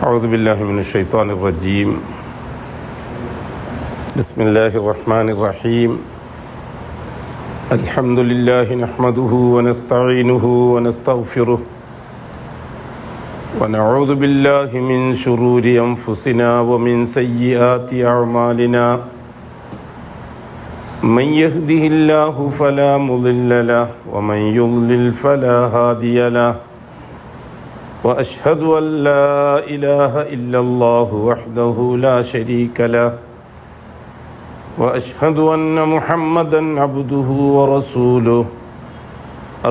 أعوذ بالله من الشيطان الرجيم. بسم الله الرحمن الرحيم. الحمد لله نحمده ونستعينه ونستغفره ونعوذ بالله من شرور أنفسنا ومن سيئات أعمالنا. من يهده الله فلا مضل له ومن يضلل فلا هادي له. وأشهد أن لا إله إلا الله وحده لا شريك له. وأشهد أن محمدا عبده ورسوله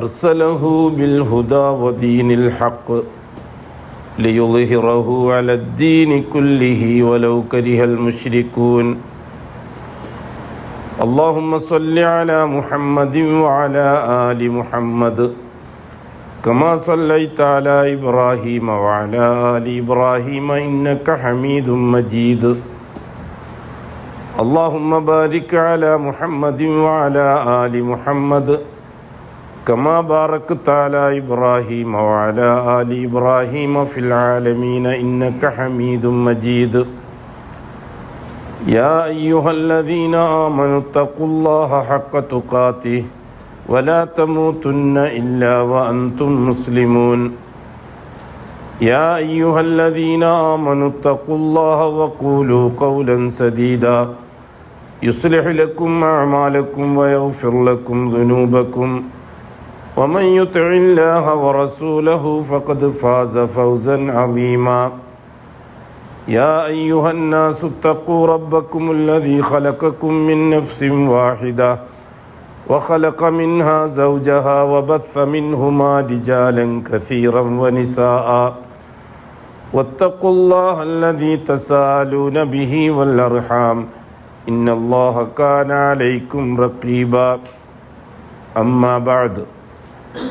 أرسله بالهدى ودين الحق ليظهره على الدين كله ولو كره المشركون. اللهم صل على محمد وعلى آل محمد كما صليت على إبراهيم وعلى آل إبراهيم إنك حميد مجيد. اللهم بارك على محمد وعلى آل محمد كما باركت على إبراهيم وعلى آل إبراهيم في العالمين إنك حميد مجيد. يا أيها الذين آمنوا اتقوا الله حق تقاته ولا تموتن إلا وأنتم مسلمون. يا أيها الذين آمنوا اتقوا الله وقولوا قولا سديدا يصلح لكم أعمالكم ويغفر لكم ذنوبكم ومن يطع الله ورسوله فقد فاز فوزا عظيما. يا أيها الناس اتقوا ربكم الذي خلقكم من نفس واحدة وخلق منها زوجها وبث منهما رجالا كثيرا ونساء واتقوا الله الذي تساءلون به والأرحام إن الله كان عليكم رقيبا. أما بعد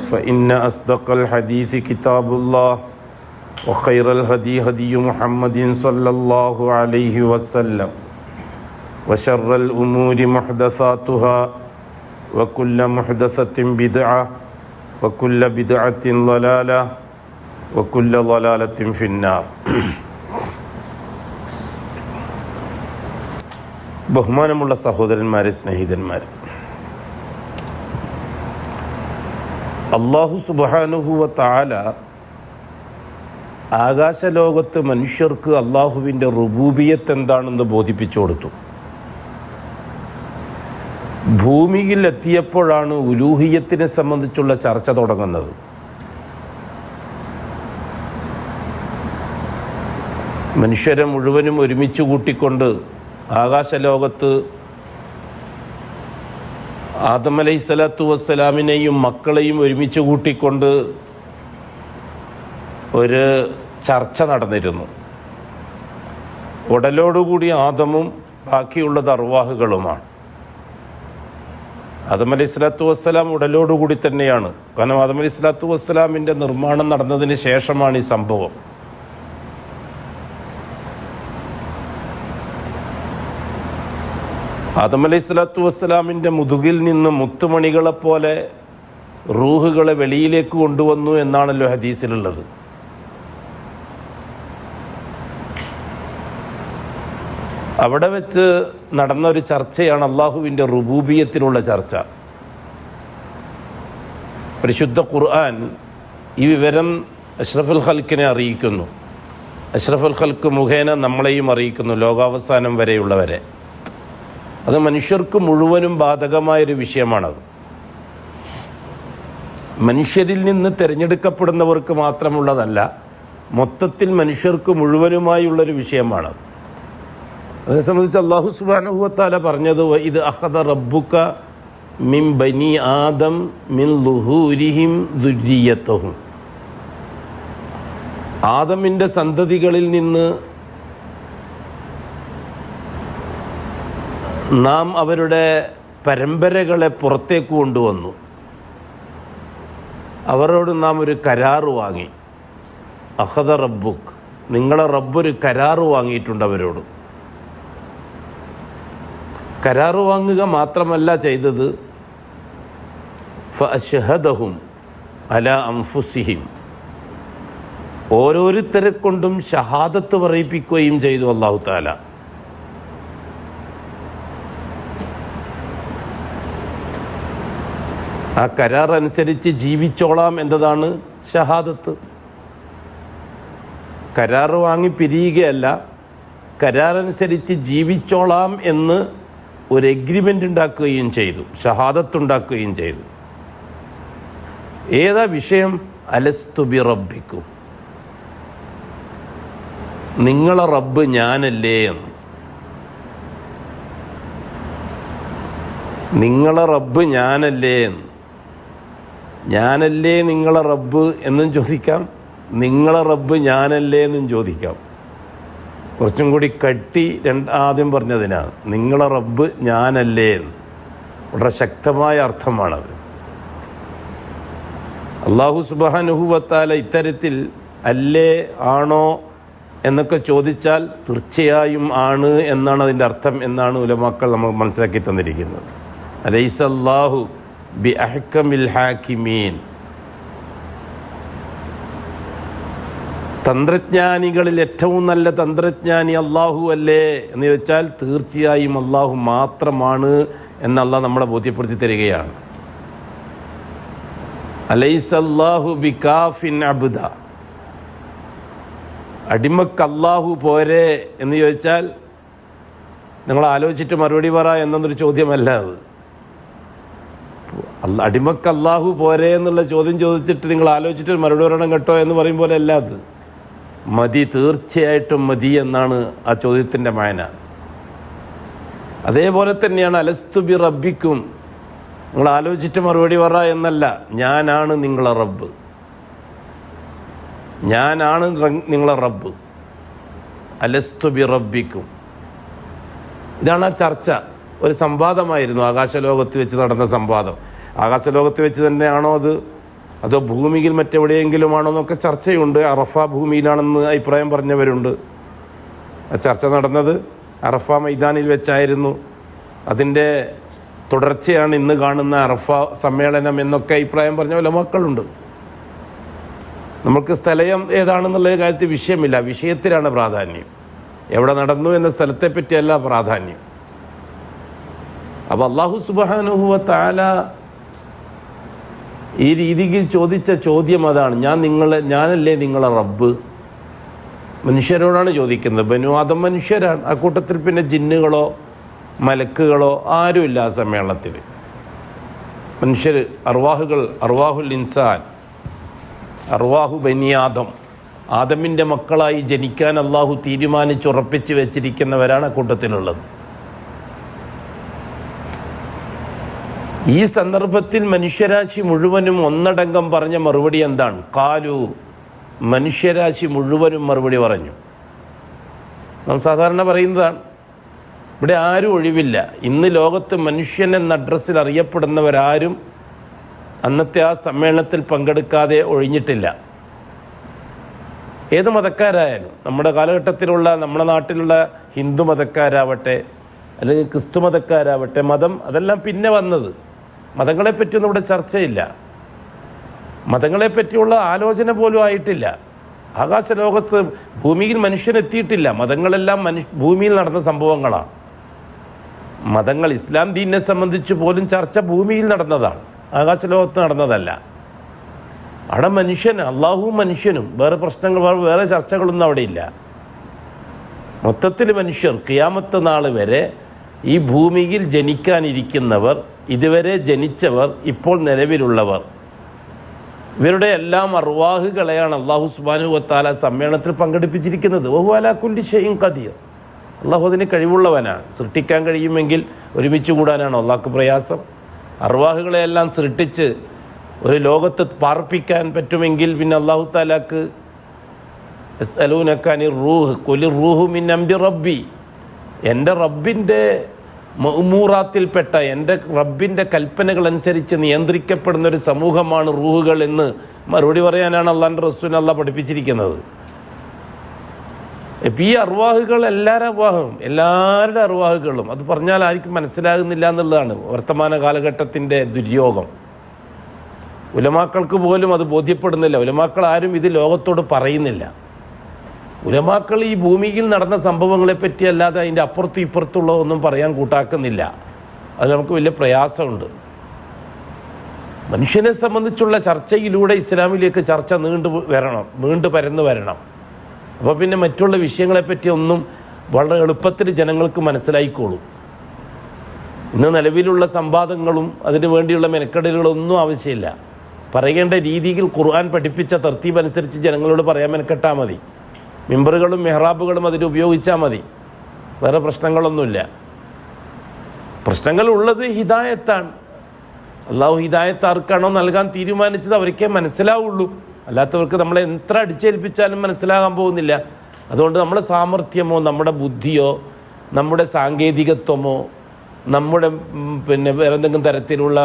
فإن أصدق الحديث كتاب الله وخير الهدي هدي محمد صلى الله عليه وسلم وشر الأمور محدثاتها وكل محدثة بدعة وكل بدعة ضلالة وكل ضلالة في النار. ബഹുമാനമുള്ള സഹോദരന്മാരെ, സ്നേഹിതന്മാരെ, അല്ലാഹു സുബ്ഹാനഹു വ തആല ആകാശലോകത്ത് മനുഷ്യർക്ക് അള്ളാഹുവിൻ്റെ റുബൂബിയത്ത് എന്താണെന്ന് ബോധിപ്പിച്ചു കൊടുത്തു. ഭൂമിയിൽ എത്തിയപ്പോഴാണ് ഉലൂഹിയത്തിനെ സംബന്ധിച്ചുള്ള ചർച്ച തുടങ്ങുന്നത്. മനുഷ്യരെ മുഴുവനും ഒരുമിച്ച് കൂട്ടിക്കൊണ്ട് ആകാശലോകത്ത് ആദം അലൈഹിസ്സലാത്തു വസ്സലാമിനെയും മക്കളെയും ഒരുമിച്ച് കൂട്ടിക്കൊണ്ട് ഒരു ചർച്ച നടന്നിരുന്നു. ഉടലോടുകൂടി ആദമും ബാക്കിയുള്ളത് അർവാഹുകളുമാണ്. ആദം അലൈഹി സ്വലാത്തു വസ്സലാം ഉടലോടുകൂടി തന്നെയാണ്. കാരണം ആദം അലൈഹി സ്വലാത്തു വസ്സലാമിൻ്റെ നിർമ്മാണം നടന്നതിന് ശേഷമാണ് ഈ സംഭവം. ആദം അലൈഹി സ്വലാത്തു വസ്സലാമിൻ്റെ മുതുകിൽ നിന്ന് മുത്തുമണികളെപ്പോലെ റൂഹുകളെ വെളിയിലേക്ക് കൊണ്ടുവന്നു എന്നാണല്ലോ ഹദീസിലുള്ളത്. അവിടെ വെച്ച് നടന്നൊരു ചർച്ചയാണ് അള്ളാഹുവിൻ്റെ റുബൂബിയത്തിലുള്ള ചർച്ച. പരിശുദ്ധ ഖുർആൻ ഈ വിവരം അഷ്റഫുൽ ഖൽക്കിനെ അറിയിക്കുന്നു. അഷ്റഫുൽ ഖൽക്ക് മുഖേന നമ്മളെയും അറിയിക്കുന്നു, ലോകാവസാനം വരെയുള്ളവരെ. അത് മനുഷ്യർക്ക് മുഴുവനും ബാധകമായൊരു വിഷയമാണത്. മനുഷ്യരിൽ നിന്ന് തിരഞ്ഞെടുക്കപ്പെടുന്നവർക്ക് മാത്രമുള്ളതല്ല, മൊത്തത്തിൽ മനുഷ്യർക്ക് മുഴുവനുമായുള്ളൊരു വിഷയമാണത്. അതിനെ സംബന്ധിച്ച് അല്ലാഹു സുബ്ഹാനഹു വ തആല പറഞ്ഞത്, ഇത് അഖദ റബ്ബുക മിൻ ബനി ആദം മിൻ ളുഹൂരിഹിം ദുർരിയതഹും. ആദമിൻ്റെ സന്തതികളിൽ നിന്ന് നാം അവരുടെ പരമ്പരകളെ പുറത്തേക്ക് കൊണ്ടുവന്നു. അവരോട് നാം ഒരു കരാറ് വാങ്ങി. അഖദ റബ്ബുക്, നിങ്ങളെ റബ്ബൊരു കരാറ് വാങ്ങിയിട്ടുണ്ട് അവരോട്. കരാറ് വാങ്ങുക മാത്രമല്ല ചെയ്തത്, ഫഅശ്ഹദഹും അലാ അൻഫുസിഹിം, ഓരോരുത്തരെ കൊണ്ടും ഷഹാദത്ത് പറയിപ്പിക്കുകയും ചെയ്തു അല്ലാഹു തആല. ആ കരാർ അനുസരിച്ച് ജീവിച്ചോളാം എന്നതാണ് ഷഹാദത്ത്. കരാർ വാങ്ങി പിരിയുകയല്ല, കരാറനുസരിച്ച് ജീവിച്ചോളാം എന്ന് ഒരു എഗ്രിമെൻ്റ് ഉണ്ടാക്കുകയും ചെയ്തു, ഷഹാദത്ത് ഉണ്ടാക്കുകയും ചെയ്തു. ഏതാ വിഷയം? അലസ്തു ബി റബ്ബിക്കും, നിങ്ങളെ റബ്ബ് ഞാനല്ലേ എന്ന്. നിങ്ങളെ റബ്ബ് ഞാനല്ലേ എന്ന്. ഞാനല്ലേ നിങ്ങളെ റബ്ബ് എന്നും ചോദിക്കാം, നിങ്ങളെ റബ്ബ് ഞാനല്ലേ എന്നും ചോദിക്കാം. കുറച്ചും കൂടി കട്ടി ആദ്യം പറഞ്ഞതിനാണ്. നിങ്ങളെ റബ്ബ് ഞാനല്ലേ എന്ന് വളരെ ശക്തമായ അർത്ഥമാണത്. അല്ലാഹു സുബ്ഹാനഹു വ തആല ഇത്തരത്തിൽ അല്ലേ ആണോ എന്നൊക്കെ ചോദിച്ചാൽ തീർച്ചയായും ആണ് എന്നാണ് അതിൻ്റെ അർത്ഥം എന്നാണ് ഉലമാക്കൾ നമ്മൾ മനസ്സിലാക്കി തന്നിരിക്കുന്നത്. അലൈസല്ലാഹു ബി അഹ്കമിൽ ഹാക്കിമീൻ, തന്ത്രജ്ഞാനികളിൽ ഏറ്റവും നല്ല തന്ത്രജ്ഞാനി അള്ളാഹു അല്ലേ എന്ന് ചോദിച്ചാൽ തീർച്ചയായും അള്ളാഹു മാത്രമാണ് എന്ന് അള്ളാഹ് നമ്മളെ ബോധ്യപ്പെടുത്തി തരികയാണ്. അലൈസല്ലാഹു ബികാഫിൻ അബ്ദ, അടിമക്ക് അള്ളാഹു പോരെ എന്ന് ചോദിച്ചാൽ നിങ്ങൾ ആലോചിച്ചിട്ട് മറുപടി പറ എന്നൊരു ചോദ്യമല്ല അത്. അടിമക്ക് അള്ളാഹു പോരെ എന്നുള്ള ചോദ്യം ചോദിച്ചിട്ട് നിങ്ങൾ ആലോചിച്ചിട്ട് മറുപടി പറയണം കേട്ടോ എന്ന് പറയും പോലെ അല്ല അത്. മതി, തീർച്ചയായിട്ടും മതി എന്നാണ് ആ ചോദ്യത്തിൻ്റെ മായന. അതേപോലെ തന്നെയാണ് അലസ്തു ബി റബ്ബിക്കും, നിങ്ങൾ ആലോചിച്ചിട്ട് മറുപടി പറ എന്നല്ല, ഞാനാണ് നിങ്ങളെ റബ്ബ്, ഞാനാണ് നിങ്ങളെ റബ്ബ്. അലസ്തു ബി റബ്ബിക്കും, ഇതാണ് ആ ചർച്ച. ഒരു സംവാദമായിരുന്നു, ആകാശലോകത്ത് വെച്ച് നടന്ന സംവാദം. ആകാശലോകത്ത് വെച്ച് തന്നെയാണോ അതോ ഭൂമിയിൽ മറ്റെവിടെയെങ്കിലും ആണോ എന്നൊക്കെ ചർച്ചയുണ്ട്. അറഫ ഭൂമിയിലാണെന്ന് അഭിപ്രായം പറഞ്ഞവരുണ്ട്. ആ ചർച്ച നടന്നത് അറഫ മൈതാനിൽ വെച്ചായിരുന്നു. അതിൻ്റെ തുടർച്ചയാണ് ഇന്ന് കാണുന്ന അറഫ സമ്മേളനം എന്നൊക്കെ അഭിപ്രായം പറഞ്ഞ ഉലമാക്കളുണ്ട്. നമുക്ക് സ്ഥലം ഏതാണെന്നുള്ള കാര്യത്തിൽ വിഷയമില്ല, വിഷയത്തിലാണ് പ്രാധാന്യം. എവിടെ നടന്നു എന്ന സ്ഥലത്തെ പറ്റിയല്ല പ്രാധാന്യം. അപ്പോൾ അല്ലാഹു സുബ്ഹാനഹു വ തആല ഈ രീതിക്ക് ചോദിച്ച ചോദ്യം അതാണ്. ഞാനല്ലേ നിങ്ങളെ റബ്ബ്? മനുഷ്യരോടാണ് ചോദിക്കുന്നത്. ബനു ആദം മനുഷ്യരാണ്. ആ കൂട്ടത്തിൽ പിന്നെ ജിന്നുകളോ മലക്കുകളോ ആരുമില്ല ആ സമ്മേളനത്തിൽ. മനുഷ്യർ, അർവാഹുൽ ഇൻസാൻ, അർവാഹു ബനി ആദം, ആദമിൻ്റെ മക്കളായി ജനിക്കാൻ അള്ളാഹു തീരുമാനിച്ചുറപ്പിച്ച് വെച്ചിരിക്കുന്നവരാണ് ആ കൂട്ടത്തിലുള്ളത്. ഈ സന്ദർഭത്തിൽ മനുഷ്യരാശി മുഴുവനും ഒന്നടങ്കം പറഞ്ഞ മറുപടി എന്താണ്? ഖാലു, മനുഷ്യരാശി മുഴുവനും മറുപടി പറഞ്ഞു. നാം സാധാരണ പറയുന്നതാണ്. ഇവിടെ ആരും ഒഴിവില്ല. ഇന്ന് ലോകത്ത് മനുഷ്യൻ എന്ന അഡ്രസ്സിൽ അറിയപ്പെടുന്നവരാരും അന്നത്തെ ആ സമ്മേളനത്തിൽ പങ്കെടുക്കാതെ ഒഴിഞ്ഞിട്ടില്ല. ഏത് മതക്കാരായാലും, നമ്മുടെ കാലഘട്ടത്തിലുള്ള നമ്മുടെ നാട്ടിലുള്ള ഹിന്ദു മതക്കാരാവട്ടെ അല്ലെങ്കിൽ ക്രിസ്തു മതക്കാരാവട്ടെ, മതം അതെല്ലാം പിന്നെ വന്നത്. മതങ്ങളെപ്പറ്റിയൊന്നും ഇവിടെ ചർച്ചയില്ല. മതങ്ങളെപ്പറ്റിയുള്ള ആലോചന പോലും ആയിട്ടില്ല. ആകാശലോകത്ത് ഭൂമിയിൽ മനുഷ്യനെത്തിയിട്ടില്ല. മതങ്ങളെല്ലാം ഭൂമിയിൽ നടന്ന സംഭവങ്ങളാണ്. മതങ്ങൾ, ഇസ്ലാം ദീനിനെ സംബന്ധിച്ച് പോലും ചർച്ച ഭൂമിയിൽ നടന്നതാണ്, ആകാശലോകത്ത് നടന്നതല്ല. അവിടെ മനുഷ്യൻ, അള്ളാഹുവും മനുഷ്യനും, വേറെ പ്രശ്നങ്ങൾ, വേറെ ചർച്ചകളൊന്നും അവിടെ ഇല്ല. മൊത്തത്തിൽ മനുഷ്യർ ഖിയാമത്ത് നാൾ വരെ ഈ ഭൂമിയിൽ ജനിക്കാനിരിക്കുന്നവർ, ഇതുവരെ ജനിച്ചവർ, ഇപ്പോൾ നിലവിലുള്ളവർ, ഇവരുടെ എല്ലാം അർവാഹുകളെയാണ് അല്ലാഹു സുബ്ഹാനഹു വ തആല സമ്മേളനത്തിൽ പങ്കെടുപ്പിച്ചിരിക്കുന്നത്. വഹു അലാ കുല്ലി ഷൈഇൻ ഖദീർ, അള്ളാഹു അതിന് കഴിവുള്ളവനാണ്. സൃഷ്ടിക്കാൻ കഴിയുമെങ്കിൽ ഒരുമിച്ച് കൂടാനാണ് അള്ളാഹ്ക്ക് പ്രയാസം? അർവാഹുകളെയെല്ലാം സൃഷ്ടിച്ച് ഒരു ലോകത്ത് പാർപ്പിക്കാൻ പറ്റുമെങ്കിൽ പിന്നെ അല്ലാഹു തആലാക്ക് യസ്അലൂനക അനിർ റൂഹ് ഖുലിർ റൂഹു മിൻ അംരി റബ്ബി, എൻ്റെ റബ്ബിൻ്റെ മഅ്മൂറാത്തിൽപ്പെട്ട, എൻ്റെ റബ്ബിൻ്റെ കൽപ്പനകൾ അനുസരിച്ച് നിയന്ത്രിക്കപ്പെടുന്നൊരു സമൂഹമാണ് റൂഹുകൾ എന്ന് മറുപടി പറയാനാണ് അള്ളാഹുവിൻ്റെ റസൂലിനെ അള്ളാഹ് പഠിപ്പിച്ചിരിക്കുന്നത്. ഇപ്പം ഈ അർവാഹുകൾ എല്ലാവരുടെ അർവാഹുകളും, അത് പറഞ്ഞാൽ ആർക്കും മനസ്സിലാകുന്നില്ല എന്നുള്ളതാണ് വർത്തമാന കാലഘട്ടത്തിൻ്റെ ദുര്യോഗം. ഉലമാക്കൾക്ക് പോലും അത് ബോധ്യപ്പെടുന്നില്ല. ഉലമാക്കൾ ആരും ഇത് ലോകത്തോട് പറയുന്നില്ല. ഉലമാക്കൾ ഈ ഭൂമിയിൽ നടന്ന സംഭവങ്ങളെപ്പറ്റി അല്ലാതെ അതിൻ്റെ അപ്പുറത്തും ഇപ്പുറത്തുള്ള ഒന്നും പറയാൻ കൂട്ടാക്കുന്നില്ല. അത് നമുക്ക് വലിയ പ്രയാസമുണ്ട്. മനുഷ്യനെ സംബന്ധിച്ചുള്ള ചർച്ചയിലൂടെ ഇസ്ലാമിലേക്ക് ചർച്ച നീണ്ടു പരന്നു വരണം. അപ്പോൾ പിന്നെ മറ്റുള്ള വിഷയങ്ങളെപ്പറ്റി ഒന്നും വളരെ എളുപ്പത്തിൽ ജനങ്ങൾക്ക് മനസ്സിലായിക്കോളും. ഇന്ന് നിലവിലുള്ള സംവാദങ്ങളും അതിനു വേണ്ടിയുള്ള മെനക്കെടലുകളൊന്നും ആവശ്യമില്ല. പറയേണ്ട രീതിയിൽ ഖുർആൻ പഠിപ്പിച്ച തർത്തീബ് അനുസരിച്ച് ജനങ്ങളോട് പറയാൻ മെനക്കെട്ടാൽ മതി. മിമ്പറുകളും മെഹ്റാബുകളും അതിന് ഉപയോഗിച്ചാൽ മതി. വേറെ പ്രശ്നങ്ങളൊന്നുമില്ല. പ്രശ്നങ്ങളുള്ളത് ഹിദായത്താണ്. അള്ളാഹു ഹിദായത്ത് ആർക്കാണോ നൽകാൻ തീരുമാനിച്ചത് അവർക്കേ മനസ്സിലാവുള്ളൂ. അല്ലാത്തവർക്ക് നമ്മളെ എത്ര അടിച്ചേൽപ്പിച്ചാലും മനസ്സിലാകാൻ പോകുന്നില്ല. അതുകൊണ്ട് നമ്മുടെ സാമർഥ്യമോ നമ്മുടെ ബുദ്ധിയോ നമ്മുടെ സാങ്കേതികത്വമോ നമ്മുടെ വേറെ എന്തെങ്കിലും തരത്തിലുള്ള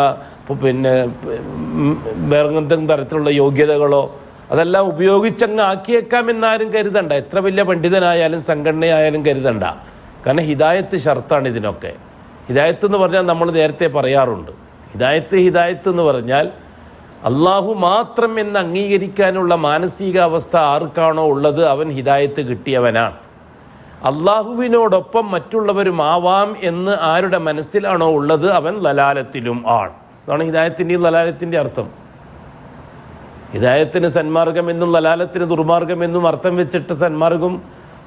വേറെ എന്തെങ്കിലും തരത്തിലുള്ള യോഗ്യതകളോ അതെല്ലാം ഉപയോഗിച്ചങ്ങ് ആക്കിയേക്കാമെന്നാരും കരുതണ്ട. എത്ര വലിയ പണ്ഡിതനായാലും സംഘടനയായാലും കരുതണ്ട. കാരണം ഹിദായത്ത് ഷർത്താണ് ഇതിനൊക്കെ. ഹിദായത്ത് എന്ന് പറഞ്ഞാൽ നമ്മൾ നേരത്തെ പറയാറുണ്ട്, ഹിദായത്ത് എന്ന് പറഞ്ഞാൽ അള്ളാഹു മാത്രം എന്ന് അംഗീകരിക്കാനുള്ള മാനസികാവസ്ഥ ആർക്കാണോ ഉള്ളത് അവൻ ഹിദായത്ത് കിട്ടിയവനാണ്. അള്ളാഹുവിനോടൊപ്പം മറ്റുള്ളവരും ആവാം എന്ന് ആരുടെ മനസ്സിലാണോ ഉള്ളത് അവൻ ലലാലത്തിലും ആണ്. അതാണ് ഹിദായത്തിൻ്റെയും ലലാലത്തിൻ്റെ അർത്ഥം. ഹിദായത്തിന് സന്മാർഗം എന്നും ലലാലത്തിന് ദുർമാർഗം എന്നും അർത്ഥം വെച്ചിട്ട് സന്മാർഗവും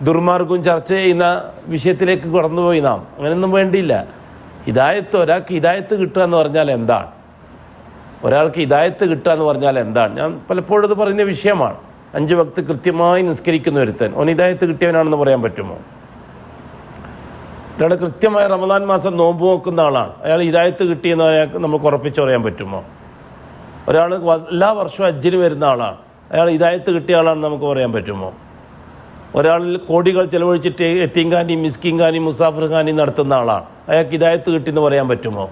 ദുർമാർഗവും ചർച്ച ചെയ്യുന്ന വിഷയത്തിലേക്ക് കടന്നുപോയി നാം. അങ്ങനെയൊന്നും വേണ്ടിയില്ല. ഒരാൾക്ക് ഹിദായത്ത് കിട്ടുക എന്ന് പറഞ്ഞാൽ എന്താണ്? ഒരാൾക്ക് ഹിദായത്ത് കിട്ടുക എന്ന് പറഞ്ഞാൽ എന്താണ്? ഞാൻ പലപ്പോഴും ഇത് പറയുന്ന വിഷയമാണ്. 5 വക്ത് കൃത്യമായി നിസ്കരിക്കുന്ന ഒരുത്തൻ ഓൻ ഹിദായത്ത് കിട്ടിയവനാണെന്ന് പറയാൻ പറ്റുമോ? ഒരാൾ കൃത്യമായി റമദാൻ മാസം നോമ്പ് നോക്കുന്ന ആളാണ്, അയാൾ ഹിദായത്ത് കിട്ടിയെന്ന് അയാൾക്ക് നമുക്ക് ഉറപ്പിച്ച് പറയാൻ പറ്റുമോ? ഒരാൾ എല്ലാ വർഷവും ഹജ്ജിന് വരുന്ന ആളാണ്, അയാൾ ഹിദായത്ത് കിട്ടിയ ആളാണെന്ന് നമുക്ക് പറയാൻ പറ്റുമോ? ഒരാളിൽ കോടികൾ ചെലവഴിച്ചിട്ട് യത്തീംഖാനയും മിസ്കിൻഖാനയും മുസാഫിർ ഖാനയും നടത്തുന്ന ആളാണ്, അയാൾക്ക് ഹിദായത്ത് കിട്ടിയെന്ന് പറയാൻ പറ്റുമോ?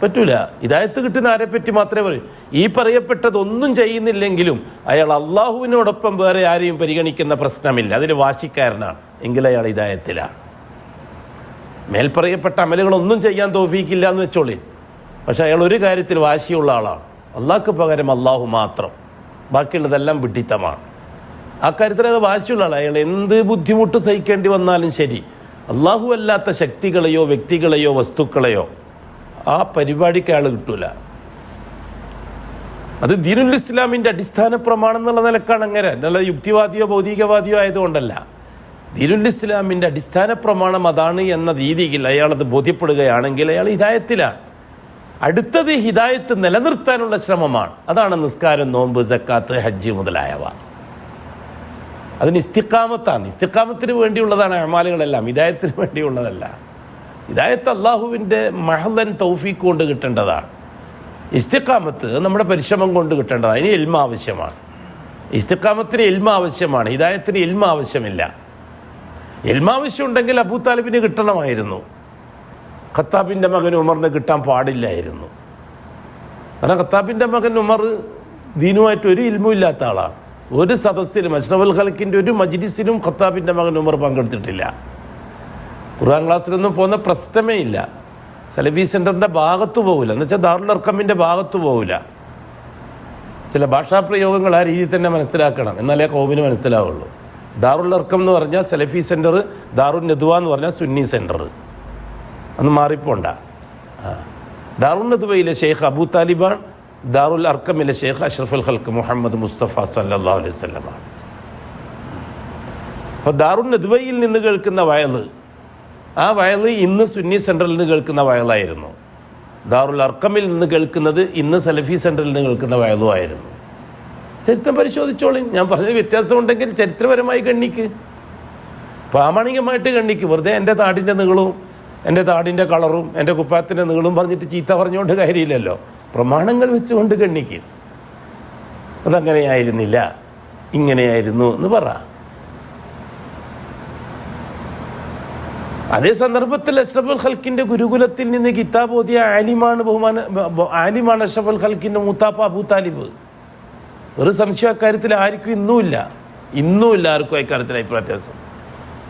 പറ്റൂല. ഹിദായത്ത് കിട്ടുന്ന ആരെപ്പറ്റി മാത്രമേ പറയൂ. ഈ പറയപ്പെട്ടതൊന്നും ചെയ്യുന്നില്ലെങ്കിലും അയാൾ അള്ളാഹുവിനോടൊപ്പം വേറെ ആരെയും പരിഗണിക്കുന്ന പ്രശ്നമില്ല, അതിന് വാശിക്കാരനാണ്, എങ്കിൽ അയാൾ ഹിദായത്തിലാണ്. മേൽപ്പറയപ്പെട്ട അമലുകളൊന്നും ചെയ്യാൻ തൗഫീക്കില്ല എന്ന് വെച്ചോളി, പക്ഷെ അയാൾ ഒരു കാര്യത്തിൽ വാശിയുള്ള ആളാണ്, അള്ളാഹ്ക്ക് പകരം അള്ളാഹു മാത്രം, ബാക്കിയുള്ളതെല്ലാം വിഡ്ഢിത്തമാണ്. ആ കാര്യത്തിൽ അത് വാശിയുള്ള ആളാണ്. അയാൾ എന്ത് ബുദ്ധിമുട്ട് സഹിക്കേണ്ടി വന്നാലും ശരി, അള്ളാഹു അല്ലാത്ത ശക്തികളെയോ വ്യക്തികളെയോ വസ്തുക്കളെയോ ആ പരിപാടിക്ക് അയാൾ കിട്ടൂല. അത് ദീനുൽ ഇസ്ലാമിൻ്റെ അടിസ്ഥാന പ്രമാണം എന്നുള്ള നിലക്കാണ്. അങ്ങനെ നല്ല യുക്തിവാദിയോ ഭൗതികവാദിയോ ആയതുകൊണ്ടല്ല. ദീനുൽ ഇസ്ലാമിൻ്റെ അടിസ്ഥാന പ്രമാണം അതാണ് എന്ന രീതിയിൽ അയാളത് ബോധ്യപ്പെടുകയാണെങ്കിൽ അയാൾ ഹിദായത്തിലാണ്. അടുത്തത് ഹിദായത്ത് നിലനിർത്താനുള്ള ശ്രമമാണ്. അതാണ് നിസ്കാരം, നോമ്പ്, സക്കാത്ത്, ഹജ്ജ് മുതലായവ. അതിന് ഇസ്തിഖാമത്താണ്. ഇസ്തിഖാമത്തിന് വേണ്ടിയുള്ളതാണ് അമാലുകളെല്ലാം, ഹിദായത്തിന് വേണ്ടിയുള്ളതല്ല. ഹിദായത്ത് അള്ളാഹുവിൻ്റെ മഹ്ലൻ തൗഫീഖ് കൊണ്ട് കിട്ടേണ്ടതാണ്. ഇസ്തിഖാമത്ത് നമ്മുടെ പരിശ്രമം കൊണ്ട് കിട്ടേണ്ടതാണ്. അതിന് ഇൽമ ആവശ്യമാണ്. ഇസ്തിഖാമത്തിന് ഇൽമ ആവശ്യമാണ്, ഹിദായത്തിന് ഇൽമ ആവശ്യമില്ല. ഇൽമ ആവശ്യമുണ്ടെങ്കിൽ അബൂ താലിബിന് കിട്ടണമായിരുന്നു, ഖത്താബിൻ്റെ മകൻ ഉമറിന് കിട്ടാൻ പാടില്ലായിരുന്നു. കാരണം ഖത്താബിൻ്റെ മകൻ ഉമർ ദീനുമായിട്ട് ഒരു ഇൽമും ഇല്ലാത്ത ആളാണ്. ഒരു സദസ്സിലും അഷ്റഫുൽ ഖൽക്കിൻ്റെ ഒരു മജ്ലിസിലും ഖത്താബിൻ്റെ മകൻ ഉമർ പങ്കെടുത്തിട്ടില്ല. ഖുർആൻ ക്ലാസ്സിലൊന്നും പോകുന്ന പ്രശ്നമേ ഇല്ല. സലഫി സെൻ്ററിൻ്റെ ഭാഗത്ത് പോകില്ല, എന്ന് വെച്ചാൽ ദാറുൽ അർഖമിൻ്റെ ഭാഗത്ത് പോകില്ല. ചില ഭാഷാപ്രയോഗങ്ങൾ ആ രീതിയിൽ തന്നെ മനസ്സിലാക്കണം, എന്നാലേ കൗമിന് മനസ്സിലാവുള്ളൂ. ദാറുൽ അർഖം എന്ന് പറഞ്ഞാൽ സലഫി സെൻ്റർ, ദാറുൽ നദ്വ എന്ന് പറഞ്ഞാൽ സുന്നി സെൻ്റർ. അന്ന് മാറിപ്പോണ്ട. ദാറുൽ നദ്വയിലെ ഷെയ്ഖ് അബൂ താലിബാൻ, ദാറുൽ അർഖമിലെ ഷെയ്ഖ് അഷ്റഫുൽ ഖൽക്ക് മുഹമ്മദ് മുസ്തഫ സല്ലല്ലാഹു അലൈഹി വസല്ലമാണ്. അപ്പോൾ ദാറുൽ നദ്വയിൽ നിന്ന് കേൾക്കുന്ന വയല്, ആ വയല് ഇന്ന് സുന്നി സെൻറ്ററിൽ നിന്ന് കേൾക്കുന്ന വയലായിരുന്നു. ദാറുൽ അർഖമിൽ നിന്ന് കേൾക്കുന്നത് ഇന്ന് സലഫി സെൻറ്ററിൽ നിന്ന് കേൾക്കുന്ന വയലുമായിരുന്നു. ചരിത്രം പരിശോധിച്ചോളി. ഞാൻ പറഞ്ഞത് വ്യത്യാസമുണ്ടെങ്കിൽ ചരിത്രപരമായി ഗണ്ണിക്ക്, പ്രാമാണികമായിട്ട് ഗണ്ണിക്ക്. വെറുതെ എൻ്റെ താടിൻ്റെ നീളവും എൻ്റെ താടിൻ്റെ കളറും എൻ്റെ കുപ്പായത്തിൻ്റെ നീളവും പറഞ്ഞിട്ട് ചീത്ത പറഞ്ഞുകൊണ്ട് കാര്യമില്ലല്ലോ. പ്രമാണങ്ങൾ വെച്ചുകൊണ്ട് ഗണ്ണിക്ക്. അതങ്ങനെയായിരുന്നില്ല, ഇങ്ങനെയായിരുന്നു എന്ന് പറ. അതേ സന്ദർഭത്തിൽ അഷ്റഫുൽ ഖൽക്കിൻ്റെ ഗുരുകുലത്തിൽ നിന്ന് കിതാബ് ഓതിയ ആലിമാണ് അഷ്റഫുൽ ഖൽക്കിൻ്റെ മൂത്താപ്പ അബൂ താലിബ്. ഒരു സംശയം അക്കാര്യത്തിൽ ആർക്കും ഇന്നുമില്ല ആർക്കും അക്കാര്യത്തിൽ അഭിപ്രായ വ്യത്യാസം.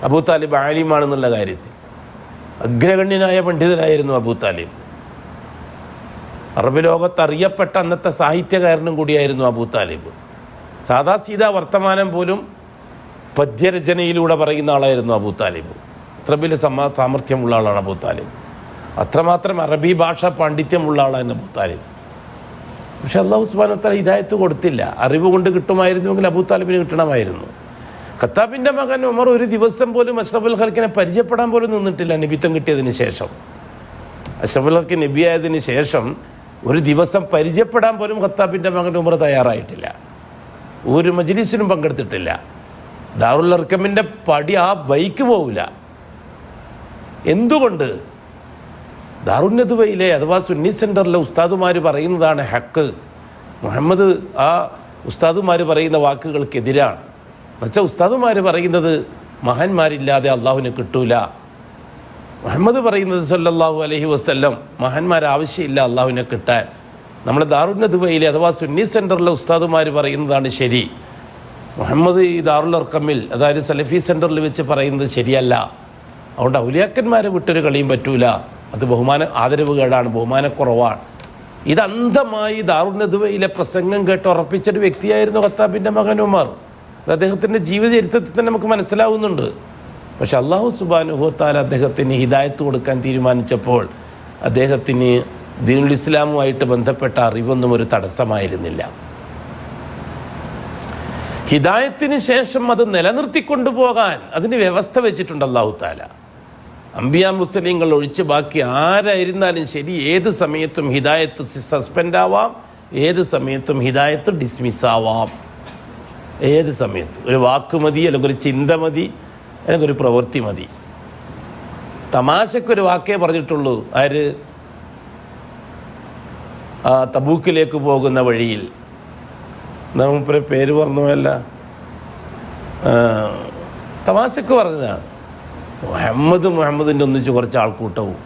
അബൂ താലിബ് ആലിമാണെന്നുള്ള കാര്യത്തിൽ അഗ്രഗണ്യനായ പണ്ഡിതനായിരുന്നു അബൂ താലിബ്. അറബ് ലോകത്ത് അറിയപ്പെട്ട അന്നത്തെ സാഹിത്യകാരനും കൂടിയായിരുന്നു അബൂ താലിബ്. സാദാ സീതാ വർത്തമാനം പോലും പദ്യരചനയിലൂടെ പറയുന്ന ആളായിരുന്നു അബൂ താലിബ്. അത്ര വലിയ സാമർഥ്യമുള്ള ആളാണ് അബൂ താലിബ്. അത്രമാത്രം അറബി ഭാഷ പാണ്ഡിത്യമുള്ള ആളാണ് അബൂ താലിബ്. പക്ഷെ അള്ളാഹു സുബ്ഹാനഹു വ തആല ഹിദായത്ത് കൊടുത്തില്ല. അറിവ് കൊണ്ട് കിട്ടുമായിരുന്നുവെങ്കിൽ അബൂ താലിബിന് കിട്ടണമായിരുന്നു. ഖത്താബിൻ്റെ മകൻ ഉമർ ഒരു ദിവസം പോലും അഷ്റഫുൽ ഖൽക്കിനെ പരിചയപ്പെടാൻ പോലും നിന്നിട്ടില്ല. നബിത്വം കിട്ടിയതിന് ശേഷം, അഷ്റഫുൽ ഖൽക്ക് നബിയായതിന് ശേഷം ഒരു ദിവസം പരിചയപ്പെടാൻ പോലും ഖത്താബിൻ്റെ മകൻ ഉമർ തയ്യാറായിട്ടില്ല. ഒരു മജ്ലിസിനും പങ്കെടുത്തിട്ടില്ല. ദാറുൽ അർക്കമിൻ്റെ പടി ആ ബൈക്ക് പോവില്ല. എന്തുകൊണ്ട്? ദാറുൻ നദ്വയിലെ അഥവാ സുന്നി സെൻറ്ററിലെ ഉസ്താദുമാർ പറയുന്നതാണ് ഹക്ക്. മുഹമ്മദ് ആ ഉസ്താദുമാർ പറയുന്ന വാക്കുകൾക്കെതിരാണ്. പക്ഷേ ഉസ്താദുമാർ പറയുന്നത് മഹാന്മാരില്ലാതെ അള്ളാഹുവിന് കിട്ടൂല. മുഹമ്മദ് പറയുന്നത് സല്ലല്ലാഹു അലൈഹി വസല്ലം മഹാന്മാരാവശ്യമില്ല അള്ളാഹുവിനെ കിട്ടാൻ. നമ്മുടെ ദാറുൻ നദ്വയിലെ അഥവാ സുന്നി സെൻറ്ററിലെ ഉസ്താദുമാർ പറയുന്നതാണ് ശരി. മുഹമ്മദ് ഈ ദാറുൽ അർക്കമിൽ അതായത് സലഫി സെൻറ്ററിൽ വെച്ച് പറയുന്നത് ശരിയല്ല. അതുകൊണ്ട് ഔലിയാക്കന്മാരെ വിട്ടൊരു കളിയും പറ്റൂല. അത് ആദരവ് കേടാണ്, ബഹുമാനക്കുറവാണ്. ഇത് അന്ധമായി ദാറുൻ നദ്വയിലെ പ്രസംഗം കേട്ട് ഉറപ്പിച്ചൊരു വ്യക്തിയായിരുന്നു ഖത്താബിൻ്റെ മകൻ ഉമർ. അത് അദ്ദേഹത്തിൻ്റെ ജീവചരിത്രത്തിൽ തന്നെ നമുക്ക് മനസ്സിലാവുന്നുണ്ട്. പക്ഷെ അള്ളാഹു സുബ്ഹാനഹു വ തആല അദ്ദേഹത്തിന് ഹിദായത്ത് കൊടുക്കാൻ തീരുമാനിച്ചപ്പോൾ അദ്ദേഹത്തിന് ദീനുൽ ഇസ്ലാമുമായിട്ട് ബന്ധപ്പെട്ട അറിവൊന്നും ഒരു തടസ്സമായിരുന്നില്ല. ഹിദായത്തിന് ശേഷം അത് നിലനിർത്തിക്കൊണ്ടുപോകാൻ അതിന് വ്യവസ്ഥ വെച്ചിട്ടുണ്ട് അള്ളാഹു തആല. അംബിയാ മുസ്ലിങ്ങൾ ഒഴിച്ച് ബാക്കി ആരായിരുന്നാലും ശരി, ഏത് സമയത്തും ഹിദായത്ത് സസ്പെൻഡ് ആവാം, ഏത് സമയത്തും ഹിദായത്ത് ഡിസ്മിസ് ആവാം. ഏത് സമയത്തും ഒരു വാക്ക് മതി, അല്ലെങ്കിൽ ഒരു ചിന്ത മതി, അല്ലെങ്കിൽ ഒരു പ്രവൃത്തി മതി. തമാശക്കൊരു വാക്കേ പറഞ്ഞിട്ടുള്ളൂ. ആര്? തബൂക്കിലേക്ക് പോകുന്ന വഴിയിൽ നമുക്ക് പേര് പറഞ്ഞല്ല, തമാശക്ക് പറഞ്ഞതാണ്. മുഹമ്മദിൻ്റെ ഒന്നിച്ച് കുറച്ച് ആൾക്കൂട്ടവും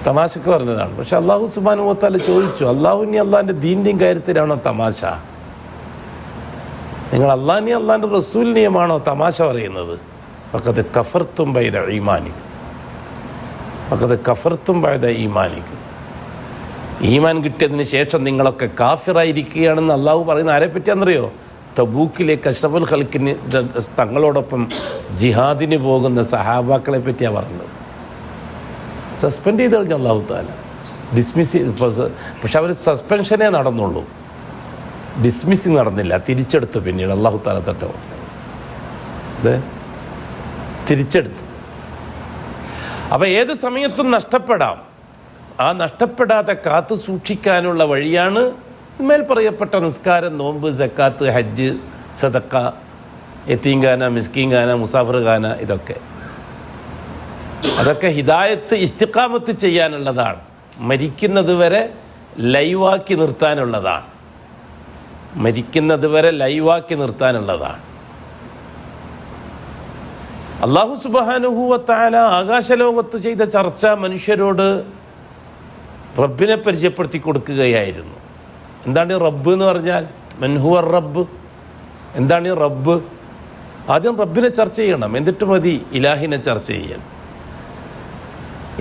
തമാശക്ക് പറഞ്ഞതാണ്. പക്ഷെ അള്ളാഹു സുബ്ഹാനഹു വ തആല ചോദിച്ചു, അള്ളാഹുവിനെ അള്ളാഹിൻ്റെ ദീൻ്റെയും കാര്യത്തിലാണോ തമാശ? നിങ്ങൾ അള്ളാഹിനെയും അള്ളാഹിൻ്റെ റസൂലിനെയുമാണോ തമാശ പറയുന്നത്? ഫഖദ് കഫർതും ബഅദ ഈമാനിക്കും, ഫഖദ് കഫർതും ബഅദ ഈമാനിക്കും. ഈമാൻ കിട്ടിയതിന് ശേഷം നിങ്ങളൊക്കെ കാഫിറായിരിക്കുകയാണെന്ന് അള്ളാഹു പറയുന്ന ആരെ പറ്റിയാണെന്നറിയോ? തബൂക്കിലേക്ക് അഷ്റഫുൽ ഖൽക്കിന് തങ്ങളോടൊപ്പം ജിഹാദിന് പോകുന്ന സഹാബാക്കളെ പറ്റിയാണ് പറഞ്ഞത്. സസ്പെൻഡ് ചെയ്ത് കഴിഞ്ഞു അള്ളാഹു തആല, ഡിസ്മിസ് ചെയ്ത്. പക്ഷെ അവർ സസ്പെൻഷനേ നടന്നുള്ളൂ, ഡിസ്മിസിങ് നടന്നില്ല. തിരിച്ചെടുത്തു. പിന്നീട് അള്ളാഹു തആല തട്ടോ തിരിച്ചെടുത്തു. അപ്പം ഏത് സമയത്തും നഷ്ടപ്പെടാം. ആ നഷ്ടപ്പെടാതെ കാത്തു സൂക്ഷിക്കാനുള്ള വഴിയാണ് മേൽ പറയപ്പെട്ട നിസ്കാരം, നോമ്പ്, സക്കാത്ത്, ഹജ്ജ്, സദക്ക, യതീംഖാന, മിസ്കീൻഖാന, മുസാഫിർ ഖാന. അതൊക്കെ ഹിദായത്ത് ഇസ്തിഖാമത്ത് ചെയ്യാനുള്ളതാണ്. മരിക്കുന്നത് വരെ ലൈവാക്കി നിർത്താനുള്ളതാണ്. മരിക്കുന്നത് വരെ ലൈവാക്കി നിർത്താനുള്ളതാണ്. അല്ലാഹു സുബ്ഹാനഹു വ തആല ആകാശലോകത്ത് ചെയ്ത ചർച്ച മനുഷ്യരോട് റബ്ബിനെ പരിചയപ്പെടുത്തി കൊടുക്കുകയായിരുന്നു. എന്താണ് ഈ റബ്ബ് എന്ന് പറഞ്ഞാൽ? മൻഹുവർ റബ്ബ്. എന്താണ് ഈ റബ്ബ്? ആദ്യം റബ്ബിനെ ചർച്ച ചെയ്യണം, എന്നിട്ട് മതി ഇലാഹിനെ ചർച്ച ചെയ്യാൻ.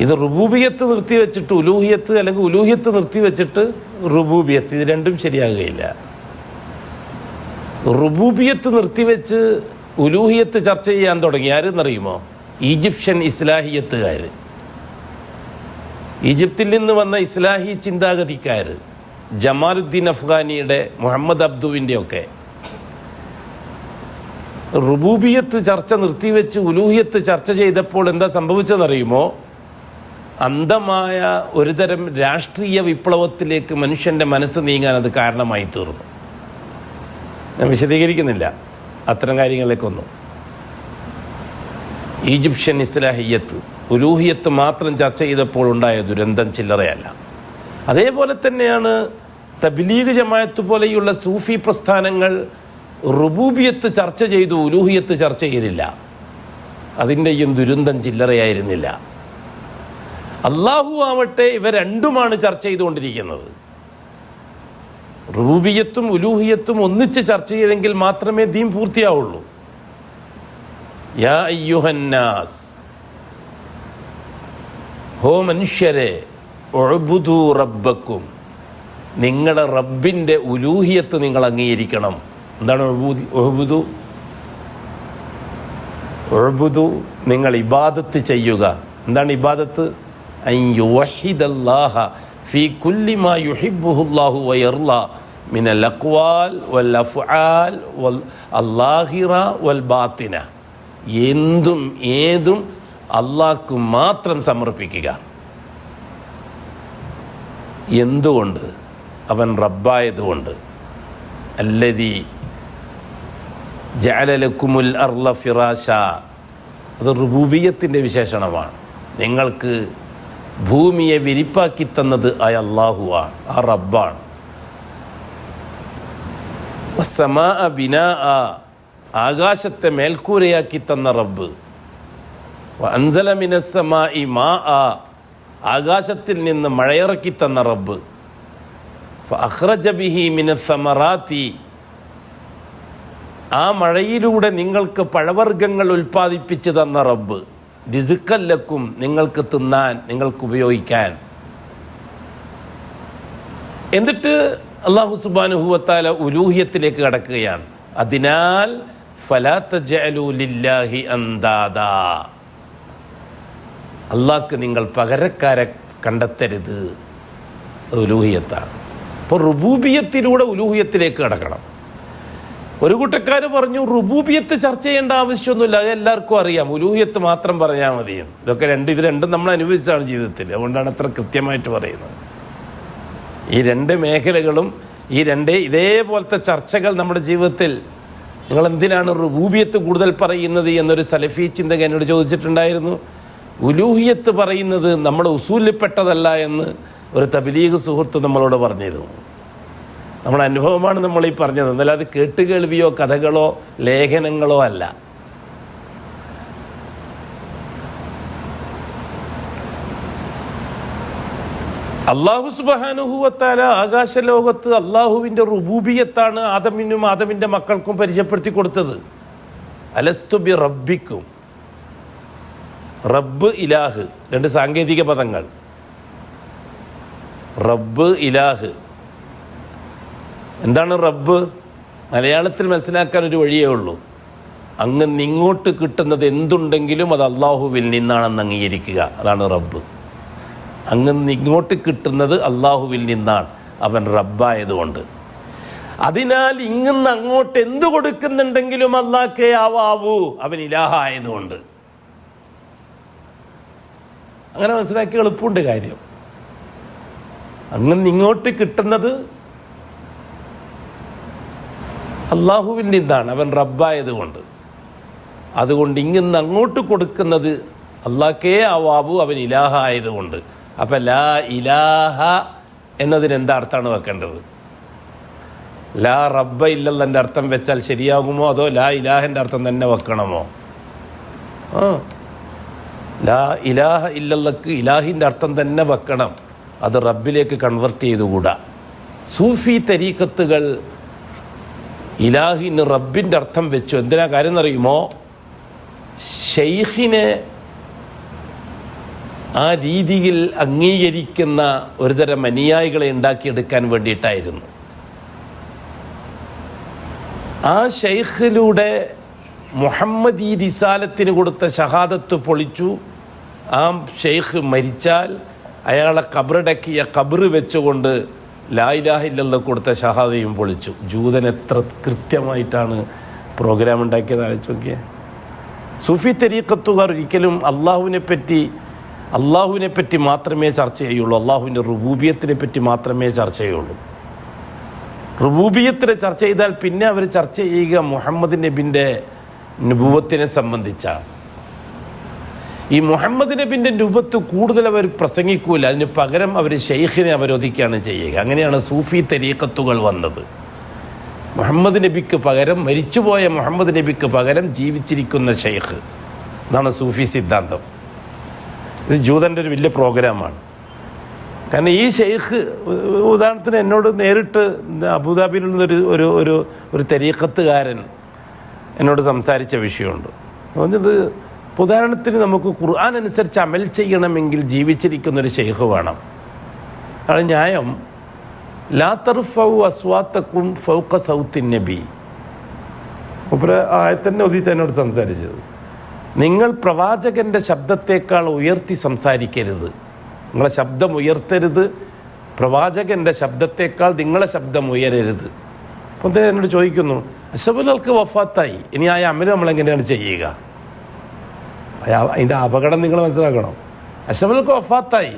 ഇത് റുബൂബിയത്ത് നിർത്തി വെച്ചിട്ട് ഉലൂഹിയത്ത്, അല്ലെങ്കിൽ ഉലൂഹിയത്ത് നിർത്തി വെച്ചിട്ട് റുബൂബിയത്ത്, ഇത് രണ്ടും ശരിയാകുകയില്ല. റുബൂബിയത്ത് നിർത്തിവെച്ച് ഉലൂഹിയത്ത് ചർച്ച ചെയ്യാൻ തുടങ്ങി ആരെന്നറിയുമോ? ഈജിപ്ഷ്യൻ ഇസ്ലാഹിയത്തുകാർ, ഈജിപ്തിൽ നിന്ന് വന്ന ഇസ്ലാഹി ചിന്താഗതിക്കാർ, ജമാലുദ്ദീൻ അഫ്ഗാനിയുടെ, മുഹമ്മദ് അബ്ദുവിൻ്റെ ഒക്കെ. റുബൂബിയത്ത് ചർച്ച നിർത്തിവെച്ച് ഉലൂഹിയത്ത് ചർച്ച ചെയ്തപ്പോൾ എന്താ സംഭവിച്ചതെന്നറിയുമോ? അന്ധമായ ഒരുതരം രാഷ്ട്രീയ വിപ്ലവത്തിലേക്ക് മനുഷ്യൻ്റെ മനസ്സ് നീങ്ങാൻ അത് കാരണമായി തീർന്നു. ഞാൻ വിശദീകരിക്കുന്നില്ല അത്തരം കാര്യങ്ങളിലേക്കൊന്നും. ഈജിപ്ഷ്യൻ ഇസ്ലാഹിയത്ത് ഉലൂഹിയത്ത് മാത്രം ചർച്ച ചെയ്തപ്പോൾ ഉണ്ടായ ദുരന്തം ചില്ലറയല്ല. അതേപോലെ തന്നെയാണ് തബ്ലീഗ് ജമാഅത്ത് പോലെയുള്ള സൂഫി പ്രസ്ഥാനങ്ങൾ റുബൂബിയത്ത് ചർച്ച ചെയ്തു, ഉലൂഹിയത്ത് ചർച്ച ചെയ്തില്ല. അതിൻ്റെയും ദുരന്തം ചില്ലറയായിരുന്നില്ല. അള്ളാഹു ആവട്ടെ ഇവ രണ്ടുമാണ് ചർച്ച ചെയ്തുകൊണ്ടിരിക്കുന്നത്. റുബൂബിയത്തും ഉലൂഹിയത്തും ഒന്നിച്ച് ചർച്ച ചെയ്തെങ്കിൽ മാത്രമേ ദീൻ പൂർത്തിയാവുള്ളൂ. യാ അയ്യുഹന്നാസ്, ഹോ മനുഷ്യരെ, ഉഅ്ബുദൂ റബ്ബക്കും, നിങ്ങളുടെ റബ്ബിൻ്റെ ഉലൂഹിയത്ത് നിങ്ങൾ അംഗീകരിക്കണം. എന്താണ് ഉഅ്ബുദൂ? ഉഅ്ബുദൂ നിങ്ങൾ ഇബാദത്ത് ചെയ്യുക. എന്താണ് ഇബാദത്ത്? അൻ യുവഹിദല്ലാഹ ഫീ കുല്ലി മാ യുഹിബ്ബുഹുല്ലാഹു വയർളാ മിനൽ അഖ്വാൽ വൽ അഫ്ആൽ വൽ അല്ലാഹിറ വൽ ബാത്തിന. എന്തും ഏതും അള്ളാഹ്ക്ക് മാത്രം സമർപ്പിക്കുക. എന്തുകൊണ്ട്? അവൻ റബ്ബായതുകൊണ്ട്. അല്ലദീ ജഅല ലക്കുമുൽ അർള ഫിറാശ, അത് റുബൂബിയ്യത്തിൻ്റെ വിശേഷണമാണ്. നിങ്ങൾക്ക് ഭൂമിയെ വിരിപ്പാക്കി തന്നത് ആയ അള്ളാഹുവാണ്, ആ റബ്ബാണ്. വസ്സമാഅ ബിനാഅ, ആകാശത്തെ മേൽക്കൂരയാക്കി തന്ന റബ്ബ്. വഅൻസല മിനസ്സമാഇ മാഅ, ആകാശത്തിൽ നിന്ന് മഴയിറക്കി തന്ന റബ്ബ്. ഫഅഖ്റജ ബിഹി മിനസ്സമറാത്തി, ആ മഴയിലൂടെ നിങ്ങൾക്ക് പഴവർഗ്ഗങ്ങൾ ഉൽപ്പാദിപ്പിച്ച് തന്ന റബ്ബ്. റിസ്ഖല്ലക്കും, നിങ്ങൾക്ക് തിന്നാൻ, നിങ്ങൾക്ക് ഉപയോഗിക്കാൻ. എന്നിട്ട് അല്ലാഹു സുബ്ഹാനഹു വ തആല ഉലൂഹിയത്തിലേക്ക് കടക്കുകയാണ്. അതിനാൽ ഫലാ തജഅലൂ ലില്ലാഹി അന്ദാദാ, അള്ളാഹ്ക്ക് നിങ്ങൾ പകരക്കാരെ കണ്ടെത്തരുത്. ഉലൂഹിയത്താണ്. അപ്പോൾ റുബൂബിയത്തിലൂടെ ഉലൂഹിയത്തിലേക്ക് കടക്കണം. ഒരു കൂട്ടക്കാർ പറഞ്ഞു റുബൂബിയത്ത് ചർച്ച ചെയ്യേണ്ട ആവശ്യമൊന്നുമില്ല, അത് എല്ലാവർക്കും അറിയാം, ഉലൂഹിയത്ത് മാത്രം പറഞ്ഞാൽ മതിയും. ഇത് രണ്ടും നമ്മൾ അനുഭവിച്ചാണ് ജീവിതത്തിൽ, അതുകൊണ്ടാണ് അത്ര കൃത്യമായിട്ട് പറയുന്നത്. ഈ രണ്ട് മേഖലകളും, ഈ ഇതേപോലത്തെ ചർച്ചകൾ നമ്മുടെ ജീവിതത്തിൽ, നിങ്ങൾ എന്തിനാണ് റുബൂബിയത്ത് കൂടുതൽ പറയുന്നത് എന്നൊരു സലഫി ചിന്തകൻ എന്നോട് ചോദിച്ചിട്ടുണ്ടായിരുന്നു. ഉലൂഹിയത്ത് പറയുന്നത് നമ്മുടെ ഉസൂലിൽപ്പെട്ടതല്ല എന്ന് ഒരു തബ്ലീഗ് സുഹൃത്ത് നമ്മളോട് പറഞ്ഞിരുന്നു. നമ്മുടെ അനുഭവമാണ് നമ്മളീ പറഞ്ഞത്, എന്നാൽ അത് കേട്ടുകേൾവിയോ കഥകളോ ലേഖനങ്ങളോ അല്ല. അല്ലാഹു സുബ്ഹാനഹു വ തആല ആകാശലോകത്ത് അള്ളാഹുവിൻ്റെ റുബൂബിയത്താണ് ആദമിൻ്റെ മക്കൾക്കും പരിചയപ്പെടുത്തി കൊടുത്തത്. അലസ്തു ബി റബ്ബിക്കും, റബ്ബ് ഇലാഹ്, രണ്ട് സാങ്കേതിക പദങ്ങൾ. റബ്ബ് ഇലാഹ്. എന്താണ് റബ്ബ്? മലയാളത്തിൽ മനസ്സിലാക്കാൻ ഒരു വഴിയേ ഉള്ളൂ. അങ്ങ് നിങ്ങോട്ട് കിട്ടുന്നത് എന്തുണ്ടെങ്കിലും അത് അള്ളാഹുവിൽ നിന്നാണെന്ന് അംഗീകരിക്കുക, അതാണ് റബ്ബ്. അങ്ങ് ഇങ്ങോട്ട് കിട്ടുന്നത് അള്ളാഹുവിൽ നിന്നാണ്, അവൻ റബ്ബായതുകൊണ്ട്. അതിനാൽ ഇങ്ങന്ന് അങ്ങോട്ട് എന്തു കൊടുക്കുന്നുണ്ടെങ്കിലും അള്ളാഹ്ക്കേ ആവാവൂ, അവൻ ഇലാഹായതുകൊണ്ട്. അങ്ങനെ മനസ്സിലാക്കി എളുപ്പമുണ്ട് കാര്യം. അങ്ങ് ഇങ്ങോട്ട് കിട്ടുന്നത് അള്ളാഹുവിൽ നിന്നാണ്, അവൻ റബ്ബായതുകൊണ്ട്. അതുകൊണ്ട് ഇങ്ങന്ന് അങ്ങോട്ട് കൊടുക്കുന്നത് അള്ളാഹ്ക്കേ ആവാവൂ, അവൻ ഇലാഹായതുകൊണ്ട്. അപ്പം ലാ ഇലാഹ എന്നതിന് എന്താ അർത്ഥമാണ് വെക്കേണ്ടത്? ലാ റബ്ബ ഇല്ലല്ലൻ്റെ അർത്ഥം വെച്ചാൽ ശരിയാകുമോ, അതോ ലാ ഇലാഹൻ്റെ അർത്ഥം തന്നെ വെക്കണമോ? ലാ ഇലാഹ ഇല്ലല്ലക്ക് ഇലാഹിൻ്റെ അർത്ഥം തന്നെ വെക്കണം, അത് റബ്ബിലേക്ക് കൺവെർട്ട് ചെയ്തുകൂടാ. സൂഫി തരീഖത്തുകൾ ഇലാഹിന് റബ്ബിൻ്റെ അർത്ഥം വെച്ചു. എന്തിനാ കാര്യം എന്നറിയുമോ? ഷെയ്ഖിനെ ആ രീതിയിൽ അംഗീകരിക്കുന്ന ഒരുതരം അനുയായികളെ ഉണ്ടാക്കിയെടുക്കാൻ വേണ്ടിയിട്ടായിരുന്നു. ആ ഷെയ്ഖിലൂടെ മുഹമ്മദ് ഈ റിസാലത്തിന് കൊടുത്ത ഷഹാദത്ത് പൊളിച്ചു. ആ ഷെയ്ഖ് മരിച്ചാൽ അയാളെ കബറടക്കിയ കബറ് വെച്ചുകൊണ്ട് ലാ ഇലാഹ ഇല്ലല്ലാഹ് കൊടുത്ത ഷഹാദയും പൊളിച്ചു. ജൂതൻ എത്ര കൃത്യമായിട്ടാണ് പ്രോഗ്രാം ഉണ്ടാക്കിയത് ആലോചിച്ച് നോക്കിയേ. സൂഫി തരീഖത്തുകാർ ഒരിക്കലും അള്ളാഹുവിനെ പറ്റി മാത്രമേ ചർച്ച ചെയ്യുള്ളൂ, അള്ളാഹുവിൻ്റെ റുബൂബിയത്തിനെ പറ്റി മാത്രമേ ചർച്ച ചെയ്യുള്ളൂ. റുബൂബിയത്തിനെ ചർച്ച ചെയ്താൽ പിന്നെ അവർ ചർച്ച ചെയ്യുക മുഹമ്മദ് നബിൻ്റെ നുബുവത്തിനെ സംബന്ധിച്ചാണ്. ഈ മുഹമ്മദ് നബിൻ്റെ നുബുവത്ത് കൂടുതൽ അവർ പ്രസംഗിക്കൂല, അതിന് പകരം അവർ ഷെയ്ഖിനെ അവരോധിക്കുകയാണ് ചെയ്യുക. അങ്ങനെയാണ് സൂഫി തരീഖത്തുകൾ വന്നത്. മുഹമ്മദ് നബിക്ക് പകരം, മരിച്ചുപോയ മുഹമ്മദ് നബിക്ക് പകരം ജീവിച്ചിരിക്കുന്ന ഷെയ്ഖ്, എന്നാണ് സൂഫി സിദ്ധാന്തം. ഇത് ജൂതൻ്റെ ഒരു വലിയ പ്രോഗ്രാമാണ്. കാരണം ഈ ഷെയ്ഖ്, ഉദാഹരണത്തിന് എന്നോട് നേരിട്ട് അബുദാബിയിൽ നിന്നൊരു ഒരു ഒരു തരീഖത്തുകാരൻ എന്നോട് സംസാരിച്ച വിഷയമുണ്ട്. പറഞ്ഞത്, ഉദാഹരണത്തിന് നമുക്ക് ഖുർആൻ അനുസരിച്ച് അമൽ ചെയ്യണമെങ്കിൽ ജീവിച്ചിരിക്കുന്നൊരു ഷെയ്ഖ് വേണം. അത് ന്യായം. ലാ തർഫഉ അസ്വാത്തക്കും ഫൗഖ സൗത്തിൻ നബി. ആയത്തന്നെ ഒതിത്ത് എന്നോട് സംസാരിച്ചത്, നിങ്ങൾ പ്രവാചകൻ്റെ ശബ്ദത്തേക്കാൾ ഉയർത്തി സംസാരിക്കരുത്, നിങ്ങളെ ശബ്ദം ഉയർത്തരുത്, പ്രവാചകൻ്റെ ശബ്ദത്തേക്കാൾ നിങ്ങളെ ശബ്ദം ഉയരരുത്. അപ്പോൾ അദ്ദേഹം എന്നോട് ചോദിക്കുന്നു, അഷ്റഫുൽ വഫാത്തായി, ഇനി ആ അമല് നമ്മളെങ്ങനെയാണ് ചെയ്യുക? അതിൻ്റെ അപകടം നിങ്ങൾ മനസ്സിലാക്കണം. അഷ്റഫുൽ വഫാത്തായി,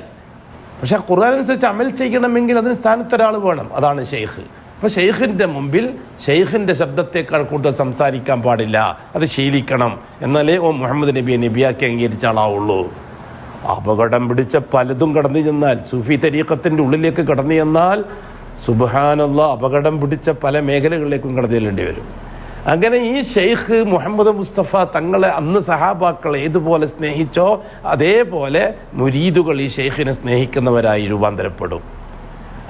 പക്ഷെ ഖുർആൻ അനുസരിച്ച് അമൽ ചെയ്യണമെങ്കിൽ അതിന് സ്ഥാനത്തൊരാൾ വേണം, അതാണ് ഷെയ്ഖ്. അപ്പോൾ ഷെയ്ഖിൻ്റെ മുമ്പിൽ ഷെയ്ഖിൻ്റെ ശബ്ദത്തേക്കാൾ കൂടുതൽ സംസാരിക്കാൻ പാടില്ല, അത് ശീലിക്കണം. എന്നാലേ മുഹമ്മദ് നബിയെ നബിയാക്കി അംഗീകരിച്ച ആളാവുള്ളൂ. അപകടം പിടിച്ച പലതും കടന്നു ചെന്നാൽ, സൂഫി തരീഖത്തിൻ്റെ ഉള്ളിലേക്ക് കടന്നു ചെന്നാൽ സുബ്ഹാനല്ലാഹ്, അപകടം പിടിച്ച പല മേഖലകളിലേക്കും കടന്നു ചെല്ലേണ്ടി വരും. അങ്ങനെ ഈ ഷെയ്ഖ് മുഹമ്മദ് മുസ്തഫ തങ്ങളെ അന്ന് സഹാബാക്കൾ ഏതുപോലെ സ്നേഹിച്ചോ അതേപോലെ മുരീദുകൾ ഈ ഷെയ്ഖിനെ സ്നേഹിക്കുന്നവരായി രൂപാന്തരപ്പെടും.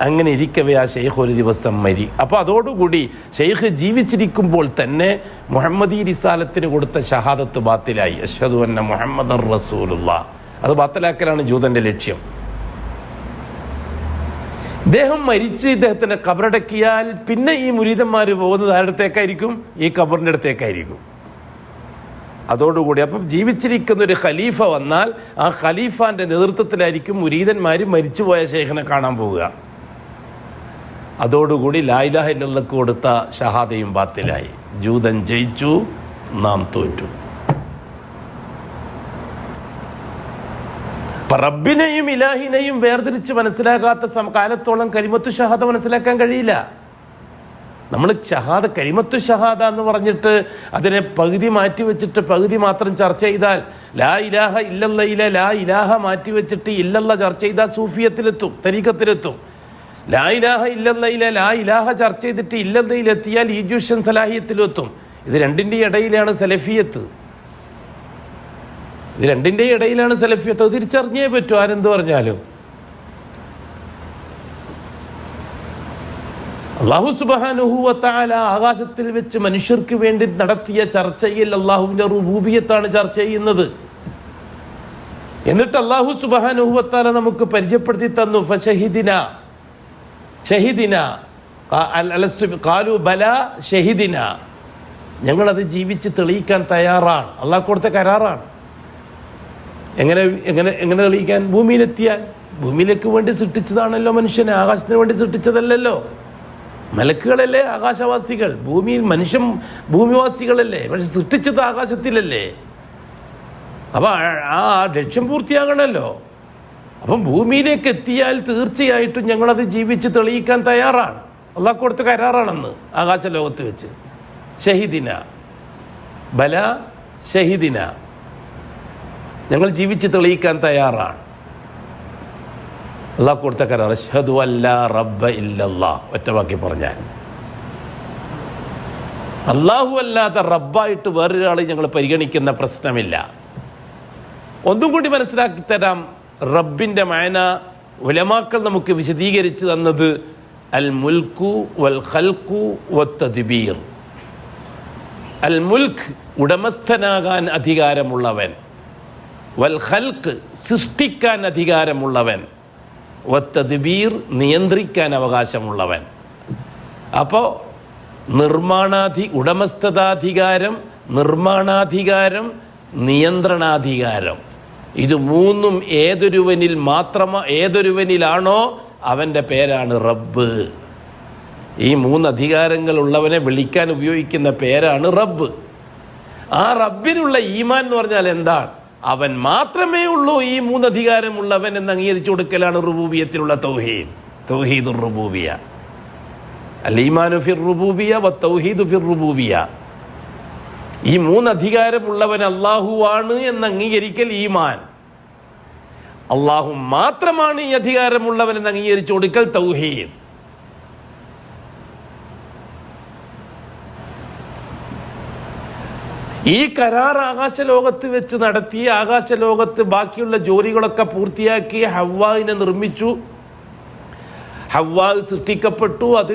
അങ്ങനെ ഇരിക്കവേ ആ ഷെയ്ഖ് ഒരു ദിവസം മരി. അപ്പോൾ അതോടുകൂടി ഷെയ്ഖ് ജീവിച്ചിരിക്കുമ്പോൾ തന്നെ മുഹമ്മദി റിസാലത്തിന് കൊടുത്ത ഷഹാദത്ത് ബാത്തിലായി. അഷ്ഹദു അന്ന മുഹമ്മദർ റസൂലുള്ളാഹ്, അത് ബാത്തിലാക്കലാണ് ജൂതൻ്റെ ലക്ഷ്യം. ഇദ്ദേഹം മരിച്ച് ഇദ്ദേഹത്തിനെ കബറടക്കിയാൽ പിന്നെ ഈ മുരീദന്മാർ പോകുന്നത് ആരുടത്തേക്കായിരിക്കും? ഈ കബറിൻ്റെ അടുത്തേക്കായിരിക്കും. അതോടുകൂടി അപ്പം ജീവിച്ചിരിക്കുന്ന ഒരു ഖലീഫ വന്നാൽ ആ ഖലീഫാൻ്റെ നേതൃത്വത്തിലായിരിക്കും മുരീദന്മാർ മരിച്ചുപോയ ശൈഖിനെ കാണാൻ പോവുക. അതോടുകൂടി ലാ ഇലാഹ ഇല്ലല്ലാഹ് കൊടുത്ത ഷഹാദയും ബാത്തിലായി. ജൂതൻ ജയിച്ചു, നാം തോറ്റു. റബ്ബിനെയും ഇലാഹിനെയും വേർതിരിച്ച് മനസ്സിലാക്കാത്ത കാലത്തോളം കലിമത്തു ഷഹാദ മനസ്സിലാക്കാൻ കഴിയില്ല. നമ്മൾ ഷഹാദ കലിമത്തു ഷഹാദ എന്ന് പറഞ്ഞിട്ട് അതിനെ പകുതി മാറ്റി വെച്ചിട്ട് പകുതി മാത്രം ചർച്ച ചെയ്താൽ, ലാ ഇലാഹ ഇല്ലല്ലയിലെ ലാ ഇലാഹ മാറ്റി വെച്ചിട്ട് ഇല്ലല്ല ചർച്ച ചെയ്താൽ സൂഫിയത്തിലെത്തും, തരീഖത്തിലെത്തും. ലാ ഇലാഹ ഇല്ലല്ലയിലെ ലാ ഇലാഹ ചർച്ച ചെയ്തിട്ട് ഇല്ലല്ലയിലെത്തിയാൽ ഈജുഷ്യൻ സലാഹിയത്തിലെത്തും. ഇത് രണ്ടിൻ്റെ ഇടയിലാണ് സലഫിയത്ത്. ഇത് രണ്ടിൻ്റെ ഇടയിലാണ് സലഫിയത്ത്. അത് തിരിച്ചറിഞ്ഞേ പറ്റൂ, ആരെന്ത് പറഞ്ഞാലും. അല്ലാഹു സുബ്ഹാനഹു വ തആല ആകാശത്തിൽ വെച്ച് മനുഷ്യർക്ക് വേണ്ടി നടത്തിയ ചർച്ചയിൽ അല്ലാഹുവിൻ്റെ റുബൂബിയത്താണ് ചർച്ച ചെയ്യുന്നത്. എന്നിട്ട് അല്ലാഹു സുബ്ഹാനഹു വ തആല നമുക്ക് പരിചയപ്പെടുത്തി തന്നു, ഫശഹിദിന ഷഹിദിന ഖാലു ബലാ ഷഹിദിന, ഞങ്ങളത് ജീവിച്ച് തെളിയിക്കാൻ തയ്യാറാണ്. അല്ലാഹു കൊടുത്ത കരാറാണ്. എങ്ങനെ എങ്ങനെ എങ്ങനെ തെളിയിക്കാൻ? ഭൂമിയിലെത്തിയാൽ. ഭൂമിയിലേക്ക് വേണ്ടി സൃഷ്ടിച്ചതാണല്ലോ മനുഷ്യനെ, ആകാശത്തിന് വേണ്ടി സൃഷ്ടിച്ചതല്ലല്ലോ. മലക്കുകളല്ലേ ആകാശവാസികൾ, ഭൂമിയിൽ മനുഷ്യൻ ഭൂമിവാസികളല്ലേ, പക്ഷെ സൃഷ്ടിച്ചത് ആകാശത്തിലല്ലേ. അപ്പം ആ ലക്ഷ്യം പൂർത്തിയാകണമല്ലോ. അപ്പം ഭൂമിയിലേക്ക് എത്തിയാൽ തീർച്ചയായിട്ടും ഞങ്ങളത് ജീവിച്ച് തെളിയിക്കാൻ തയ്യാറാണ്. അള്ളാഹ് കൊടുത്ത കരാറാണെന്ന് ആകാശ ലോകത്ത് വെച്ച്. ഷഹിദിന ബല ഷഹിദിന, ഞങ്ങൾ ജീവിച്ച് തെളിയിക്കാൻ തയ്യാറാണ്. അള്ളാഹ് കൊടുത്ത കരാർ അഷ്ഹദു അല്ലാ റബ്ബ ഇല്ലല്ലാഹ്. ഒറ്റ വാക്കി പറഞ്ഞാൽ അള്ളാഹു അല്ലാതെ റബ്ബായിട്ട് വേറൊരാളെ ഞങ്ങൾ പരിഗണിക്കുന്ന പ്രശ്നമില്ല. ഒന്നും കൂടി മനസ്സിലാക്കി തരാം. റബ്ബിൻ്റെ മഅന ഉലമാക്കൾ നമുക്ക് വിശദീകരിച്ച് തന്നത് അൽ മുൽക്കു വൽ ഖൽഖു വത്തദ്ബീർ. അൽ മുൽക്ക് ഉടമസ്ഥനാകാൻ അധികാരമുള്ളവൻ, വൽ ഖൽഖ് സൃഷ്ടിക്കാൻ അധികാരമുള്ളവൻ, വത്തദ്ബീർ നിയന്ത്രിക്കാൻ അവകാശമുള്ളവൻ. അപ്പോൾ ഉടമസ്ഥതാധികാരം, നിർമ്മാണാധികാരം, നിയന്ത്രണാധികാരം, ഇത് മൂന്നും ഏതൊരുവനിലാണോ അവൻ്റെ പേരാണ് റബ്ബ്. ഈ മൂന്ന് അധികാരങ്ങളുള്ളവനെ വിളിക്കാൻ ഉപയോഗിക്കുന്ന പേരാണ് റബ്ബ്. ആ റബ്ബിനുള്ള ഈമാൻ എന്ന് പറഞ്ഞാൽ എന്താണ്? അവൻ മാത്രമേ ഉള്ളൂ ഈ മൂന്നധികാരമുള്ളവൻ എന്ന് അംഗീകരിച്ചു കൊടുക്കലാണ് റുബൂബിയത്തിലുള്ള തൗഹീദ്. തൗഹീദുർ റുബൂബിയ, അൽ ഈമാനു ഫിർ റുബൂബിയ വ തൗഹീദു ഫിർ റുബൂബിയ. ഈ മൂന്നധികാരമുള്ളവൻ അള്ളാഹുവാണ് എന്ന് അംഗീകരിക്കൽ ഈമാൻ. അള്ളാഹു മാത്രമാണ് ഈ അധികാരമുള്ളവൻ എന്ന് അംഗീകരിച്ചു കൊടുക്കൽ തൗഹീദ്. ഈ കരാർ ആകാശലോകത്ത് വെച്ച് നടത്തി, ആകാശലോകത്ത് ബാക്കിയുള്ള ജോലികളൊക്കെ പൂർത്തിയാക്കി ഹവ്വാവിനെ നിർമ്മിച്ചു. ഹവ്വാ സൃഷ്ടിക്കപ്പെട്ടു. അത്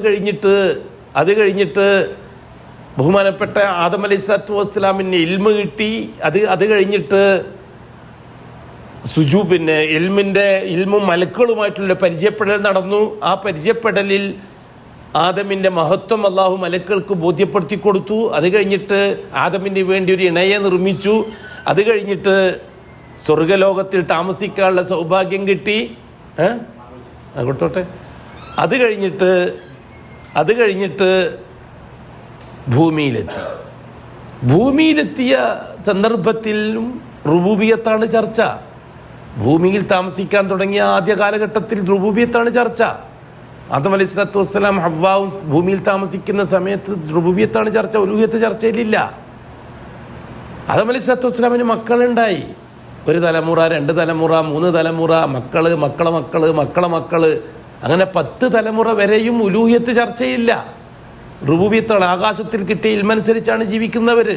കഴിഞ്ഞിട്ട് ബഹുമാനപ്പെട്ട ആദം അലൈഹിസ്സലാത്തു വസ്സലാമിന് ഇൽമ് കിട്ടി. അത് കഴിഞ്ഞിട്ട് പിന്നെ ഇൽമും മലക്കുകളുമായിട്ടുള്ള പരിചയപ്പെടൽ നടന്നു. ആ പരിചയപ്പെടലിൽ ആദമിൻ്റെ മഹത്വം അള്ളാഹു മലക്കുകൾക്ക് ബോധ്യപ്പെടുത്തി കൊടുത്തു. അത് കഴിഞ്ഞിട്ട് ആദമിന് വേണ്ടി ഒരു ഇണയെ നിർമ്മിച്ചു. അത് കഴിഞ്ഞിട്ട് സ്വർഗലോകത്തിൽ താമസിക്കാനുള്ള സൗഭാഗ്യം കിട്ടി. കൊടുത്തോട്ടെ. അത് കഴിഞ്ഞിട്ട് ഭൂമിയിലെത്തിയ സന്ദർഭത്തിലും റുബൂബിയത്താണ് ചർച്ച. ഭൂമിയിൽ താമസിക്കാൻ തുടങ്ങിയ ആദ്യ കാലഘട്ടത്തിൽ റുബൂബിയത്താണ് ചർച്ച. ആദം അലൈഹിസ്സലാത്തു വസ്സലാം ഹവ്വാവും ഭൂമിയിൽ താമസിക്കുന്ന സമയത്ത് റുബൂബിയത്താണ് ചർച്ച, ഉലൂഹിയത്ത് ചർച്ചയിലില്ല. ആദം അലൈഹിസ്സലാത്തു വസ്സലാമിന് മക്കളുണ്ടായി. 1 തലമുറ, 2 തലമുറ, 3 തലമുറ, മക്കള്, അങ്ങനെ 10 തലമുറ വരെയും ഉലൂഹിയത്ത് ചർച്ചയില്ല. റുബൂബിയത്താണ്. ആകാശത്തിൽ കിട്ടിയ ഇൽമനുസരിച്ചാണ് ജീവിക്കുന്നവര്.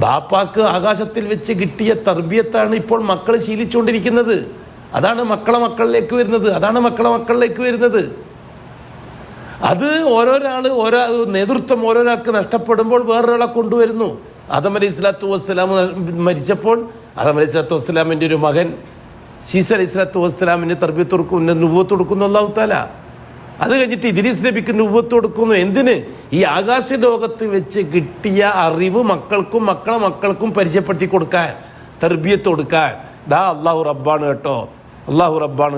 ബാപ്പാക്ക് ആകാശത്തിൽ വെച്ച് കിട്ടിയ തർബിയത്താണ് ഇപ്പോൾ മക്കൾ ശീലിച്ചുകൊണ്ടിരിക്കുന്നത്. അതാണ് മക്കളിലേക്ക് വരുന്നത്. അത് ഓരോ നേതൃത്വം ഓരോരാൾക്ക് നഷ്ടപ്പെടുമ്പോൾ വേറൊരാളെ കൊണ്ടുവരുന്നു. ആദം അലൈഹിസ്സലാത്തു വസ്സലാം മരിച്ചപ്പോൾ ആദം അലൈഹിസ്സലാത്തു വസ്സലാമിൻ്റെ ഒരു മകൻ ശീസ് അലൈഹിസ്സലാത്തു വസ്സലാമിന് തർബിയത്ത് കൊടുക്കുന്നു, നുബുവത്ത് കൊടുക്കുന്നു അല്ലാഹു തആല. അത് കഴിഞ്ഞിട്ട് ഇദ്രീസ് നബിക്ക് നുബുവത്ത് കൊടുക്കുന്നു. എന്തിന്? ഈ ആകാശ ലോകത്ത് വെച്ച് കിട്ടിയ അറിവ് മക്കൾക്കും പരിചയപ്പെടുത്തി കൊടുക്കാൻ, തർബിയത്ത് കൊടുക്കാൻ. അള്ളാഹു റബ്ബാണ്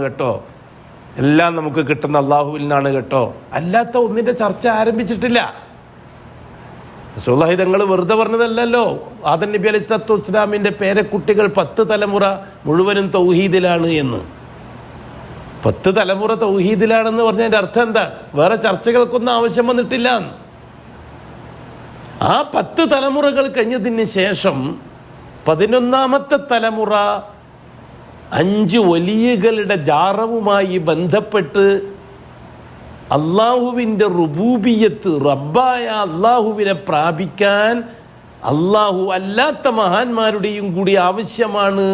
കേട്ടോ, എല്ലാം നമുക്ക് കിട്ടുന്ന അള്ളാഹുവിൽ നിന്നാണ് കേട്ടോ. അല്ലാത്ത ഒന്നിന്റെ ചർച്ച ആരംഭിച്ചിട്ടില്ല. റസൂലുള്ളാഹി തങ്ങൾ വെറുതെ പറഞ്ഞതല്ലല്ലോ. ആദം നബി അലൈഹിസ്സലാത്തു വസ്സലാമിന്റെ പേരക്കുട്ടികൾ 10 തലമുറ മുഴുവനും തൗഹീദിലാണ് എന്ന്. 10 തലമുറ തൗഹീദിലാണെന്ന് പറഞ്ഞതിന്റെ അർത്ഥം എന്താ? വേറെ ചർച്ചകൾക്കൊന്നും ആവശ്യം വന്നിട്ടില്ല. ആ 10 തലമുറകൾ കഴിഞ്ഞതിന് ശേഷം 11ാമത്തെ തലമുറ 5 വലിയകളുടെ ജാറവുമായി ബന്ധപ്പെട്ട് അള്ളാഹുവിൻ്റെ റുബൂബിയത്ത്, റബ്ബായ അള്ളാഹുവിനെ പ്രാപിക്കാൻ അള്ളാഹു അല്ലാത്ത മഹാന്മാരുടെയും കൂടി ആവശ്യമാണ്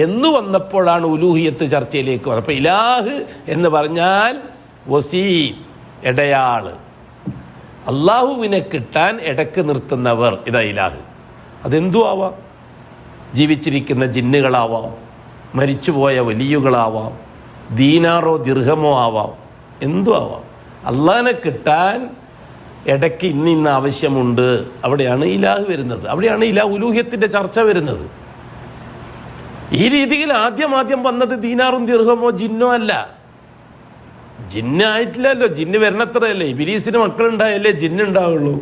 എന്ന് വന്നപ്പോഴാണ് ഉലൂഹിയത്ത് ചർച്ചയിലേക്ക് വന്നത്. അപ്പോൾ ഇലാഹ് എന്ന് പറഞ്ഞാൽ വസീത്, ഇടയാള്, അള്ളാഹുവിനെ കിട്ടാൻ ഇടക്ക് നിർത്തുന്നവർ, ഇതാ ഇലാഹ്. അതെന്തു ആവാം. ജീവിച്ചിരിക്കുന്ന ജിന്നുകളാവാം, മരിച്ചുപോയ വലിയുകളാവാം, ദീനാറോ ദിർഹമോ ആവാം, എന്തു ആവാം. അള്ളാഹിനെ കിട്ടാൻ ഇടയ്ക്ക് ഇന്ന ആവശ്യമുണ്ട്. അവിടെയാണ് ഇലാഹ് വരുന്നത്. അവിടെയാണ് ഇലാഹ് ഉലൂഹിയത്തിൻ്റെ ചർച്ച വരുന്നത്. ഈ രീതിയിൽ ആദ്യം വന്നത് ദീനാറും ദിർഹമോ ജിന്നോ അല്ല. ജിന്നായിട്ടില്ലല്ലോ. ജിന്ന് വരണത്രയല്ലേ. ഇബ്ലീസിന് മക്കളുണ്ടായല്ലേ ജിന്നുണ്ടാവുള്ളൂ.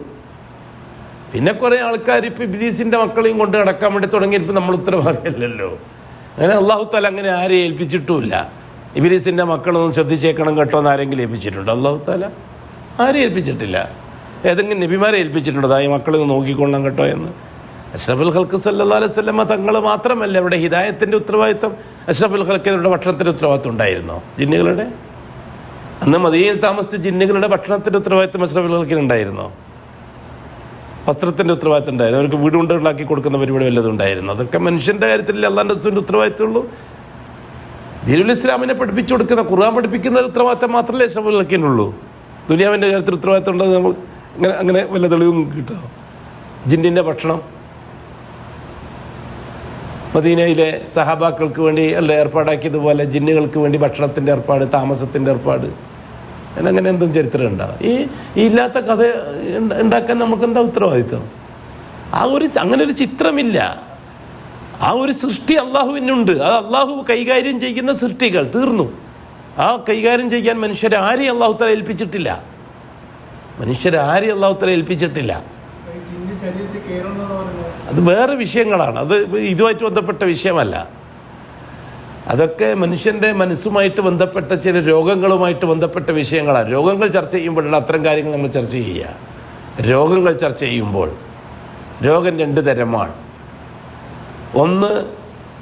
പിന്നെ കുറേ ആൾക്കാർ ഇപ്പം ഇബ്ലീസിൻ്റെ മക്കളെയും കൊണ്ട് നടക്കാൻ വേണ്ടി തുടങ്ങിയപ്പോൾ നമ്മൾ ഉത്തരവാദിയല്ലല്ലോ. അങ്ങനെ അള്ളാഹു തആല അങ്ങനെ ആരെയും ഏൽപ്പിച്ചിട്ടുമില്ല. ഇബ്ലീസിൻ്റെ മക്കളൊന്നും ശ്രദ്ധിച്ചേക്കണം കേട്ടോ എന്ന് ആരെങ്കിലും ഏൽപ്പിച്ചിട്ടുണ്ടോ? അള്ളാഹു തആല ആരെയും ഏൽപ്പിച്ചിട്ടില്ല. ഏതെങ്കിലും നബിമാരെ ഏൽപ്പിച്ചിട്ടുണ്ടോ ഈ മക്കളെ നോക്കിക്കൊള്ളാം കേട്ടോ എന്ന്? അഷ്റഫുൽ ഖൽഖ് സല്ലല്ലാഹു അലൈഹി വസല്ലമ തങ്ങൾ മാത്രമല്ല ഇവിടെ ഹിദായത്തിൻ്റെ ഉത്തരവാദിത്വം. അഷ്റഫുൽ ഖൽഖിന്റെ ഭക്ഷണത്തിൻ്റെ ഉത്തരവാദിത്വം ഉണ്ടായിരുന്നോ? ജിന്നുകളുടെ അന്ന് മദീനയിൽ താമസിച്ച ജിന്നുകളുടെ ഭക്ഷണത്തിൻ്റെ ഉത്തരവാദിത്വം അഷ്റഫുൽ ഖൽഖിന് ഉണ്ടായിരുന്നോ? വസ്ത്രത്തിൻ്റെ ഉത്തരവാദിത്വം ഉണ്ടായിരുന്നു. അവർക്ക് വീട് കൊണ്ടുണ്ടാക്കി കൊടുക്കുന്ന പരിപാടി വല്ലതും ഉണ്ടായിരുന്നു? അതൊക്കെ മനുഷ്യൻ്റെ കാര്യത്തിൽ അല്ലാഹുവിൻ്റെ റസൂലിൻ്റെ ഉത്തരവാദിത്തമുള്ളൂ. ദീനുൽ ഇസ്ലാമിനെ പഠിപ്പിച്ചു കൊടുക്കുന്ന, ഖുർആൻ പഠിപ്പിക്കുന്ന ഉത്തരവാദിത്തം മാത്രമല്ലേ അഷ്റഫുൽ ഖൽഖിനുള്ളൂ. ദുനിയാവിൻ്റെ കാര്യത്തിൽ ഉത്തരവാദിത്തം ഉണ്ടെന്ന് നമ്മൾ അങ്ങനെ വല്ല തെളിവും കിട്ടുമോ? ജിന്നിൻ്റെ ഭക്ഷണം മദീനയിലെ സഹാബാക്കൾക്ക് വേണ്ടി അല്ല ഏർപ്പാടാക്കിയതുപോലെ ജിന്നുകൾക്ക് വേണ്ടി ഭക്ഷണത്തിൻ്റെ ഏർപ്പാട്, താമസത്തിൻ്റെ ഏർപ്പാട്, അങ്ങനെ എന്തും ചരിത്രം ഉണ്ടാവും. ഈ ഇല്ലാത്ത കഥ ഉണ്ടാക്കാൻ നമുക്കെന്താ ഉത്തരവാദിത്വം? അങ്ങനെ ഒരു ചിത്രമില്ല. ആ ഒരു സൃഷ്ടി അള്ളാഹുവിനുണ്ട്. അത് അള്ളാഹു കൈകാര്യം ചെയ്യുന്ന സൃഷ്ടികൾ തീർന്നു. ആ കൈകാര്യം ചെയ്യാൻ മനുഷ്യരെ ആരെയും അള്ളാഹു തആല ഏൽപ്പിച്ചിട്ടില്ല. അത് വേറെ വിഷയങ്ങളാണ്. അത് ഇതുമായിട്ട് ബന്ധപ്പെട്ട വിഷയമല്ല. അതൊക്കെ മനുഷ്യൻ്റെ മനസ്സുമായിട്ട് ബന്ധപ്പെട്ട ചില രോഗങ്ങളുമായിട്ട് ബന്ധപ്പെട്ട വിഷയങ്ങളാണ്. രോഗങ്ങൾ ചർച്ച ചെയ്യുമ്പോഴാണ് അത്തരം കാര്യങ്ങൾ നമ്മൾ ചർച്ച ചെയ്യുക. രോഗങ്ങൾ ചർച്ച ചെയ്യുമ്പോൾ രോഗം 2 തരമാണ്. ഒന്ന്,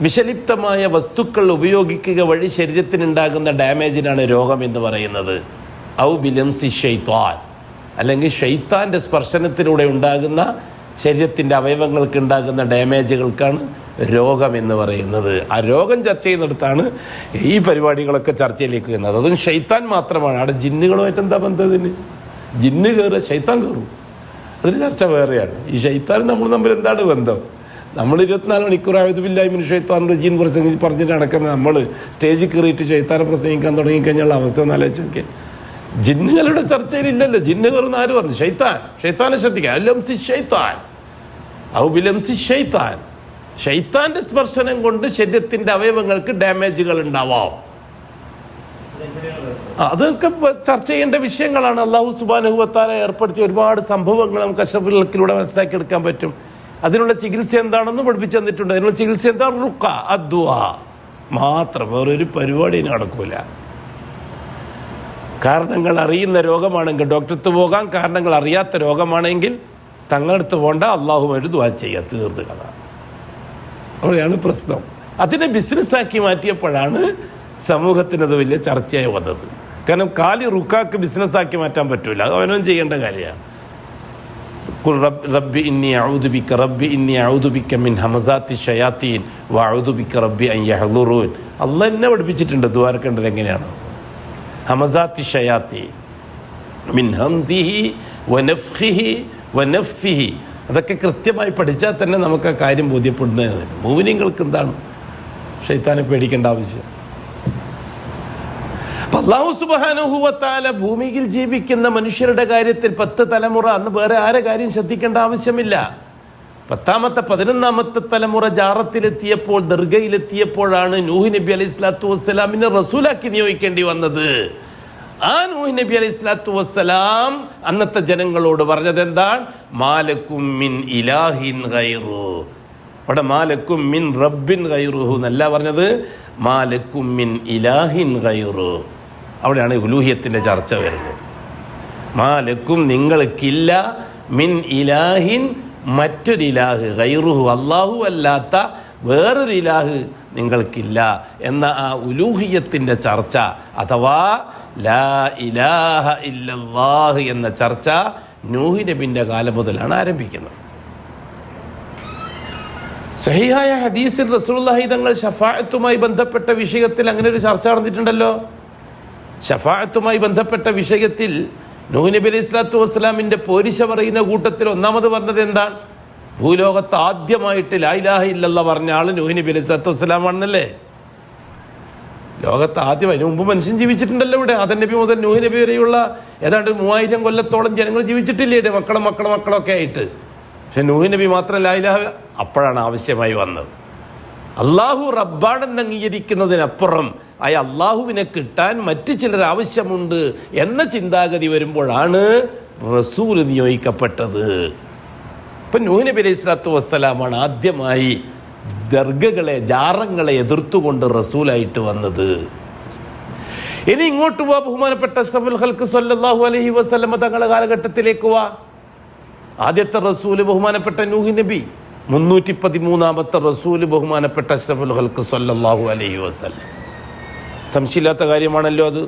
വിഷലിപ്തമായ വസ്തുക്കൾ ഉപയോഗിക്കുക വഴി ശരീരത്തിനുണ്ടാകുന്ന ഡാമേജിനാണ് രോഗം എന്ന് പറയുന്നത്. ഔ ബിലംസി ഷൈത്താൻ, അല്ലെങ്കിൽ ഷൈത്താൻ്റെ സ്പർശനത്തിലൂടെ ഉണ്ടാകുന്ന ശരീരത്തിൻ്റെ അവയവങ്ങൾക്ക് ഉണ്ടാകുന്ന ഡാമേജുകൾക്കാണ് രോഗം എന്ന് പറയുന്നത്. ആ രോഗം ചർച്ച ചെയ്യുന്നിടത്താണ് ഈ പരിപാടികളൊക്കെ ചർച്ചയിലേക്ക് വരുന്നത്. അതും ഷൈത്താൻ മാത്രമാണ്. അവിടെ ജിന്നുകളുമായിട്ട് എന്താ ബന്ധത്തിന്? ജിന്ന് കയറുക, ഷൈത്താൻ കയറും, അതിന് ചർച്ച വേറെയാണ്. ഈ ഷൈത്താൻ നമ്മൾ തമ്മിൽ എന്താണ് ബന്ധം? നമ്മൾ 24 മണിക്കൂർ അഊദുബില്ലാഹി മിനശ് ശൈത്വാനിർ റജീം പറഞ്ഞിട്ട് നടക്കുന്ന നമ്മൾ സ്റ്റേജിൽ കയറിയിട്ട് ശൈത്താനെ പ്രസംഗിക്കാൻ തുടങ്ങിക്കഴിഞ്ഞുള്ള അവസ്ഥ ഒന്ന് ആലോചിച്ച് നോക്കിയാൽ. ജിന്നുകളുടെ ചർച്ചയിലില്ലല്ലോ. ജിന്നുകൾ എന്ന് ആര് പറഞ്ഞു? ഷൈത്താനെ ശ്രദ്ധിക്കുക. അലംസി ഷൈത്താൻ ഔ ബിലംസി ഷൈത്താൻ. ഷൈത്താന്റെ സ്പർശനം കൊണ്ട് ശരീരത്തിന്റെ അവയവങ്ങൾക്ക് ഡാമേജുകൾ ഉണ്ടാവാം. അതൊക്കെ ചർച്ച ചെയ്യേണ്ട വിഷയങ്ങളാണ്. അല്ലാഹു സുബ്ഹാനഹു വ തആല ഏർപ്പെടുത്തിയ ഒരുപാട് സംഭവങ്ങൾ നമുക്ക് അഷ്റഫുൽ ഖൽഖിലൂടെ മനസ്സിലാക്കി എടുക്കാൻ പറ്റും. അതിനുള്ള ചികിത്സ എന്താണെന്ന് പഠിപ്പിച്ചു തന്നിട്ടുണ്ട്. അതിനുള്ള ചികിത്സ എന്താ? റുഖ, അദ്ദുആ മാത്രം. വേറൊരു പരിപാടി നടക്കൂല. കാരണങ്ങൾ അറിയുന്ന രോഗമാണെങ്കിൽ ഡോക്ടർക്ക് പോകാം. കാരണങ്ങൾ അറിയാത്ത രോഗമാണെങ്കിൽ തങ്ങളടുത്ത് പോകണ്ട, അള്ളാഹുമായിട്ട് ദുആ ചെയ്യുക. തീർന്നു കഥ. അവിടെയാണ് പ്രശ്നം. അതിനെ ബിസിനസ്സാക്കി മാറ്റിയപ്പോഴാണ് സമൂഹത്തിനത് വലിയ ചർച്ചയായി വന്നത്. കാരണം കാലി റുക്കാക്ക് ബിസിനസ്സാക്കി മാറ്റാൻ പറ്റൂല. അത് അവനൊന്നും ചെയ്യേണ്ട കാര്യമാണ്. റബ്ബി ഇന്നി അഊദു ബിക റബ്ബി ഇന്നി അഊദു ബിക മിൻ ഹമസാത്തി ശയാത്തീൻ വഅഊദു ബിക റബ്ബി അൻ യഹ്ദുറൂൻ. അള്ളാഹ് എന്നെ പഠിപ്പിച്ചിട്ടുണ്ട് ദ്വാരക്കേണ്ടത് എങ്ങനെയാണ്. ഹമസാത്തി ശയാത്തീൻ മിൻ ഹംസിഹി വനഫ്ഖിഹി വനഫ്സിഹി. അതൊക്കെ കൃത്യമായി പഠിച്ചാൽ തന്നെ നമുക്ക് ആ കാര്യം ബോധ്യപ്പെടുന്നതാണ്. മുഅ്മിനീങ്ങൾക്ക് എന്താണ് ശൈത്താനെ പേടിക്കേണ്ട ആവശ്യം? അല്ലാഹു സുബ്ഹാനഹു വ തആല ഭൂമിയിൽ ജീവിക്കുന്ന മനുഷ്യരുടെ കാര്യത്തിൽ 10 തലമുറ, അന്ന് വേറെ ആരെ കാര്യം ശ്രദ്ധിക്കേണ്ട ആവശ്യമില്ല. 10ാമത്തെ 11ാമത്തെ തലമുറ ജാറത്തിലെത്തിയപ്പോൾ, ദർഗയിലെത്തിയപ്പോഴാണ് നൂഹ് നബി അലൈഹി സ്വലാത്തു വസ്സലാമിനെ റസൂലാക്കി നിയോഗിക്കേണ്ടി വന്നത്. ആ നൂഹ് നബി അലൈഹി സ്വലാത്തു വസ്സലാം അന്നത്തെ ജനങ്ങളോട് പറഞ്ഞത് എന്താണ്? മാലക്കും മിൻ ഇലാഹിൻ ഗൈറു. അവിടെ മാലക്കും മിൻ റബ്ബിൻ ഗൈറുഹു എന്നല്ല പറഞ്ഞത്, മാലക്കും മിൻ ഇലാഹിൻ ഗൈറു. അവിടെയാണ് ഉലൂഹിയത്തിന്റെ ചർച്ച വരുന്നത്. മാലക്കും നിങ്ങൾക്കില്ല, മിൻ ഇലാഹിൻ മറ്റൊരു ഇലാഹ്, ഗൈറുഹു അല്ലാഹു അല്ലാത്ത വേറൊരു ഇലാഹ് നിങ്ങൾക്കില്ല എന്ന ആ ഉലൂഹിയത്തിന്റെ ചർച്ച, അഥവാ ലാ ഇലാഹ ഇല്ലല്ലാഹ് എന്ന ചർച്ച നൂഹ് നബിന്റെ കാലം മുതലാണ് ആരംഭിക്കുന്നത്. സഹീഹായ ഹദീസിൽ റസൂലുള്ളാഹി തങ്ങൾ ശഫാഅത്തുമായി ബന്ധപ്പെട്ട വിഷയത്തിൽ അങ്ങനെ ഒരു ചർച്ച നടന്നിട്ടുണ്ടല്ലോ. ശഫാഅത്തുമായി ബന്ധപ്പെട്ട വിഷയത്തിൽ നൂഹ് നബി അലൈഹി സ്വലാത്തു വസ്സലാമിന്റെ പോരിശ പറയുന്ന കൂട്ടത്തിൽ ഒന്നാമത് പറഞ്ഞത് എന്താണ്? ഭൂലോകത്ത് ആദ്യമായിട്ട് ലാ ഇലാഹ ഇല്ലല്ലാഹ് പറഞ്ഞ ആള് നൂഹ് നബി അലൈഹി സ്വലാത്തു വസ്സലാം ആണെന്നല്ലേ. ലോകത്ത് ആദ്യം, അതിന് മുമ്പ് മനുഷ്യൻ ജീവിച്ചിട്ടുണ്ടല്ലോ ഇവിടെ. ആദം നബി മുതൽ നൂഹ് നബി വരെയുള്ള ഏതാണ്ട് 3000 കൊല്ലത്തോളം ജനങ്ങൾ ജീവിച്ചിട്ടില്ലേ മക്കളൊക്കെ ആയിട്ട്. പക്ഷെ നൂഹ് നബി മാത്രം ലാ ഇലാഹ, അപ്പോഴാണ് ആവശ്യമായി വന്നത്. അള്ളാഹു റബ്ബാണെന്ന് അംഗീകരിക്കുന്നതിനപ്പുറം അള്ളാഹുവിനെ കിട്ടാൻ മറ്റു ചിലർ ആവശ്യമുണ്ട് എന്ന ചിന്താഗതി വരുമ്പോഴാണ് റസൂൽ നിയോഗിക്കപ്പെട്ടത്. ഇപ്പൊ നൂഹ് നബി അലൈഹി സ്വലാത്തു വസ്സലാമാണ് ആദ്യമായി ദർഗകളെ, ജാറങ്ങളെ എതിർത്തുകൊണ്ട് റസൂലായിട്ട് വന്നത്. ഇനി ഇങ്ങോട്ട് പോവാ, ബഹുമാനപ്പെട്ട അഷ്റഫുൽ ഖൽഖ് സ്വല്ലല്ലാഹു അലൈഹി വസല്ലം തങ്ങളുടെ കാലഘട്ടത്തിലേക്ക് വാ. ആദ്യത്തെ റസൂല് ബഹുമാനപ്പെട്ട നൂഹ് നബി, 313ാമത്തെ റസൂല് ബഹുമാനപ്പെട്ട അഷ്റഫുൽ ഖൽഖ് സ്വല്ലല്ലാഹു അലൈഹി വസല്ലം. സംശയമില്ലാത്ത കാര്യമാണല്ലോ അത്.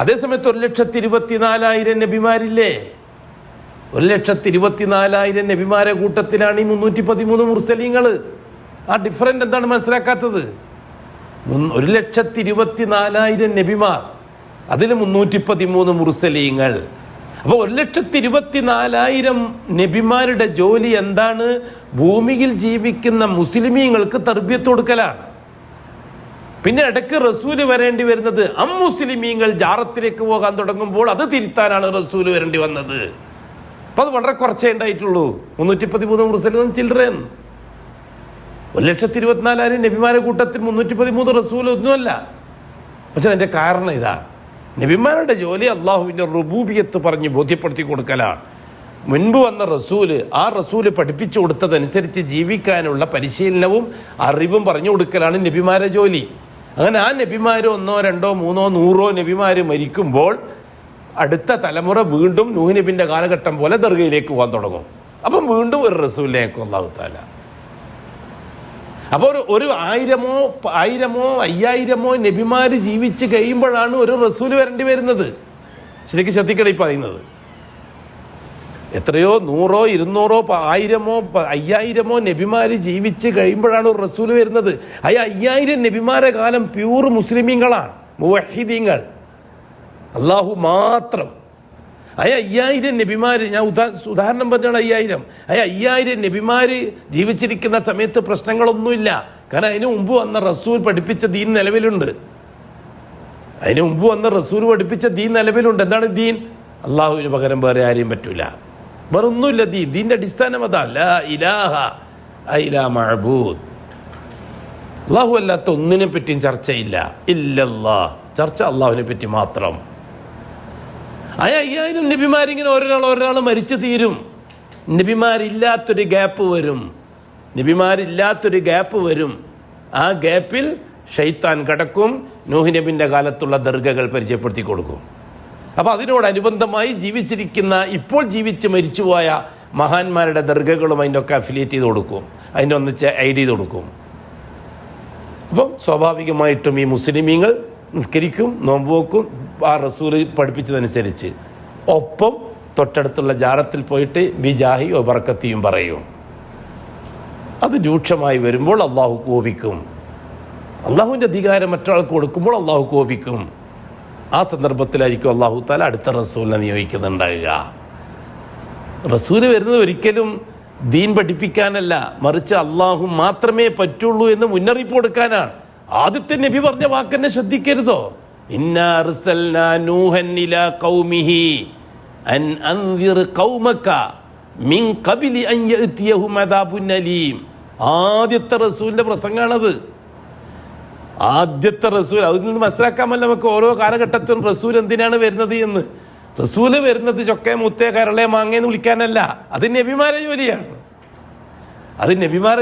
അതേസമയത്ത് 1,24,000 നബിമാരില്ലേ? 1,24,000 നബിമാരെ കൂട്ടത്തിലാണ് ഈ 313 മുർസലീങ്ങൾ. ആ ഡിഫറൻറ്റ് എന്താണ് മനസ്സിലാക്കാത്തത്? 1,24,000 നബിമാർ, അതിൽ 313 മുർസലീങ്ങൾ. അപ്പോൾ 1,24,000 നബിമാരുടെ ജോലി എന്താണ്? ഭൂമിയിൽ ജീവിക്കുന്ന മുസ്ലിമീങ്ങൾക്ക് തർബിയത്ത് കൊടുക്കലാണ്. പിന്നെ ഇടയ്ക്ക് റസൂല് വരേണ്ടി വരുന്നത് അമ്മുസ്ലിമീങ്ങൾ ജാറത്തിലേക്ക് പോകാൻ തുടങ്ങുമ്പോൾ അത് തിരുത്താനാണ് റസൂല് വരേണ്ടി വന്നത്. അപ്പം അത് വളരെ കുറച്ചേ ഉണ്ടായിട്ടുള്ളൂ. 313 മുർസലീൻ ചിൽഡ്രൻ. 1,24,000 നബിമാരെ കൂട്ടത്തിൽ 313 റസൂൽ ഒന്നുമല്ല. പക്ഷെ അതിൻ്റെ കാരണം ഇതാണ്, നബിമാരുടെ ജോലി അള്ളാഹുവിൻ്റെ റുബൂബിയത്ത് പറഞ്ഞ് ബോധ്യപ്പെടുത്തി കൊടുക്കലാണ്. മുൻപ് വന്ന റസൂല്, ആ റസൂല് പഠിപ്പിച്ചു കൊടുത്തതനുസരിച്ച് ജീവിക്കാനുള്ള പരിശീലനവും അറിവും പറഞ്ഞു കൊടുക്കലാണ് നബിമാരുടെ ജോലി. അങ്ങനെ ആ നബിമാർ 1, 2, 3, 100 നബിമാർ മരിക്കുമ്പോൾ അടുത്ത തലമുറ വീണ്ടും നൂഹ് നബിന്റെ കാലഘട്ടം പോലെ ദർഗയിലേക്ക് പോകാൻ തുടങ്ങും. അപ്പം വീണ്ടും ഒരു റസൂലിലേക്ക് അല്ലാഹു തആല. അപ്പോൾ ഒരു 1000-ഓ 5000-ഓ നബിമാര് ജീവിച്ച് കഴിയുമ്പോഴാണ് ഒരു റസൂല് വരേണ്ടി വരുന്നത്. ശരിക്കും ശ്രദ്ധിക്കണം ഈ പറയുന്നത്. എത്രയോ 100-ഓ 200-ഓ 1000-ഓ 5000-ഓ നബിമാര് ജീവിച്ച് കഴിയുമ്പോഴാണ് ഒരു റസൂല് വരുന്നത്. 5000 നബിമാരെ കാലം പ്യൂർ മുസ്ലിമീങ്ങളാണ്, മുവഹിദീങ്ങൾ, അള്ളാഹു മാത്രം. 5000 നബിമാർ, ഞാൻ ഉദാഹരണം പറഞ്ഞാണ് 5000. 5000 നബിമാർ ജീവിച്ചിരിക്കുന്ന സമയത്ത് പ്രശ്നങ്ങളൊന്നുമില്ല. കാരണം അതിനു മുമ്പ് വന്ന റസൂൽ പഠിപ്പിച്ച ദീൻ നിലവിലുണ്ട്. എന്താണ് ദീൻ? അള്ളാഹുവിന് പകരം വേറെ ആരെയും പറ്റൂല, വേറെ ഒന്നുമില്ല. ദീന്റെ അടിസ്ഥാനം അതാ, ലാ ഇലാഹ ഇല്ലാ മഅബൂദ്. അള്ളാഹു അല്ലാത്ത ഒന്നിനെ പറ്റിയും ചർച്ചയില്ല. ഇല്ലല്ലാഹ്, ചർച്ച അള്ളാഹുവിനെ പറ്റി മാത്രം. 5000 നബിമാരിങ്ങനെ ഒരാൾ മരിച്ചു തീരും. നബിമാരില്ലാത്തൊരു ഗ്യാപ്പ് വരും. ആ ഗ്യാപ്പിൽ ഷൈത്താൻ കടക്കും, നൂഹ് നബിൻ്റെ കാലത്തുള്ള ദർഗകൾ പരിചയപ്പെടുത്തി കൊടുക്കും. അപ്പോൾ അതിനോടനുബന്ധമായി ജീവിച്ചിരിക്കുന്ന, ഇപ്പോൾ ജീവിച്ച് മരിച്ചുപോയ മഹാന്മാരുടെ ദർഗകളും അതിൻ്റെ ഒക്കെ അഫിലിയേറ്റ് ചെയ്ത് കൊടുക്കും, അതിൻ്റെ ഒന്നിച്ച് ഐഡ് ചെയ്ത് കൊടുക്കും. അപ്പം സ്വാഭാവികമായിട്ടും ഈ മുസ്ലിമീങ്ങൾ നിസ്കരിക്കും, നോമ്പ് വെക്കും, ആ റസൂൽ പഠിപ്പിച്ചതനുസരിച്ച്. ഒപ്പം തൊട്ടടുത്തുള്ള ജാറത്തിൽ പോയിട്ട് ബിജാഹി ഒ ബർക്കത്തിയും പറയും. അത് രൂക്ഷമായി വരുമ്പോൾ അള്ളാഹു കോപിക്കും. അള്ളാഹുവിൻ്റെ അധികാരം മറ്റൊരാൾക്ക് കൊടുക്കുമ്പോൾ അള്ളാഹു കോപിക്കും. ആ സന്ദർഭത്തിലായിരിക്കും അള്ളാഹു താല അടുത്ത റസൂലിനെ നിയോഗിക്കുന്നുണ്ടാകുക. റസൂല് വരുന്നത് ഒരിക്കലും ദീൻ പഠിപ്പിക്കാനല്ല, മറിച്ച് അള്ളാഹു മാത്രമേ പറ്റുള്ളൂ എന്ന് മുന്നറിയിപ്പ് കൊടുക്കാനാണ്. ആദ്യത്തെ നബി പറഞ്ഞ വാക്കെന്നെ ശ്രദ്ധിക്കരുതോ? ഇന്നാ അർസൽനാ നൂഹൻ ഇലാ ഖൗമിഹി അൻ അൻദിർ ഖൗമക മിൻ ഖബ്ലി അൻ യഅതിയഹും അദാബുൻ അലീം. ആദ്യത്തെ റസൂലിന്റെ പ്രസംഗമാണത്. ആദ്യത്തെ റസൂൽ. അതിൽ നിന്ന് മനസ്സിലാക്കാമല്ലോ നമുക്ക് ഓരോ കാലഘട്ടത്തിലും റസൂൽ എന്തിനാണ് വരുന്നത് എന്ന്. റസൂല് വരുന്നത് ചൊക്കെ മുത്തേ കരളെ മാങ്ങയെന്ന് വിളിക്കാനല്ല, അത് നബിമാരെ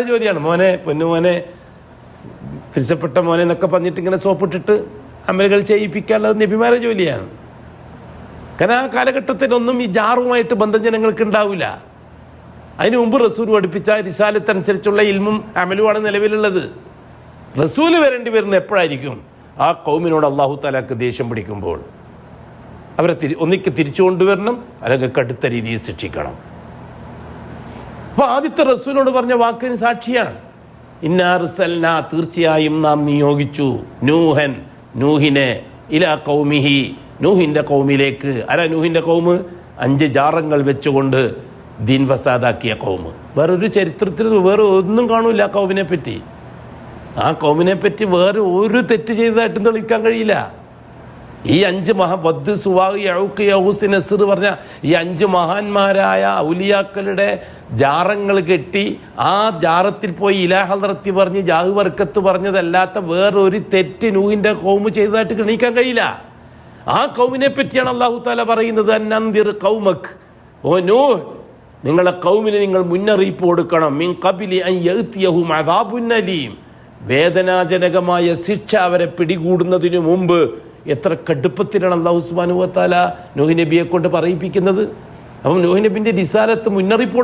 ജോലിയാണ്. മോനെ, പൊന്നുമോനെ, തിരിച്ചപ്പെട്ട മോനെ എന്നൊക്കെ പറഞ്ഞിട്ട് ഇങ്ങനെ സോപ്പിട്ടിട്ട് അമലുകൾ ചെയ്യിപ്പിക്കാനുള്ളത് നബിമാരെ ജോലിയാണ്. കാരണം ആ കാലഘട്ടത്തിലൊന്നും ഈ ജാറുമായിട്ട് ബന്ധം ജനങ്ങൾക്ക് ഉണ്ടാവില്ല. അതിനു മുമ്പ് റസൂൽ പഠിപ്പിച്ച റിസാലത്തനുസരിച്ചുള്ള ഇൽമും അമലുമാണ് നിലവിലുള്ളത്. റസൂല് വരേണ്ടി വരുന്ന എപ്പോഴായിരിക്കും? ആ കൗമിനോട് അള്ളാഹു തആലക്ക് ദേഷ്യം പിടിക്കുമ്പോൾ. അവരെ ഒന്നിക്ക് തിരിച്ചു കൊണ്ടുവരണം, അല്ലെങ്കിൽ കടുത്ത രീതിയിൽ ശിക്ഷിക്കണം. അപ്പോൾ ആദ്യത്തെ റസൂലിനോട് പറഞ്ഞ വാക്കിന് സാക്ഷിയാണ്. ഇന്നാ അർസൽനാ, തീർച്ചയായും നാം നിയോഗിച്ചു, നൂഹിനെ ഇലാ ഖൗമിഹി, നൂഹിൻ്റെ കൗമിലേക്ക്. ആരാ നൂഹിൻ്റെ കൗമ്? 5 ജാറങ്ങൾ വെച്ചുകൊണ്ട് ദീൻ ഫസാദാക്കിയ കൗമ്. വേറൊരു ചരിത്രത്തിൽ വേറെ ഒന്നും കാണൂല ആ കൗമിനെ പറ്റി. ആ കൗമിനെ പറ്റി വേറെ ഒരു തെറ്റ് ചെയ്തതായിട്ടും തെളിയിക്കാൻ കഴിയില്ല. ഈ 5 വദ്, സുവാഹ്, യഊഖ്, യഹൂസ്, നസ്ർ പറഞ്ഞ ഈ 5 മഹാന്മാരായ ഔലിയാക്കളുടെ ജാറങ്ങൾ കെട്ടി ആ ജാറത്തിൽ പോയി ഇലാ ഹദ്റത്തി പറഞ്ഞ് ജാഹ് ബർക്കത്ത് പറഞ്ഞതല്ലാത്ത വേറൊരു തെറ്റ് നൂഹിൻ്റെ കൗമ് ചെയ്തതായിട്ട് തെളിയിക്കാൻ കഴിയില്ല. ആ കൗമിനെ പറ്റിയാണ് അല്ലാഹു തആല പറയുന്നത്, അൻഅൻദിർ ഖൗമക്, ഓ നൂഹ്, നിങ്ങളെ കൗമിന് നിങ്ങൾ മുന്നറിയിപ്പ് കൊടുക്കണം. മിൻ ഖബ്ലി അൻ യഅതിയഹും അദാബുൻ അലീം, വേദനാജനകമായ ശിക്ഷ അവരെ പിടികൂടുന്നതിനു മുമ്പ്. എത്ര കടുപ്പത്തിലാണ് അല്ലാഹു സുബ്ഹാനഹു വ തആല നൂഹ് നബിയെ കൊണ്ട് പറയിപ്പിക്കുന്നത്. അപ്പം നൂഹ് നബിൻ്റെ റിസാലത്ത് മുന്നറിയിപ്പ്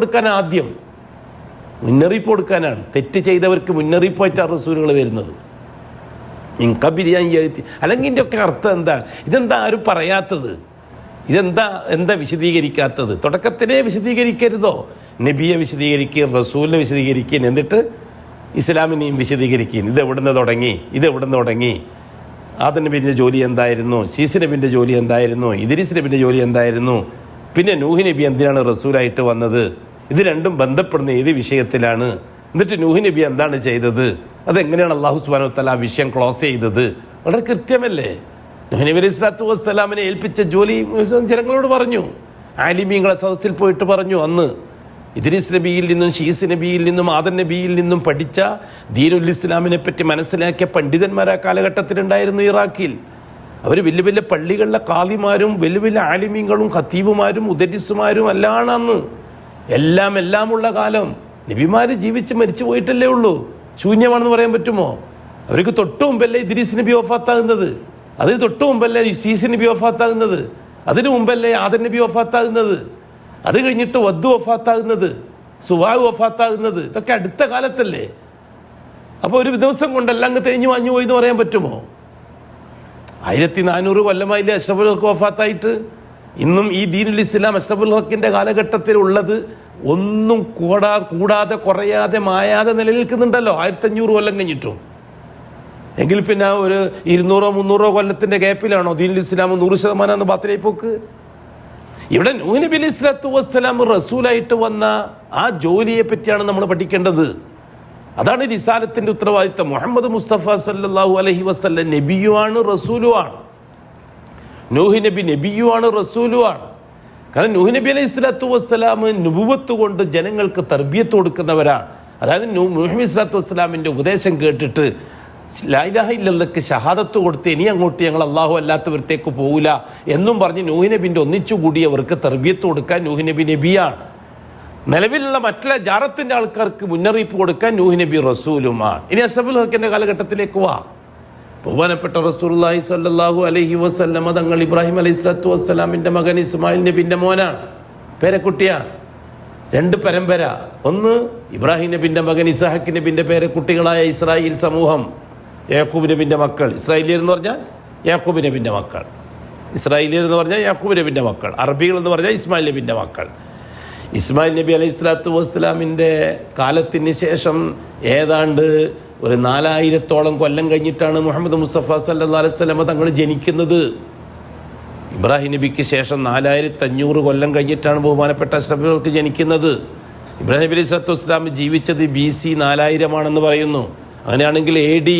കൊടുക്കാനാണ്. തെറ്റ് ചെയ്തവർക്ക് മുന്നറിയിപ്പായിട്ടാണ് റസൂലുകൾ വരുന്നത്. അല്ലെങ്കിൽ ഇതിൻ്റെ ഒക്കെ അർത്ഥം എന്താണ്? ഇതെന്താ ആരും പറയാത്തത്? എന്താ വിശദീകരിക്കാത്തത്? തുടക്കത്തിലേ വിശദീകരിക്കരുതോ? നബിയെ വിശദീകരിക്കുക, റസൂലിനെ വിശദീകരിക്കുക, എന്നിട്ട് ഇസ്ലാമിനെയും വിശദീകരിക്കുക. ഇതെവിടുന്ന് തുടങ്ങി? ആദം നബിൻ്റെ ജോലി എന്തായിരുന്നു? ശീസ് നബിൻ്റെ ജോലി എന്തായിരുന്നു? ഇദ്രീസ് നബിൻ്റെ ജോലി എന്തായിരുന്നു? പിന്നെ നൂഹ് നബി എന്തിനാണ് റസൂലായിട്ട് വന്നത്? ഇത് രണ്ടും ബന്ധപ്പെടുന്ന ഏത് വിഷയത്തിലാണ്? എന്നിട്ട് നൂഹ് നബി എന്താണ് ചെയ്തത്? അതെങ്ങനെയാണ് അല്ലാഹു സുബ്ഹാനഹു വ തആല ആ വിഷയം ക്ലോസ് ചെയ്തത്? വളരെ കൃത്യമല്ലേ? നൂഹ് നബി അലൈഹി സ്വലാത്തു വസ്സലാമിനെ ഏൽപ്പിച്ച ജോലി ജനങ്ങളോട് പറഞ്ഞു. ആലിമീങ്ങളെ സദസ്സിൽ പോയിട്ട് പറഞ്ഞു. അന്ന് ഇദ്രീസ് നബിയിൽ നിന്നും ശീസ് നബിയിൽ നിന്നും ആദം നബിയിൽ നിന്നും പഠിച്ച ദീനുൽ ഇസ്ലാമിനെ പറ്റി മനസ്സിലാക്കിയ പണ്ഡിതന്മാർ ആ കാലഘട്ടത്തിലുണ്ടായിരുന്നു ഇറാഖിൽ. അവർ വലിയ വലിയ പള്ളികളിലെ ഖാദിമാരും വലിയ വലിയ ആലിമീങ്ങളും ഖത്തീബുമാരും മുദരിസുമാരും അല്ലാണ് അന്ന്. എല്ലാമുള്ള കാലം. നബിമാർ ജീവിച്ച് മരിച്ചു പോയിട്ടല്ലേ ഉള്ളൂ. ശൂന്യമാണെന്ന് പറയാൻ പറ്റുമോ? അവർക്ക് തൊട്ടു മുമ്പല്ലേ ഇദ്രീസ് നബി വഫാത്താകുന്നത്? അതിന് തൊട്ടു മുമ്പല്ലേ ശീസ് നബി വഫാത്താകുന്നത്? അതിനു മുമ്പല്ലേ ആദം നബി വഫാത്താകുന്നത്? അത് കഴിഞ്ഞിട്ട് വദ് വഫാത്താകുന്നത്, സുവാഹ് വഫാത്താകുന്നത്? ഇതൊക്കെ അടുത്ത കാലത്തല്ലേ. അപ്പോൾ ഒരു ദിവസം കൊണ്ടെല്ലാം അങ്ങ് തേഞ്ഞു മാഞ്ഞു പോയി എന്ന് പറയാൻ പറ്റുമോ? 1400 കൊല്ലമായില്ലേ അഷ്റഫുൽ ഹഖ് വഫാത്തായിട്ട്? ഇന്നും ഈ ദീനുൽ ഇസ്ലാം അഷ്റഫുൽ ഹഖിൻ്റെ കാലഘട്ടത്തിലുള്ളത് ഒന്നും കൂടാതെ കുറയാതെ മായാതെ നിലനിൽക്കുന്നുണ്ടല്ലോ 1500 കൊല്ലം കഴിഞ്ഞിട്ടും. എങ്കിൽ പിന്നെ ഒരു 200-300 കൊല്ലത്തിൻ്റെ ഗ്യാപ്പിലാണോ ദീനുൽ ഇസ്ലാം 100% ബാത്തിലേക്ക് പോക്ക്? ഇവിടെ നൂഹ് നബി അലൈഹി സ്വലാത്തു വസ്സലാം റസൂലായിട്ട് വന്ന ആ ജോലിയെ പറ്റിയാണ് നമ്മൾ പഠിക്കേണ്ടത്. അതാണ് റിസാലത്തിന്റെ ഉത്തരവാദിത്തം. മുഹമ്മദ് മുസ്തഫ സല്ലല്ലാഹു അലൈഹി വസല്ലം നബിയുമാണ് റസൂലുമാണ്. നൂഹ് നബി നബിയുമാണ് റസൂലുമാണ്. കാരണം നൂഹ് നബി അലൈഹി സ്വലാത്തു വസ്സലാം നുബുവത്ത് കൊണ്ട് ജനങ്ങൾക്ക് തർബിയത്ത് കൊടുക്കുന്നവരാണ്. അതായത് നൂഹ് നബി സ്വലാത്തു വസ്സലാമിൻ്റെ ഉപദേശം കേട്ടിട്ട് ലാ ഇലാഹ ഇല്ലല്ലാഹ്ക്ക് ഷഹാദത്ത് കൊടുത്ത് ഇനി അങ്ങോട്ട് ഞങ്ങൾ അള്ളാഹു അല്ലാത്തവരത്തേക്ക് പോകില്ല എന്നും പറഞ്ഞ് നൂഹ് നബിൻ്റെ ഒന്നിച്ചുകൂടിയവർക്ക് തർബിയത്ത് കൊടുക്കാൻ നൂഹ് നബി നബിയാണ്. നിലവിലുള്ള മറ്റുള്ള ജാറത്തിൻ്റെ ആൾക്കാർക്ക് മുന്നറിയിപ്പ് കൊടുക്കാൻ നൂഹ് നബി റസൂലുമാണ്. ഇനി അഷ്റഫുൽ ഹക്കിൻ്റെ കാലഘട്ടത്തിലേക്ക് വാ. ബഹുമാനപ്പെട്ട റസൂലുള്ളാഹി സ്വല്ലല്ലാഹു അലൈഹി വസല്ലമ തങ്ങൾ ഇബ്രാഹിം അലൈഹി സ്വലാത്തു വസ്സലാമിൻ്റെ മകൻ ഇസ്മായിൽ നബിൻ്റെ മോനാണ്, പേരക്കുട്ടിയാണ്. 2 പരമ്പര. ഒന്ന് ഇബ്രാഹിം നബിൻ്റെ മകൻ ഇസ്ഹാഖ് നബിൻ്റെ പേരക്കുട്ടികളായ ഇസ്രായേൽ സമൂഹം, യാക്കൂബ് നബിൻ്റെ മക്കൾ. ഇസ്രായേലിയർ എന്ന് പറഞ്ഞാൽ യാക്കൂബ് നബിൻ്റെ മക്കൾ. ഇസ്രായേലിയർ എന്ന് പറഞ്ഞാൽ യാക്കൂബ് നബിൻ്റെ മക്കൾ. അറബികൾ എന്ന് പറഞ്ഞാൽ ഇസ്മായിൽ നബിൻ്റെ മക്കൾ. ഇസ്മായിൽ നബി അലൈഹി സ്വലാത്തു വസ്സലാമിൻ്റെ കാലത്തിന് ശേഷം ഏതാണ്ട് ഒരു 4000-ഓളം കൊല്ലം കഴിഞ്ഞിട്ടാണ് മുഹമ്മദ് മുസ്തഫ സല്ലല്ലാഹു അലൈഹി വസല്ലം തങ്ങൾ ജനിക്കുന്നത്. ഇബ്രാഹിം നബിക്ക് ശേഷം 4500 കൊല്ലം കഴിഞ്ഞിട്ടാണ് ബഹുമാനപ്പെട്ട അഷ്റഫുകൾക്ക് ജനിക്കുന്നത്. ഇബ്രാഹിം നബി അലൈഹി സ്വലാത്തു വസ്സലാം ജീവിച്ചത് BC 4000 പറയുന്നു. അങ്ങനെയാണെങ്കിൽ AD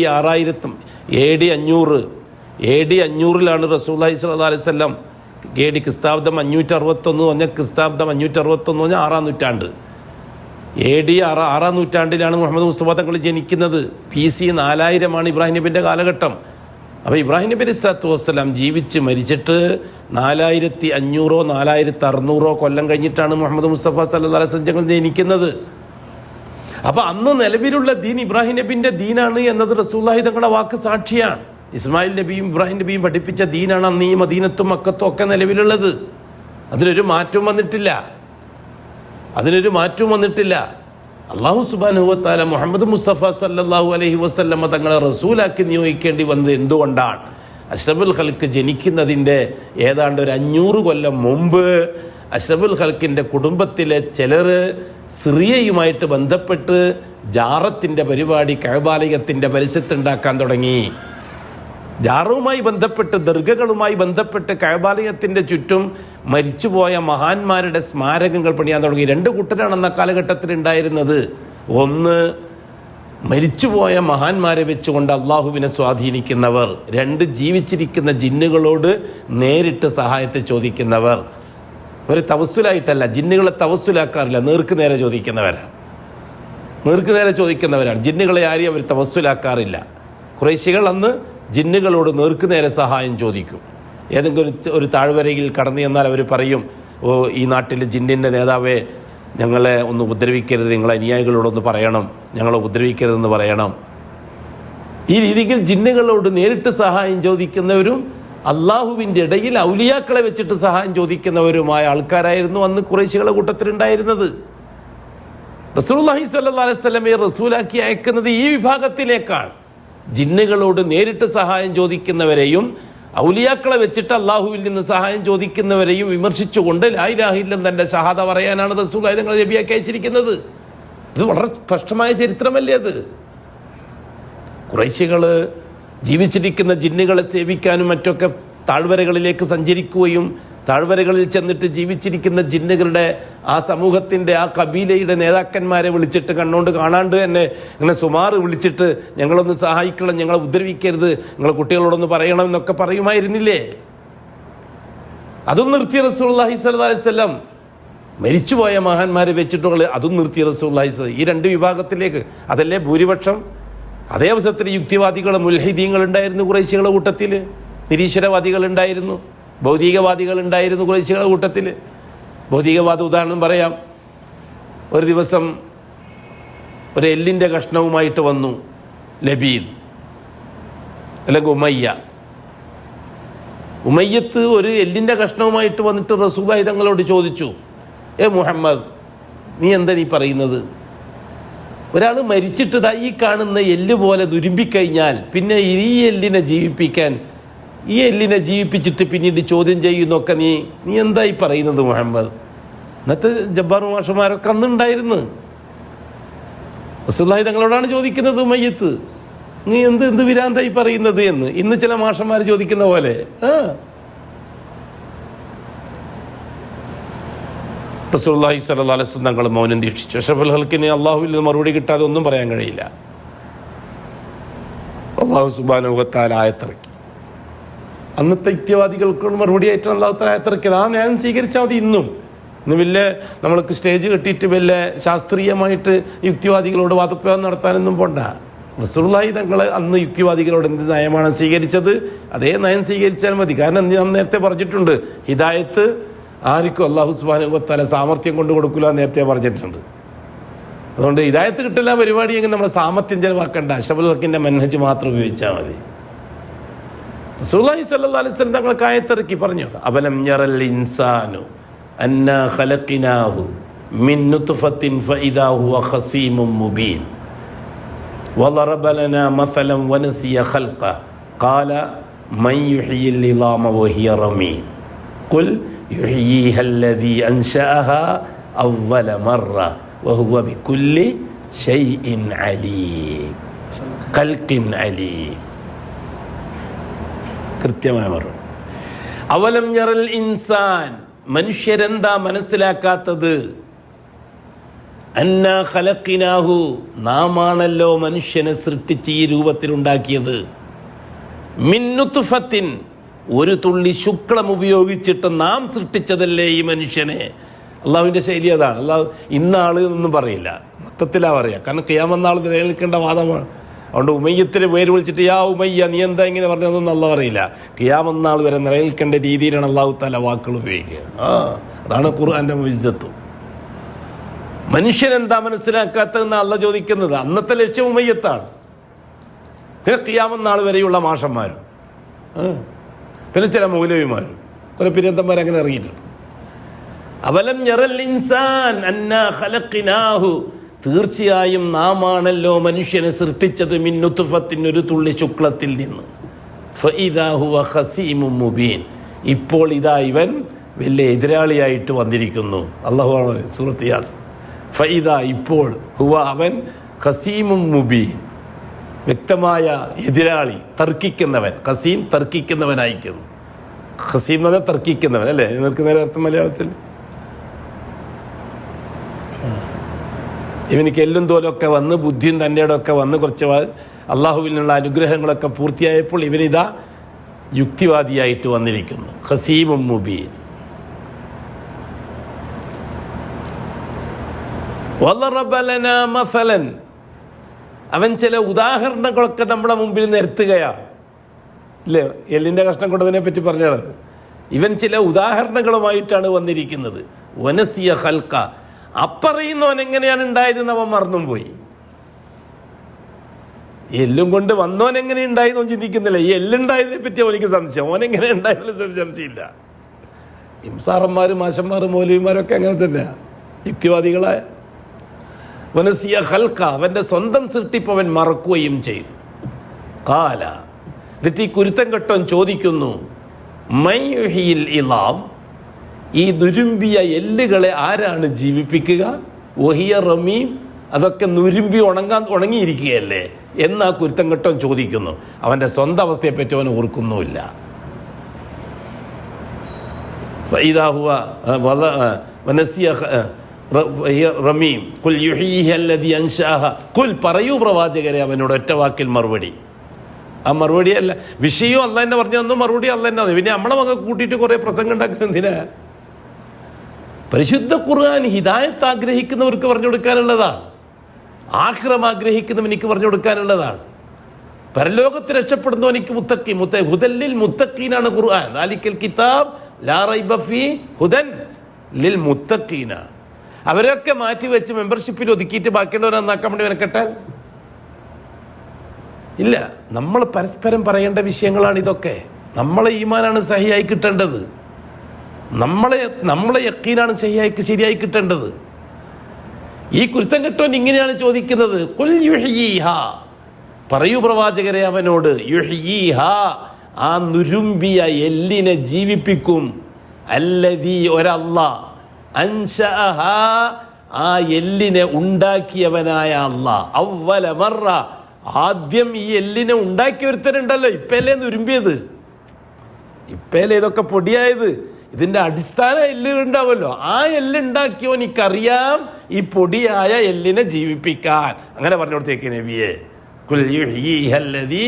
500-ലാണ് റസൂലുള്ളാഹി സ്വല്ലല്ലാഹു അലൈഹി വസല്ലം. AD ക്രിസ്താബ്ദം 561 പറഞ്ഞാൽ ക്രിസ്താബ്ദം 561 പറഞ്ഞാൽ 6-ാം നൂറ്റാണ്ട്. AD 6-ാം നൂറ്റാണ്ടിലാണ് മുഹമ്മദ് മുസ്തഫ തങ്ങൾ ജനിക്കുന്നത്. BC 4000 ഇബ്രാഹിം നബിൻ്റെ കാലഘട്ടം. അപ്പോൾ ഇബ്രാഹിം നബി അലൈഹി സ്വലാത്തു വസ്സലാം ജീവിച്ച് മരിച്ചിട്ട് 4500-ഓ 4600-ഓ കൊല്ലം കഴിഞ്ഞിട്ടാണ് മുഹമ്മദ് മുസ്തഫ സല്ലല്ലാഹു അലൈഹി വസല്ലം ജനിക്കുന്നത്. അപ്പോൾ അന്ന് നിലവിലുള്ള ദീൻ ഇബ്രാഹിം നബിൻ്റെ ദീനാണ് എന്നത് റസൂലുള്ളാഹി തങ്ങളുടെ വാക്ക് സാക്ഷിയാണ്. ഇസ്മായിൽ നബിയും ഇബ്രാഹിം നബിയും പഠിപ്പിച്ച ദീനാണ് അന്ന് ഈ മദീനത്തും മക്കത്തും ഒക്കെ നിലവിലുള്ളത്. അതിനൊരു മാറ്റവും വന്നിട്ടില്ല. അല്ലാഹു സുബ്ഹാനഹു വ തആല മുഹമ്മദ് മുസ്തഫ സല്ലല്ലാഹു അലൈഹി വസല്ലം തങ്ങളെ റസൂലാക്കി നിയോഗിക്കേണ്ടി വന്നത് എന്തുകൊണ്ടാണ്? അഷ്റഫുൽ ഖൽക്ക് ജനിക്കുന്നതിൻ്റെ ഏതാണ്ട് ഒരു 500 കൊല്ലം മുമ്പ് അഷ്റഫുൽ ഖൽക്കിൻ്റെ കുടുംബത്തിലെ ചിലർ സിറിയയുമായിട്ട് ബന്ധപ്പെട്ട് ജാറത്തിൻ്റെ പരിപാടി കഅബാലയത്തിൻ്റെ പരിസരത്തുണ്ടാക്കാൻ തുടങ്ങി. ജാറുമായി ബന്ധപ്പെട്ട് ദർഗകളുമായി ബന്ധപ്പെട്ട് കഅബാലയത്തിൻ്റെ ചുറ്റും മരിച്ചുപോയ മഹാന്മാരുടെ സ്മാരകങ്ങൾ പണിയാൻ തുടങ്ങി. 2 കൂട്ടരാണ് അന്ന കാലഘട്ടത്തിൽ ഉണ്ടായിരുന്നത്. ഒന്ന്, മരിച്ചുപോയ മഹാന്മാരെ വെച്ചുകൊണ്ട് അള്ളാഹുവിനെ സ്വാധീനിക്കുന്നവർ. 2, ജീവിച്ചിരിക്കുന്ന ജിന്നുകളോട് നേരിട്ട് സഹായത്തെ ചോദിക്കുന്നവർ. അവർ തവസ്സുലായിട്ടല്ല, ജിന്നുകളെ തവസ്സുലാക്കാറില്ല, നേർക്ക് നേരെ ചോദിക്കുന്നവരാണ്. ജിന്നുകളെ ആരെയും അവർ തവസ്സുലാക്കാറില്ല. ഖുറൈശികൾ അന്ന് ജിന്നുകളോട് നേർക്കുനേരെ സഹായം ചോദിക്കും. ഏതെങ്കിലും ഒരു താഴ്വരയിൽ കടന്നു ചെന്നാൽ അവർ പറയും, ഓ ഈ നാട്ടിലെ ജിന്നിൻ്റെ നേതാവേ, ഞങ്ങളെ ഒന്ന് ഉപദ്രവിക്കരുത്, നിങ്ങളെ അനുയായികളോടൊന്ന് പറയണം, ഞങ്ങളെ ഉപദ്രവിക്കരുതെന്ന് പറയണം. ഈ രീതിയിൽ ജിന്നുകളോട് നേരിട്ട് സഹായം ചോദിക്കുന്നവരും അള്ളാഹുവിൻ്റെ ഇടയിൽ ഔലിയാക്കളെ വെച്ചിട്ട് സഹായം ചോദിക്കുന്നവരുമായ ആൾക്കാരായിരുന്നു അന്ന് ഖുറൈശികളുടെ കൂട്ടത്തിലുണ്ടായിരുന്നത്. റസൂലുള്ളാഹി സ്വല്ലല്ലാഹു അലൈഹി വസല്ലമയെ റസൂലാക്കി അയക്കുന്നത് ഈ വിഭാഗത്തിലേക്കാണ്. ജിന്നുകളോട് നേരിട്ട് സഹായം ചോദിക്കുന്നവരെയും ഔലിയാക്കളെ വെച്ചിട്ട് അള്ളാഹുവിൽ നിന്ന് സഹായം ചോദിക്കുന്നവരെയും വിമർശിച്ചുകൊണ്ട് ലാ ഇലാഹ ഇല്ലല്ലാഹ് തൻ്റെ ഷഹാദ പറയാനാണ് റസൂലുള്ളാഹി തങ്ങളെ നബിയാക്കി അയച്ചിരിക്കുന്നത്. ഇത് വളരെ സ്പഷ്ടമായ ചരിത്രമല്ലേ അത്? ഖുറൈശികൾ ജീവിച്ചിരിക്കുന്ന ജിന്നുകളെ സേവിക്കാനും മറ്റൊക്കെ താഴ്വരകളിലേക്ക് സഞ്ചരിക്കുകയും താഴ്വരകളിൽ ചെന്നിട്ട് ജീവിച്ചിരിക്കുന്ന ജിന്നുകളുടെ ആ സമൂഹത്തിൻ്റെ ആ കബീലയുടെ നേതാക്കന്മാരെ വിളിച്ചിട്ട് കണ്ണുകൊണ്ട് കാണാണ്ട് തന്നെ ഇങ്ങനെ സുമാർ വിളിച്ചിട്ട് ഞങ്ങളൊന്ന് സഹായിക്കണം, ഞങ്ങളെ ഉപദ്രവിക്കരുത്, നിങ്ങളെ കുട്ടികളോടൊന്ന് പറയണം എന്നൊക്കെ പറയുമായിരുന്നില്ലേ? അതും നിർത്തിയ റസൂലുള്ളാഹി സ്വല്ലല്ലാഹു അലൈഹി വസല്ലം. മരിച്ചുപോയ മഹാന്മാരെ വെച്ചിട്ടുള്ള അതും നിർത്തിയ റസൂലുള്ളാഹി. ഈ 2 വിഭാഗത്തിലേക്ക് അതല്ലേ ഭൂരിപക്ഷം. അതേ അവസരത്തിൽ യുക്തിവാദികളും മുൽഹിദീങ്ങളുണ്ടായിരുന്നു ഖുറൈശികളുടെ കൂട്ടത്തിൽ, നിരീശ്വരവാദികളുണ്ടായിരുന്നു, ഭൗതികവാദികളുണ്ടായിരുന്നു ഖുറൈശികളുടെ കൂട്ടത്തിൽ. ഭൗതികവാദ ഉദാഹരണം പറയാം. ഒരു ദിവസം ഒരു എല്ലിൻ്റെ കഷ്ണവുമായിട്ട് വന്നു ലബീദ് അല്ലെങ്കിൽ ഉമയ്യത്ത് ഒരു എല്ലിൻ്റെ കഷ്ണവുമായിട്ട് വന്നിട്ട് റസൂലുള്ളാഹി തങ്ങളോട് ചോദിച്ചു, മുഹമ്മദ്, നീ എന്താ നീ പറയുന്നത്? ഒരാൾ മരിച്ചിട്ട് ഈ കാണുന്ന എല്ല് പോലെ ദുരുമ്പിക്കഴിഞ്ഞാൽ പിന്നെ ഈ എല്ലിനെ ജീവിപ്പിച്ചിട്ട് പിന്നീട് ചോദ്യം ചെയ്യുന്നൊക്കെ നീ എന്തായി പറയുന്നത് മുഹമ്മദ്? ഇന്നത്തെ ജബ്ബാർ മാഷന്മാരൊക്കെ അന്നുണ്ടായിരുന്നു. റസൂലുള്ളാഹി തങ്ങളോടാണ് ചോദിക്കുന്നത് ഉമയ്യത്ത്, നീ എന്ത് വിരാന്തായി പറയുന്നത് എന്ന്. ഇന്ന് ചില മാഷന്മാർ ചോദിക്കുന്ന പോലെ റസൂലുള്ളാഹി സ്വല്ലല്ലാഹു അലൈഹി വസല്ലം തങ്ങൾ മൗനം ദീക്ഷിച്ചു. അഷ്റഫുൽ ഖൽഖിന് അള്ളാഹുവിൽ നിന്ന് മറുപടി കിട്ടാതെ ഒന്നും പറയാൻ കഴിയില്ല. അള്ളാഹു സുബ്ഹാനഹു വ തആല ആയത്തിറക്കി. അന്നത്തെ യുക്തിവാദികൾക്ക് മറുപടി ആയിട്ടാണ് അള്ളാഹു തആല ആയത്തിറക്കിയത്. ആ ന്യായം സ്വീകരിച്ചാൽ മതി. ഇന്ന് വലിയ നമ്മൾക്ക് സ്റ്റേജ് കെട്ടിയിട്ട് വലിയ ശാസ്ത്രീയമായിട്ട് യുക്തിവാദികളോട് വാദപ്രയോഗം നടത്താനൊന്നും പോണ്ട. റസൂലുള്ളാഹി തങ്ങൾ അന്ന് യുക്തിവാദികളോട് എന്ത് നയമാണ് സ്വീകരിച്ചത്, അതേ നയം സ്വീകരിച്ചാൽ മതി. കാരണം ഞാൻ നേരത്തെ പറഞ്ഞിട്ടുണ്ട്, ഹിദായത്ത് ആർക്കും അല്ലാഹു സുബ്ഹാനഹു വ തആല സാമർത്ഥ്യം കൊണ്ട് കൊടുക്കില്ല നേരത്തെ പറഞ്ഞിട്ടുണ്ട്. അതുകൊണ്ട് ഹിദായത്ത് കിട്ടില്ല പരിപാടിയെങ്കിൽ നമ്മൾ സാമർത്ഥ്യം ചെലവാക്കേണ്ട, അഷ്റഫുൽ ഖൽഖിന്റെ മൻഹജ് മാത്രം ഉപയോഗിച്ചാൽ മതി. റസൂലുള്ളാഹി സ്വല്ലല്ലാഹു അലൈഹി വസല്ലം തങ്ങൾ ആയത്തിറക്കി പറഞ്ഞു, അബലം യറൽ ഇൻസാനു അന്നാ ഖലഖനാഹു മിൻ നുത്ഫത്തിൻ ഫഇദാ ഹുവ ഖസീമും മുബീൻ വളറബ ലനാ മസലൻ വനസിയ ഖൽഖഹ ഖാല മൻ യുഹ്യിൽ ഇളാമ വഹിയ റമീം ഖുൽ യുഹ്യീഹ അല്ലദീ അൻശഅഹാ അവ്വല മറ വഹുവ ബികുല്ലി ഷൈഇൻ അലീം ഖൽഖിൻ അലീം. കൃത്യമായ മറുപടി. അവലം യറൽ ഇൻസാൻ, മനുഷ്യരെന്താ മനസ്സിലാക്കാത്തത്, അന്നാ ഖലഖനാഹു, നാമാണല്ലോ മനുഷ്യനെ സൃഷ്ടിച്ച് ഈ രൂപത്തിലുണ്ടാക്കിയത്, മിൻ നുത്ഫത്തിൻ, ഒരു തുള്ളി ശുക്ലം ഉപയോഗിച്ചിട്ട് നാം സൃഷ്ടിച്ചതല്ലേ ഈ മനുഷ്യനെ. അള്ളാഹുവിൻ്റെ ശൈലി അതാണ്. അള്ളാഹു ഇന്നാള് എന്നൊന്നും പറയില്ല, മൊത്തത്തിലാ പറയാ. കാരണം ഖിയാമത്ത് നാൾ നിലനിൽക്കേണ്ട വാദമാണ്. അതുകൊണ്ട് ഉമയ്യത്തിന് പേര് വിളിച്ചിട്ട് യാ ഉമയ്യ നീ എന്താ ഇങ്ങനെ പറഞ്ഞതൊന്നും അള്ളാഹ് പറയില്ല. ഖിയാമത്ത് നാൾ വരെ നിലനിൽക്കേണ്ട രീതിയിലാണ് അള്ളാഹു തആല വാക്കുകൾ ഉപയോഗിക്കുക. അതാണ് ഖുർആന്റെ മുഅ്ജിസത്തും. മനുഷ്യനെന്താ മനസ്സിലാക്കാത്തതെന്ന് അള്ളാഹ് ചോദിക്കുന്നത്. അന്നത്തെ ലക്ഷ്യം ഉമയ്യത്താണ്, പിന്നെ ഖിയാമത്ത് നാൾ വരെയുള്ള മാഷന്മാരും പിന്നെ ചില മൗലവിമാരും കുറെ പിരന്തന്മാർ അങ്ങനെ ഇറങ്ങിയിട്ടുണ്ട്. അവലം യറൽ ഇൻസാൻ അന്നാ ഖലഖനാഹു, തീർച്ചയായും നാമാണല്ലോ മനുഷ്യനെ സൃഷ്ടിച്ചത് മിൻ നുത്ഫത്തിൻ, ഒരു തുള്ളി ശുക്ലത്തിൽ നിന്ന്. ഫഇദാ ഹുവ ഖസീമും മുബീൻ, ഇപ്പോൾ ഇതാ ഇവൻ വലിയ എതിരാളിയായിട്ട് വന്നിരിക്കുന്നു. അല്ലാഹു സൂറത്ത് യാസീൻ. ഫഇദാ, ഇപ്പോൾ, ഹുവ അവൻ, ഖസീമും മുബീൻ, വ്യക്തമായ എതിരാളി, തർക്കിക്കുന്നവൻ. ഖസീം തർക്കിക്കുന്നവനായിരിക്കുന്നു. ഖസീം എന്ന് പറഞ്ഞാൽ തർക്കിക്കുന്നവൻ അല്ലേ? നിങ്ങൾക്ക് നേരെ അർത്ഥം മലയാളത്തിൽ. ഇവനിക്ക് എല്ലും തോലൊക്കെ വന്ന് ബുദ്ധിയും തൻ്റെ ഇടമൊക്കെ വന്ന് കുറച്ച് അള്ളാഹുവിൽ നിന്നുള്ള അനുഗ്രഹങ്ങളൊക്കെ പൂർത്തിയായപ്പോൾ ഇവനിതാ യുക്തിവാദിയായിട്ട് വന്നിരിക്കുന്നു. ഖസീമും മുബീൻ. വളറബ ലനാ മസലൻ, അവൻ ചില ഉദാഹരണങ്ങളൊക്കെ നമ്മളെ മുമ്പിൽ നിരത്തുകയാണ്. ഇല്ലേ, എല്ലിൻ്റെ കഷ്ണം കൊണ്ടതിനെ പറ്റി പറഞ്ഞത്. ഇവൻ ചില ഉദാഹരണങ്ങളുമായിട്ടാണ് വന്നിരിക്കുന്നത്. വനസിയ ഖൽഖ, അപ്പറയുന്നവൻ എങ്ങനെയാണ് ഉണ്ടായതെന്ന് അവൻ മറന്നും പോയി. എല്ലും കൊണ്ട് വന്നവൻ എങ്ങനെ ഉണ്ടായതെന്ന് ചിന്തിക്കുന്നില്ല. ഈ എല്ലുണ്ടായതിനെ പറ്റി അവനിക്ക് സംശയം. ഓനെങ്ങനെ ഉണ്ടായതിലും സംശയമില്ല. ഇംസാറന്മാരും മാഷന്മാരും മൗലവിമാരൊക്കെ അങ്ങനെ തന്നെയാ യുക്തിവാദികളായ. വനസിയ ഖൽഖ, അവൻ്റെ സ്വന്തം സൃഷ്ടിപ്പ് അവൻ മറക്കുകയും ചെയ്തു. ഖാല, എന്നിട്ട് ഈ കുരുത്തം കെട്ടോൻ ചോദിക്കുന്നു, മൻ യുഹ്യിൽ ഇളാം, ഈ നുരുമ്പിയ എല്ലുകളെ ആരാണ് ജീവിപ്പിക്കുക? വഹിയ റമീം, അതൊക്കെ നുരുമ്പി ഉണങ്ങിയിരിക്കുകയല്ലേ എന്ന് ആ കുരുത്തം കെട്ടോൻ ചോദിക്കുന്നു. അവൻ്റെ സ്വന്തം അവസ്ഥയെപ്പറ്റി അവൻ ഓർക്കുന്നുമില്ല. ഫഇദാ ഹുവ വനസിയ റമീം ഖുൽ യുഹ്യീഹ അല്ലദീ അൻശഅഹ, ഖുൽ, പറയൂ പ്രവാചകരെ അവനോട് ഒറ്റ വാക്കിൽ മറുപടി. ആ മറുപടി അല്ല, വിഷയവും അള്ളാഹ് തന്നെ പറഞ്ഞു തന്നു, മറുപടി അള്ളാഹ് തന്നെ. പിന്നെ നമ്മളെ മക കൂട്ടിയിട്ട് കുറേ പ്രസംഗം ഉണ്ടാക്കുന്നത് എന്തിനാ? പരിശുദ്ധ ഖുർആൻ ഹിദായത്ത് ആഗ്രഹിക്കുന്നവർക്ക് പറഞ്ഞു കൊടുക്കാനുള്ളതാണ്. ആഖിറം ആഗ്രഹിക്കുന്നവനിക്ക് പറഞ്ഞു കൊടുക്കാനുള്ളതാണ്. പരലോകത്ത് രക്ഷപ്പെടുന്നവനിക്ക് ഹുദൽ മുത്തഖീനാണ് ഖുർആൻ. ദാലിക്കൽ കിതാബ് ലാ റൈബ ഫീ ഹുദൻ ലിൽ മുത്തഖീന. അവരൊക്കെ മാറ്റി വെച്ച് മെമ്പർഷിപ്പിൽ ഒതുക്കിയിട്ട് ബാക്കിയുള്ളവരെ നന്നാക്കാൻ വേണ്ടി വെനക്കെട്ടാൽ ഇല്ല. നമ്മൾ പരസ്പരം പറയേണ്ട വിഷയങ്ങളാണ് ഇതൊക്കെ. നമ്മളെ ഈമാനാണ് സഹിയായി കിട്ടേണ്ടത്. നമ്മളെ യക്കീനാണ് ശരിയായി കിട്ടേണ്ടത്. ഈ കുരുത്തം കെട്ടവൻ ഇങ്ങനെയാണ് ചോദിക്കുന്നത്, ഖുൽ യുഹ്യീഹ, പറയൂ പ്രവാചകരെ അവനോട്, യുഹ്യീഹ, ആ നുരുമ്പിയ എല്ലിനെ ജീവിപ്പിക്കും, അല്ലദീ, ഒരല്ലാഹ്, അൻശഅഹ, ആ എല്ലിനെ ഉണ്ടാക്കിയവനായ അല്ലാഹ്, അവ്വല മറ, ആദ്യം ഈ എല്ലിനെ ഉണ്ടാക്കി ഒരുത്തനുണ്ടല്ലോ. ഇപ്പല്ലേ നുരുമ്പിയത്, ഇപ്പല്ലേ ഇതൊക്കെ പൊടിയായത്. ഇതിൻ്റെ അടിസ്ഥാന എല്ല് ഉണ്ടാവുമല്ലോ, ആ എല്ലുണ്ടാക്കിയോ എനിക്കറിയാം ഈ പൊടിയായ എല്ലിനെ ജീവിപ്പിക്കാൻ. അങ്ങനെ പറഞ്ഞു കൊടുത്തേക്ക് നബിയെ. കുൽ യുഹ്യീഹല്ലദീ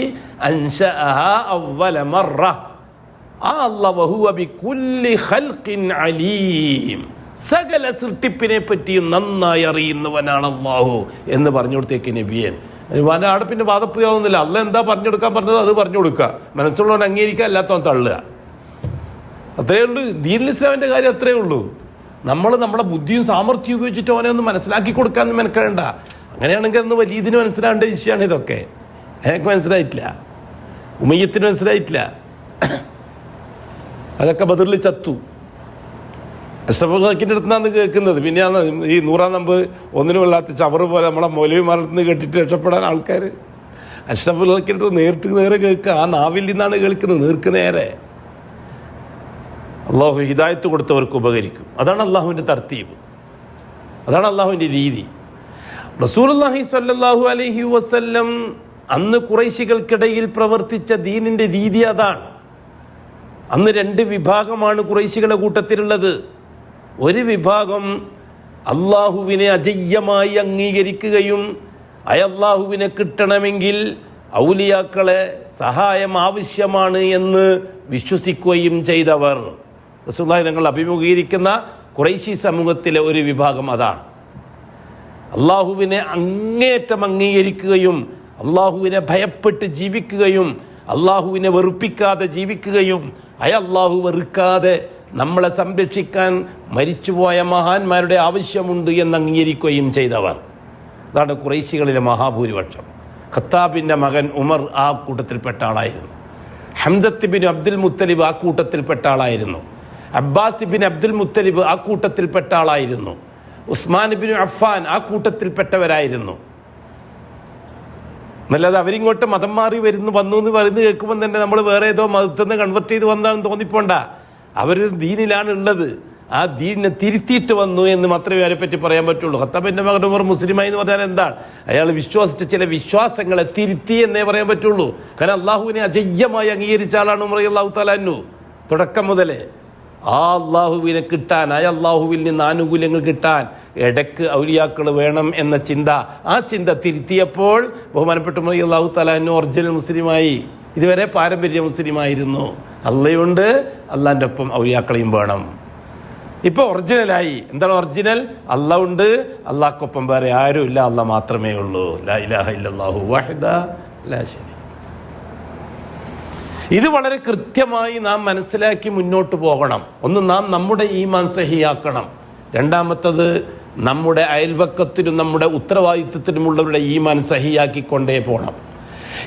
അൻശഅഹാ അവ്വല മറ വഹുവ ബികുല്ലി ഖൽഖിൻ അലീം. സകല സൃഷ്ടിപ്പിനെ പറ്റിയും നന്നായി അറിയുന്നവനാണ് അല്ലാഹു എന്ന് പറഞ്ഞു കൊടുത്തേക്ക് നബിയെ. അവിടെ പിന്നെ വാദപ്രയോഗമൊന്നുമില്ല. അള്ളാഹ് എന്താ പറഞ്ഞു കൊടുക്കാൻ പറഞ്ഞത് അത് പറഞ്ഞു കൊടുക്കുക, മനസ്സുള്ളവൻ അംഗീകരിക്കുക, അല്ലാത്തവൻ തള്ളുക. അത്രയേ ഉള്ളൂ. ദീനുൽ ഇസ്ലാമിൻ്റെ കാര്യം അത്രയേ ഉള്ളൂ. നമ്മൾ നമ്മുടെ ബുദ്ധിയും സാമർഥ്യവും ഉപയോഗിച്ചിട്ട് അവനെ ഒന്ന് മനസ്സിലാക്കി കൊടുക്കാൻ മെനക്കേണ്ട. അങ്ങനെയാണെങ്കിൽ അന്ന് വലിയതിന് മനസ്സിലാവേണ്ട വിഷയമാണ് ഇതൊക്കെ. എനിക്ക് മനസ്സിലായിട്ടില്ല, ഉമയ്യത്തിന് മനസ്സിലായിട്ടില്ല, അതൊക്കെ ബദറിൽ ചത്തു. അഷ്റഫുൽ അടുത്താണ് കേൾക്കുന്നത്. പിന്നെയാണ് ഈ 100-ാം നമ്പ് ഒന്നിനും കൊള്ളാത്ത ചവറ് പോലെ നമ്മളെ മൗലവിമാരിൽ നിന്ന് കേട്ടിട്ട് രക്ഷപ്പെടാൻ ആൾക്കാർ അഷ്റഫുൽ അടുത്ത് നേരെ കേൾക്കുക. ആ നാവിൽ നിന്നാണ് കേൾക്കുന്നത്, നേർക്ക് നേരെ. അള്ളാഹു ഹിദായത്ത് കൊടുത്തവർക്ക് ഉപകരിക്കും. അതാണ് അള്ളാഹുവിൻ്റെ തർത്തീബ്, അതാണ് അള്ളാഹുവിൻ്റെ രീതി. റസൂലുള്ളാഹി സ്വല്ലല്ലാഹു അലൈഹി വസല്ലം അന്ന് ഖുറൈശികൾക്കിടയിൽ പ്രവർത്തിച്ച ദീനിൻ്റെ രീതി അതാണ്. അന്ന് 2 വിഭാഗമാണ് ഖുറൈശികളുടെ കൂട്ടത്തിലുള്ളത്. ഒരു വിഭാഗം അള്ളാഹുവിനെ അജയ്യമായി അംഗീകരിക്കുകയും അല്ലാഹുവിനെ കിട്ടണമെങ്കിൽ ഔലിയാക്കളെ സഹായം ആവശ്യമാണ് എന്ന് വിശ്വസിക്കുകയും ചെയ്തവർ. റസൂലുള്ളാഹി തങ്ങൾ അഭിമുഖീകരിക്കുന്ന ഖുറൈശി സമൂഹത്തിലെ ഒരു വിഭാഗം അതാണ്. അള്ളാഹുവിനെ അങ്ങേയറ്റം അംഗീകരിക്കുകയും അള്ളാഹുവിനെ ഭയപ്പെട്ട് ജീവിക്കുകയും അള്ളാഹുവിനെ വെറുപ്പിക്കാതെ ജീവിക്കുകയും അല്ലാഹു വെറുക്കാതെ നമ്മളെ സംരക്ഷിക്കാൻ മരിച്ചുപോയ മഹാന്മാരുടെ ആവശ്യമുണ്ട് എന്ന് അംഗീകരിക്കുകയും ചെയ്തവർ. അതാണ് ഖുറൈശികളിലെ മഹാഭൂരിപക്ഷം. ഖത്താബിൻ്റെ മകൻ ഉമർ ആ കൂട്ടത്തിൽപ്പെട്ട ആളായിരുന്നു. ഹംസത്ത് ബിൻ അബ്ദുൽ മുത്തലിബ് ആ കൂട്ടത്തിൽപ്പെട്ട ആളായിരുന്നു. അബ്ബാസ് ബിൻ അബ്ദുൽ മുത്തലിബ് ആ കൂട്ടത്തിൽപ്പെട്ട ആളായിരുന്നു. ഉസ്മാൻ ബിൻ അഫ്ഫാൻ ആ കൂട്ടത്തിൽപ്പെട്ടവരായിരുന്നു. എന്നല്ലാതെ അവരിങ്ങോട്ട് മതം മാറി വന്നു എന്ന് പറയുന്നത് കേൾക്കുമ്പോൾ തന്നെ നമ്മൾ വേറെ ഏതോ മതത്തിൽ നിന്ന് കൺവെർട്ട് ചെയ്ത് വന്നാണെന്ന് തോന്നിപ്പോണ്ട. അവർ ദീനിലാണ് ഉള്ളത്, ആ ദീനിനെ തിരുത്തിയിട്ട് വന്നു എന്ന് മാത്രമേ അവരെ പറ്റി പറയാൻ പറ്റുള്ളൂ. ഖത്താബിൻ്റെ മകൻ ഉമർ മുസ്ലിമായി എന്ന് പറഞ്ഞാൽ എന്താണ്? അയാൾ വിശ്വസിച്ച ചില വിശ്വാസങ്ങളെ തിരുത്തി എന്നേ പറയാൻ പറ്റുള്ളൂ. കാരണം അള്ളാഹുവിനെ അജയ്യമായി അംഗീകരിച്ച ആളാണ് ഉമർ റളിയല്ലാഹു തആല അൻഹു. തുടക്കം മുതലേ ആ അള്ളാഹുവിനെ കിട്ടാൻ, ആ അള്ളാഹുവിൽ നിന്ന് ആനുകൂല്യങ്ങൾ കിട്ടാൻ ഇടയ്ക്ക് ഔലിയാക്കൾ വേണം എന്ന ചിന്ത, ആ ചിന്ത തിരുത്തിയപ്പോൾ ബഹുമാനപ്പെട്ട ഉമർ റളിയല്ലാഹു തആല അൻഹു ഒറിജിനൽ മുസ്ലിമായി. ഇതുവരെ പാരമ്പര്യ മുസ്ലിമായിരുന്നു. അള്ളയുണ്ട്, അള്ളാൻ്റെ ഒപ്പം ഔലിയാക്കളെയും വേണം. ഇപ്പോൾ ഒറിജിനലായി. എന്താണ് ഒറിജിനൽ? അള്ളാഹ് ഉണ്ട്, അള്ളാഹ്ക്കൊപ്പം വേറെ ആരും ഇല്ല, അള്ളാഹ് മാത്രമേ ഉള്ളൂ. ലാ ഇലാഹ ഇല്ലല്ലാഹു വഹ്ദഹു ലാ ശരീക. ഇത് വളരെ കൃത്യമായി നാം മനസ്സിലാക്കി മുന്നോട്ട് പോകണം. ഒന്ന്, നാം നമ്മുടെ ഈമാൻ സഹിയാക്കണം. രണ്ടാമത്തത്, നമ്മുടെ അയൽവക്കത്തിനും നമ്മുടെ ഉത്തരവാദിത്വത്തിനുമുള്ളവരുടെ ഈമാൻ സഹിയാക്കിക്കൊണ്ടേ പോകണം.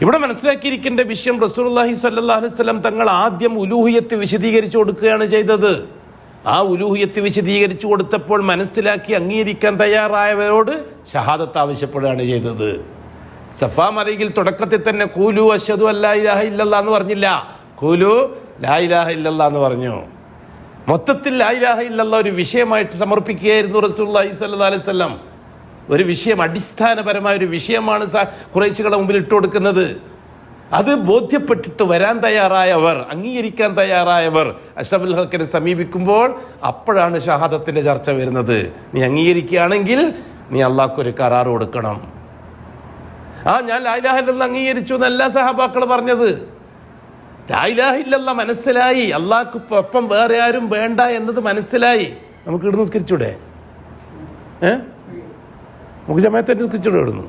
ഇവിടെ മനസ്സിലാക്കിയിരിക്കേണ്ട വിഷയം, റസൂലുള്ളാഹി സ്വല്ലല്ലാഹു അലൈഹി വസല്ലം തങ്ങൾ ആദ്യം ഉലൂഹിയത്ത് വിശദീകരിച്ചു കൊടുക്കുകയാണ് ചെയ്തത്. ആ ഉലൂഹിയത്ത് വിശദീകരിച്ചു കൊടുത്തപ്പോൾ മനസ്സിലാക്കി അംഗീകരിക്കാൻ തയ്യാറായവരോട് ഷഹാദത്ത് ആവശ്യപ്പെടുകയാണ് ചെയ്തത്. സഫാ മറയിൽ തുടക്കത്തിൽ തന്നെ ഖൂലു അശ്ഹദു അല്ലാ ഇലാഹ ഇല്ലല്ലാഹ് എന്ന് പറഞ്ഞില്ല, ഖൂലു ലാ ഇലാഹ ഇല്ലല്ലാഹ് എന്ന് പറഞ്ഞു. മൊത്തത്തിൽ ലാ ഇലാഹ ഇല്ലല്ലാഹ് ഒരു വിഷയമായിട്ട് സമർപ്പിക്കുകയായിരുന്നു റസൂലുള്ളാഹി സ്വല്ലല്ലാഹു അലൈഹി വസല്ലം. ഒരു വിഷയം, അടിസ്ഥാനപരമായ ഒരു വിഷയമാണ് ഖുറൈശികളുടെ മുമ്പിൽ ഇട്ട് കൊടുക്കുന്നത്. അത് ബോധ്യപ്പെട്ടിട്ട് വരാൻ തയ്യാറായവർ, അംഗീകരിക്കാൻ തയ്യാറായവർ അഷ്റഫുൽ ഹഖിനെ സമീപിക്കുമ്പോൾ അപ്പോഴാണ് ഷഹാദത്തിന്റെ ചർച്ച വരുന്നത്. നീ അംഗീകരിക്കുകയാണെങ്കിൽ നീ അള്ളാഹ്ക്കൊരു കരാർ കൊടുക്കണം. ഞാൻ ലാ ഇലാഹ ഇല്ലല്ലാഹ് അംഗീകരിച്ചു എന്നല്ല സഹാബാക്കൾ പറഞ്ഞത്. ലാ ഇലാഹ ഇല്ലല്ലാഹ് മനസ്സിലായി, അള്ളാഹ്ക്ക് ഒപ്പം വേറെ ആരും വേണ്ട എന്നത് മനസ്സിലായി. നമുക്ക് ഇവിടുന്ന് നിസ്കരിച്ചൂടെ? നമുക്ക് ജമാഅത്തായിട്ട് നിസ്കരിച്ചൂടെ ഇവിടുന്ന്?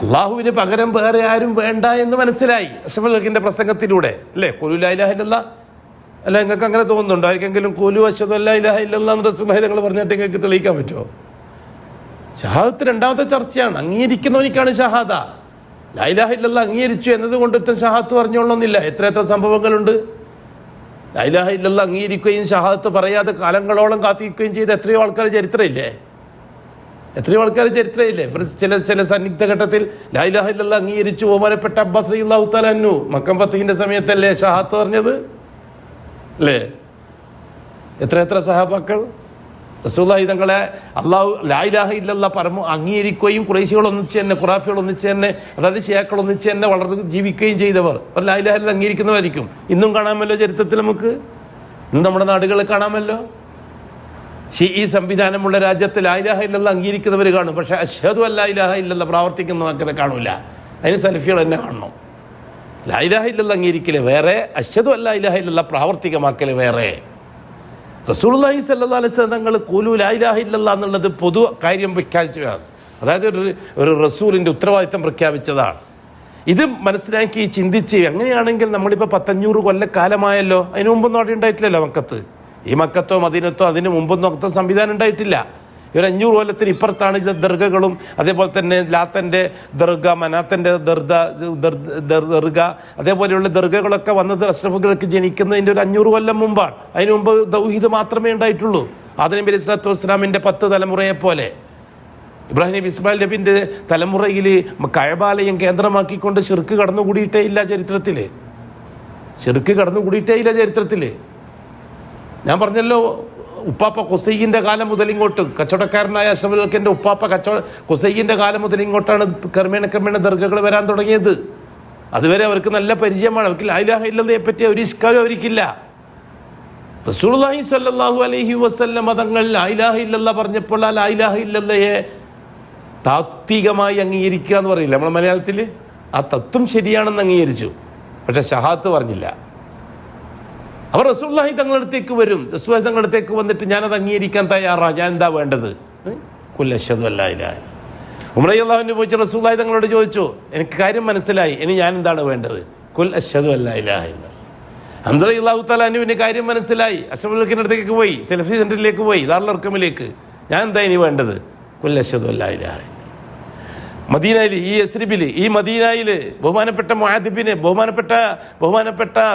അള്ളാഹുവിന് പകരം വേറെ ആരും വേണ്ട എന്ന് മനസ്സിലായി അഷ്റഫുൽ ഹഖിന്റെ പ്രസംഗത്തിലൂടെ, അല്ലേ? ഖുലു ലാ ഇലാഹ ഇല്ലല്ലാഹ്. അല്ല, നിങ്ങൾക്ക് അങ്ങനെ തോന്നുന്നുണ്ടോ? ആർക്കെങ്കിലും ഖുലു അശ്ഹദു അല്ലാ ഇലാഹ ഇല്ലല്ലാഹ് എന്ന് റസൂലുള്ളാഹി തങ്ങൾ പറഞ്ഞിട്ട് നിങ്ങൾക്ക് തെളിയിക്കാൻ പറ്റുമോ? ഷഹാദത്ത് രണ്ടാമത്തെ ചർച്ചയാണ്. അംഗീകരിക്കുന്നവനിക്കാണ് ഷഹാദ. ലാ ഇലാഹ ഇല്ലല്ലാഹ് അംഗീകരിച്ചു എന്നതുകൊണ്ട് ഷഹാദത്ത് പറഞ്ഞോളന്നില്ല. എത്ര സംഭവങ്ങളുണ്ട്. ലാ ഇലാഹ ഇല്ലല്ലാഹ് അംഗീകരിക്കുകയും ഷഹാദത്ത് പറയാതെ കാലങ്ങളോളം കാത്തിരിക്കുകയും ചെയ്ത എത്രയോ ആൾക്കാർ ചരിത്രമില്ലേ? ചില സന്നിഗ്ധ ഘട്ടത്തിൽ ലാ ഇലാഹ ഇല്ലല്ലാഹ് അംഗീകരിച്ചു ബഹുമാനപ്പെട്ട അബ്ബാസ് റളിയല്ലാഹു തആല അൻഹു മക്കം ഫത്ഹിന്റെ സമയത്തല്ലേ ഷഹാദത്ത് പറഞ്ഞത്, അല്ലേ? എത്ര സഹാബാക്കൾ റസൂലുള്ളാഹി തങ്ങളെ അള്ളാഹു ലാ ഇലാഹ ഇല്ലല്ലാഹ് അംഗീകരിക്കുകയും ഖുറൈശികൾ ഒന്നിച്ച് തന്നെ, ഖുറാഫികൾ ഒന്നിച്ച് തന്നെ, അതായത് ഷിയാക്കൾ ഒന്നിച്ച് തന്നെ വളർന്ന് ജീവിക്കുകയും ചെയ്തവർ ലാ ഇലാഹ ഇല്ലല്ലാഹ് അംഗീകരിക്കുന്നവരായിരിക്കും. ഇന്നും കാണാമല്ലോ ചരിത്രത്തിൽ നമുക്ക്. ഇന്ന് നമ്മുടെ നാടുകളിൽ കാണാമല്ലോ. ഈ സംവിധാനമുള്ള രാജ്യത്ത് ലാ ഇലാഹ ഇല്ലല്ലാഹ് അംഗീകരിക്കുന്നവർ കാണും, പക്ഷേ അശ്ഹദു അല്ലാ ഇലാഹ ഇല്ലല്ലാഹ് പ്രാവർത്തിക്കുന്നവരെ കാണൂല. അതിന് സലഫികൾ തന്നെ കാണണം. ലാ ഇലാഹ ഇല്ലല്ലാഹ് അംഗീകരിക്കല് വേറെ, അശ്ഹദു അല്ലാ ഇലാഹ ഇല്ലല്ലാഹ് പ്രാവർത്തികമാക്കല് വേറെ. റസൂലുള്ളാഹി സ്വല്ലല്ലാഹു അലൈഹി വസല്ലം തങ്ങൾ ഖൂലു ലാ ഇലാഹ ഇല്ലല്ലാഹ് എന്നുള്ളത് പൊതു കാര്യം പ്രഖ്യാപിച്ചതാണ്. അതായത് ഒരു റസൂലിൻ്റെ ഉത്തരവാദിത്തം പ്രഖ്യാപിച്ചതാണ്. ഇത് മനസ്സിലാക്കി ചിന്തിച്ച് അങ്ങനെയാണെങ്കിൽ നമ്മളിപ്പോൾ 500 കൊല്ലക്കാലമായല്ലോ. അതിന് മുമ്പൊന്നും അവിടെ ഉണ്ടായിട്ടില്ലല്ലോ മക്കത്ത്. ഈ മക്കത്തോ മദീനത്തോ അതിന് മുമ്പൊന്നും അത്ര സംവിധാനം ഉണ്ടായിട്ടില്ല. ഒരു 500 കൊല്ലത്തിന് ഇപ്പുറത്താണ് ഇത് ദർഗകളും അതേപോലെ തന്നെ ലാത്തൻ്റെ ദർഗ, മനാത്തൻ്റെ ദർഗ, അതേപോലെയുള്ള ദർഗകളൊക്കെ വന്നത് അഷ്റഫുകൾക്ക് ജനിക്കുന്നതിൻ്റെ ഒരു 500 കൊല്ലം മുമ്പാണ്. അതിന് മുമ്പ് തൗഹീദ് മാത്രമേ ഉണ്ടായിട്ടുള്ളൂ. ആദം നബി അലൈഹി സ്വലാത്തു വസ്സലാമിൻ്റെ 10 തലമുറയെ പോലെ ഇബ്രാഹിം നബി ഇസ്മായിൽ നബിൻ്റെ തലമുറയിൽ കഅബാലയം കേന്ദ്രമാക്കിക്കൊണ്ട് ശിർക്ക് കടന്നുകൂടിയിട്ടേ ഇല്ല ചരിത്രത്തിൽ. ശിർക്ക് കടന്നുകൂടിയിട്ടേ ഇല്ല ചരിത്രത്തിൽ. ഞാൻ പറഞ്ഞല്ലോ, ഉപ്പാപ്പ ഖുസൈൻ്റെ കാലം മുതൽ ഇങ്ങോട്ട് കച്ചവടക്കാരനായ അഷ്റഫുൽ ഉപ്പാപ്പ ഖുസൈൻ്റെ കാലം മുതൽ ഇങ്ങോട്ടാണ് ക്രമേണ ദർഗകൾ വരാൻ തുടങ്ങിയത്. അതുവരെ അവർക്ക് നല്ല പരിചയമാണ്. അവർക്ക് ലാ ഇലാഹ ഇല്ലല്ലയെ പറ്റി ഒരു ഇഷ്കാലും അവർക്കില്ല. റസൂലുള്ളാഹി സ്വല്ലല്ലാഹു അലൈഹി വസല്ലം തങ്ങൾ ലാ ഇലാഹ ഇല്ലല്ലാഹ് പറഞ്ഞപ്പോൾ ആ ലാ ഇലാഹ ഇല്ലല്ലയെ താത്വികമായി അംഗീകരിക്കുക എന്ന് പറയില്ല നമ്മുടെ മലയാളത്തിൽ. ആ തത്വം ശരിയാണെന്ന് അംഗീകരിച്ചു, പക്ഷെ ഷഹാദത്ത് പറഞ്ഞില്ല. അവർ റസൂലുള്ളാഹി തങ്ങളടുത്തേക്ക് വരും. റസൂലുള്ളാഹി തങ്ങളടുത്തേക്ക് വന്നിട്ട് ഞാനത് അംഗീകരിക്കാൻ തയ്യാറാണ്, ഞാൻ എന്താ വേണ്ടത്? ഖുൽ അശ്ഹദു അല്ലാ ഇലാഹ ഇല്ലല്ലാഹ്. ഉമർ റളിയല്ലാഹു അൻഹു പോയി റസൂലുള്ളാഹി തങ്ങളോട് ചോദിച്ചു, എനിക്ക് കാര്യം മനസ്സിലായി, ഇനി ഞാൻ എന്താണ് വേണ്ടത്? ഖുൽ അശ്ഹദു അല്ലാ ഇലാഹ ഇല്ലല്ലാഹ്. ഹംസ റളിയല്ലാഹു തആല അൻഹുവിന്റെ കാര്യം മനസ്സിലായി. അഷ്റഫുൽ അടുത്തേക്ക് പോയി, സെലഫി സെന്ററിലേക്ക് പോയി, ദാറുൽ അർഖമിലേക്ക്. ഞാൻ എന്താ ഇനി വേണ്ടത്? ഖുൽ അശ്ഹദു അല്ലാ ഇലാഹ ഇല്ലല്ലാഹ്. മദീനയിൽ ഈ യസ്രിബിൽ ഈ മദീനയിൽ ബഹുമാനപ്പെട്ട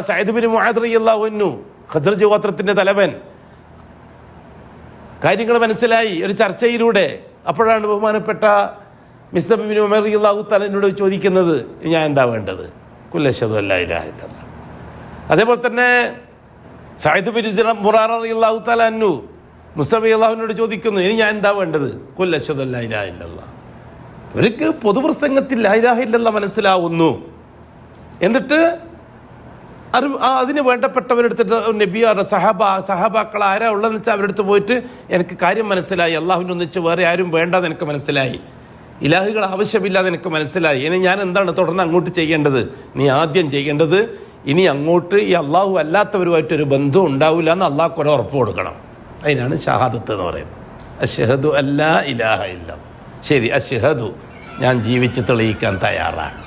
സഅദ് ബിൻ മുആദ് റളിയല്ലാഹു അൻഹു ഖസ്റജ് ഗോത്രത്തിന്റെ തലവൻ കാര്യങ്ങൾ മനസ്സിലായി ഒരു ചർച്ചയിലൂടെ. അപ്പോഴാണ് ബഹുമാനപ്പെട്ട മിസ്അബ് ബിൻ ഉമർ റളിയല്ലാഹു തആല എന്നോട് ചോദിക്കുന്നത്, ഞാൻ എന്താ വേണ്ടത്? ഖുൽ അശ്ഹദു അല്ലാ ഇലാഹ ഇല്ലല്ലാഹ്. അതേപോലെ തന്നെ സഅദ് ബിൻ മുറാറ റളിയല്ലാഹു തആല അൻഹു മുസ്തഫ റളിയല്ലാഹുവിനോട് ചോദിക്കുന്നു, ഇനി ഞാൻ എന്താ വേണ്ടത്? ഖുൽ അശ്ഹദു അല്ലാ ഇലാഹ ഇല്ലല്ലാഹ്. ഇവർക്ക് പൊതുപ്രസംഗത്തിൽ ലാ ഇലാഹ ഇല്ലല്ലാഹ് മനസ്സിലാവുന്നു. എന്നിട്ട് അതിന് വേണ്ടപ്പെട്ടവരെടുത്തിട്ട് നബിയാറ് സഹാബാക്കൾ ആരാ ഉള്ളതെന്ന് വെച്ചാൽ അവരെടുത്ത് പോയിട്ട് എനിക്ക് കാര്യം മനസ്സിലായി, അള്ളാഹുവിനെ ഒന്നിച്ച് വേറെ ആരും വേണ്ടെന്ന് എനിക്ക് മനസ്സിലായി, ഇലാഹുകൾ ആവശ്യമില്ലാതെ എനിക്ക് മനസ്സിലായി. ഇനി ഞാൻ എന്താണ് തുടർന്ന് അങ്ങോട്ട് ചെയ്യേണ്ടത്? നീ ആദ്യം ചെയ്യേണ്ടത് ഇനി അങ്ങോട്ട് ഈ അള്ളാഹു അല്ലാത്തവരുമായിട്ടൊരു ബന്ധം ഉണ്ടാവില്ല എന്ന് അള്ളാഹ്ക്ക് ഒരു ഉറപ്പ് കൊടുക്കണം. അതിനാണ് ഷഹാദത്ത് എന്ന് പറയുന്നത്. അശ്ഹദു അല്ലാ ഇലാഹ ഇല്ലല്ലാഹ്. ശരി, അശ്ഹദു ഞാൻ ജീവിച്ച് തെളിയിക്കാൻ തയ്യാറാണ്.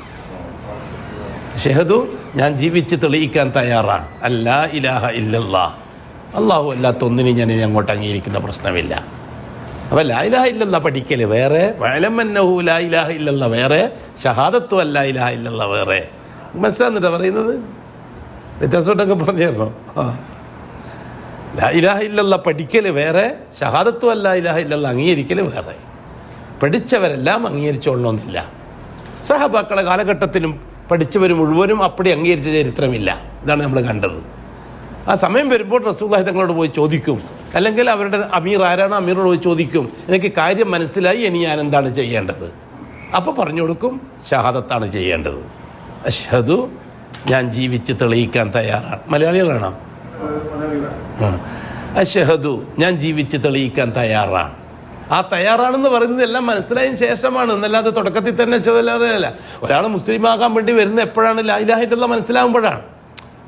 അശ്ഹദു ഞാൻ ജീവിച്ച് തെളിയിക്കാൻ തയ്യാറാണ്. അല്ലാ ഇലാഹ ഇല്ലല്ലാഹ്, അള്ളാഹു അല്ലാത്ത ഒന്നിനും ഞാൻ ഇനി അങ്ങോട്ട് അംഗീകരിക്കുന്ന പ്രശ്നമില്ല. അപ്പോൾ ലാ ഇലാഹ ഇല്ലല്ലാഹ് പഠിക്കല് വേറെ, വഅലം അന്നഹു ലാ ഇലാഹ ഇല്ലല്ലാഹ് വേറെ, ഷഹാദത്തു അല്ലാ ഇലാഹ ഇല്ലല്ലാഹ് വേറെ. മനസ്സിലാകുന്നുണ്ടോ പറയുന്നത്? വ്യത്യാസമായിട്ടൊക്കെ പറഞ്ഞോ. ലാ ഇലാഹ ഇല്ലല്ലാഹ് പഠിക്കല് വേറെ, ഷഹാദത്തു അല്ലാ ഇലാഹ ഇല്ലല്ലാഹ് അംഗീകരിക്കല് വേറെ. പഠിച്ചവരെല്ലാം അംഗീകരിച്ചോളണമെന്നില്ല. സഹാബാക്കളെ കാലഘട്ടത്തിലും പഠിച്ചവർ മുഴുവനും അപ്പടി അംഗീകരിച്ച ചരിത്രമില്ല. ഇതാണ് നമ്മൾ കണ്ടത്. ആ സമയം വരുമ്പോൾ റസൂലുള്ളാഹി തങ്ങളോട് പോയി ചോദിക്കും, അല്ലെങ്കിൽ അവരുടെ അമീർ ആരാണ് അമീറിനോട് പോയി ചോദിക്കും, എനിക്ക് കാര്യം മനസ്സിലായി, ഇനി ഞാൻ എന്താണ് ചെയ്യേണ്ടത്? അപ്പോൾ പറഞ്ഞു കൊടുക്കും, ഷഹാദത്താണ് ചെയ്യേണ്ടത്. അശ്ഹദു ഞാൻ ജീവിച്ച് തെളിയിക്കാൻ തയ്യാറാണ്. മലയാളികളാണോ? അശ്ഹദു ഞാൻ ജീവിച്ച് തെളിയിക്കാൻ തയ്യാറാണ്. ആ തയ്യാറാണെന്ന് പറയുന്നത് എല്ലാം മനസ്സിലായതിനു ശേഷമാണ്, എന്നല്ലാതെ തുടക്കത്തിൽ തന്നെ അശ്ഹദു. ഒരാൾ മുസ്ലിം ആകാൻ വേണ്ടി വരുന്ന എപ്പോഴാണ്? ലാ ഇലാഹ ഇല്ലല്ലാഹ് മനസ്സിലാകുമ്പോഴാണ്.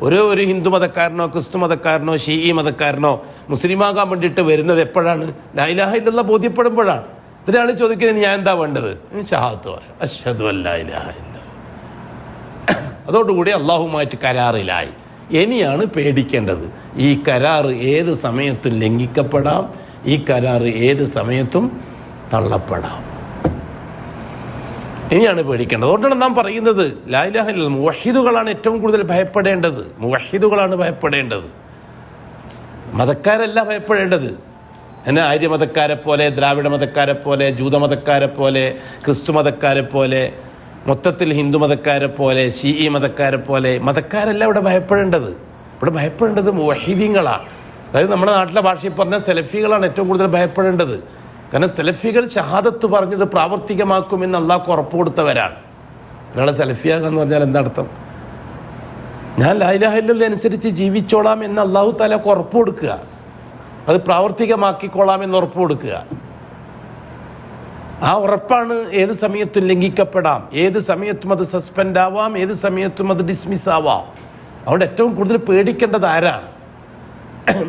ഒരു ഹിന്ദു മതക്കാരനോ ക്രിസ്തു മതക്കാരനോ ഷീഈ മതക്കാരനോ മുസ്ലിമാകാൻ വേണ്ടിയിട്ട് വരുന്നത് എപ്പോഴാണ്? ലാ ഇലാഹ ഇല്ലല്ലാഹ് ബോധ്യപ്പെടുമ്പോഴാണ്. ഇതിനാണ് ചോദിക്കുന്നത്, ഞാൻ എന്താ വേണ്ടത്? ഷഹാദത്ത് പറയാം, അശ്ഹദു അല്ലാ ഇലാഹ ഇല്ലല്ലാഹ്. അതോടുകൂടി അള്ളാഹുമായിട്ട് കരാറിലായി. ഇനിയാണ് പേടിക്കേണ്ടത്. ഈ കരാർ ഏത് സമയത്തും ലംഘിക്കപ്പെടാം, ഈ കരാർ ഏത് സമയത്തും തള്ളപ്പെടാം. ഇനിയാണ് പേടിക്കേണ്ടത്. അതുകൊണ്ടാണ് നാം പറയുന്നത് ലാ ഇലാഹ ഇല്ലല്ലാഹ് മുവഹിദുകളാണ് ഏറ്റവും കൂടുതൽ ഭയപ്പെടേണ്ടത്. മുവഹിദുകളാണ് ഭയപ്പെടേണ്ടത്, മതക്കാരല്ല ഭയപ്പെടേണ്ടത്. എന്നെ ആര്യ മതക്കാരെ പോലെ, ദ്രാവിഡ മതക്കാരെ പോലെ, ജൂതമതക്കാരെ പോലെ, ക്രിസ്തു മതക്കാരെ പോലെ, മൊത്തത്തിൽ ഹിന്ദു മതക്കാരെ പോലെ, ഷീഈ മതക്കാരെ പോലെ മതക്കാരല്ല ഇവിടെ ഭയപ്പെടേണ്ടത്. ഇവിടെ ഭയപ്പെടേണ്ടത് മുവഹിദീങ്ങളാണ്. അതായത് നമ്മുടെ നാട്ടിലെ ഭാഷയിൽ പറഞ്ഞ സെലഫികളാണ് ഏറ്റവും കൂടുതൽ ഭയപ്പെടേണ്ടത്. കാരണം സെലഫികൾ ഷഹാദത്ത് പറഞ്ഞത് പ്രാവർത്തികമാക്കുമെന്ന് അള്ളാഹ്ക്ക് ഉറപ്പ് കൊടുത്തവരാണ്. ഒരാളെ സെലഫിയാകാന്ന് പറഞ്ഞാൽ എന്താർത്ഥം? ഞാൻ ലാ ഇലാഹ ഇല്ലല്ലാഹ് അനുസരിച്ച് ജീവിച്ചോളാം എന്ന് അല്ലാഹു തആലക്ക് ഉറപ്പ് കൊടുക്കുക, അത് പ്രാവർത്തികമാക്കിക്കോളാം എന്ന് ഉറപ്പ് കൊടുക്കുക. ആ ഉറപ്പാണ് ഏത് സമയത്തും ലംഘിക്കപ്പെടാം, ഏത് സമയത്തും അത് സസ്പെൻഡ് ആവാം, ഏത് സമയത്തും അത് ഡിസ്മിസ് ആവാം. അവിടെ ഏറ്റവും കൂടുതൽ പേടിക്കേണ്ടത് ആരാണ്?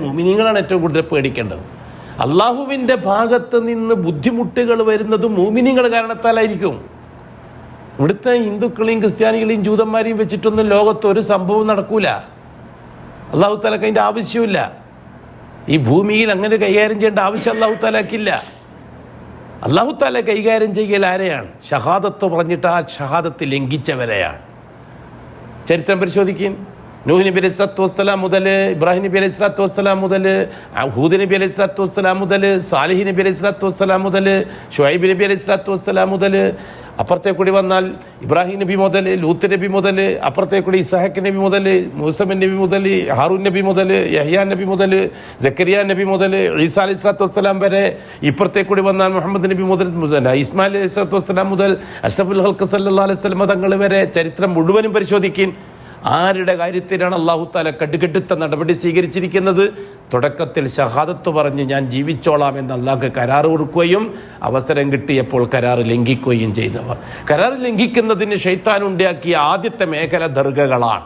മുഅ്മിനീങ്ങളാണ് ഏറ്റവും കൂടുതൽ പേടിക്കേണ്ടത്. അള്ളാഹുവിൻ്റെ ഭാഗത്ത് നിന്ന് ബുദ്ധിമുട്ടുകൾ വരുന്നതും മുഅ്മിനീങ്ങൾ കാരണത്താലായിരിക്കും. ഇവിടുത്തെ ഹിന്ദുക്കളെയും ക്രിസ്ത്യാനികളെയും ജൂതന്മാരെയും വെച്ചിട്ടൊന്നും ലോകത്ത് ഒരു സംഭവം നടക്കൂല. അള്ളാഹു തആലക്ക് അതിൻ്റെ ആവശ്യമില്ല. ഈ ഭൂമിയിൽ അങ്ങനെ കൈകാര്യം ചെയ്യേണ്ട ആവശ്യം അള്ളാഹു തആലക്കില്ല. അള്ളാഹു തആല കൈകാര്യം ചെയ്യൽ ആരെയാണ്? ഷഹാദത്ത് പറഞ്ഞിട്ട് ആ ഷഹാദത്ത് ലംഘിച്ചവരെയാണ്. ചരിത്രം പരിശോധിക്കും. നൂഹ് നബി അലൈഹി സ്വലാത്തു വസ്സലാം മുതൽ ഇബ്രാഹിം നബി അലൈഹി സ്വലാത്തു വസ്സലാം മുതൽ ഹൂദ് നബി അലൈഹി സ്വലാത്തു വസ്സലാം മുതൽ സാലിഹ് നബി അലൈഹി സ്വലാത്തു വസ്സലാം മുതൽ ഷുഐബ് നബി അലൈഹി സ്വലാത്തു വസ്സലാം മുതൽ അപ്പുറത്തെ കൂടി വന്നാൽ ഇബ്രാഹിം നബി മുതൽ ലൂത്ത് നബി മുതൽ അപ്പുറത്തെ കൂടി ഇസ്ഹാഖ് നബി മുതൽ മൂസ നബി മുതൽ ഹാറൂൻ നബി മുതൽ യഹ്യാ നബി മുതൽ സക്കരിയ നബി മുതൽ ഈസാ അലൈഹി സ്വലാത്തു വസ്സലാം വരെ, ഇപ്പുറത്തെ കൂടി വന്നാൽ മുഹമ്മദ് നബി മുതൽ ഇസ്മായിൽ അലൈഹി സ്വലാത്തു വസ്സലാം മുതൽ അഷ്റഫുൽ ഖൽഖ് സല്ലല്ലാഹു അലൈഹി വസല്ലം തങ്ങൾ വരെ ചരിത്രം മുഴുവനും പരിശോധിക്കും. ആരുടെ കാര്യത്തിലാണ് അല്ലാഹു തആല കടുകെടുത്ത നടപടി സ്വീകരിച്ചിരിക്കുന്നത്? തുടക്കത്തിൽ ഷഹാദത്ത് പറഞ്ഞ് ഞാൻ ജീവിച്ചോളാം എന്ന് അല്ലാഹു കരാറ് കൊടുക്കുകയും അവസരം കിട്ടിയപ്പോൾ കരാറ് ലംഘിക്കുകയും ചെയ്തവർ. കരാറ് ലംഘിക്കുന്നതിന് ശൈത്താൻ ഉണ്ടാക്കിയ ആദ്യത്തെ മേഖല ദർഗകളാണ്,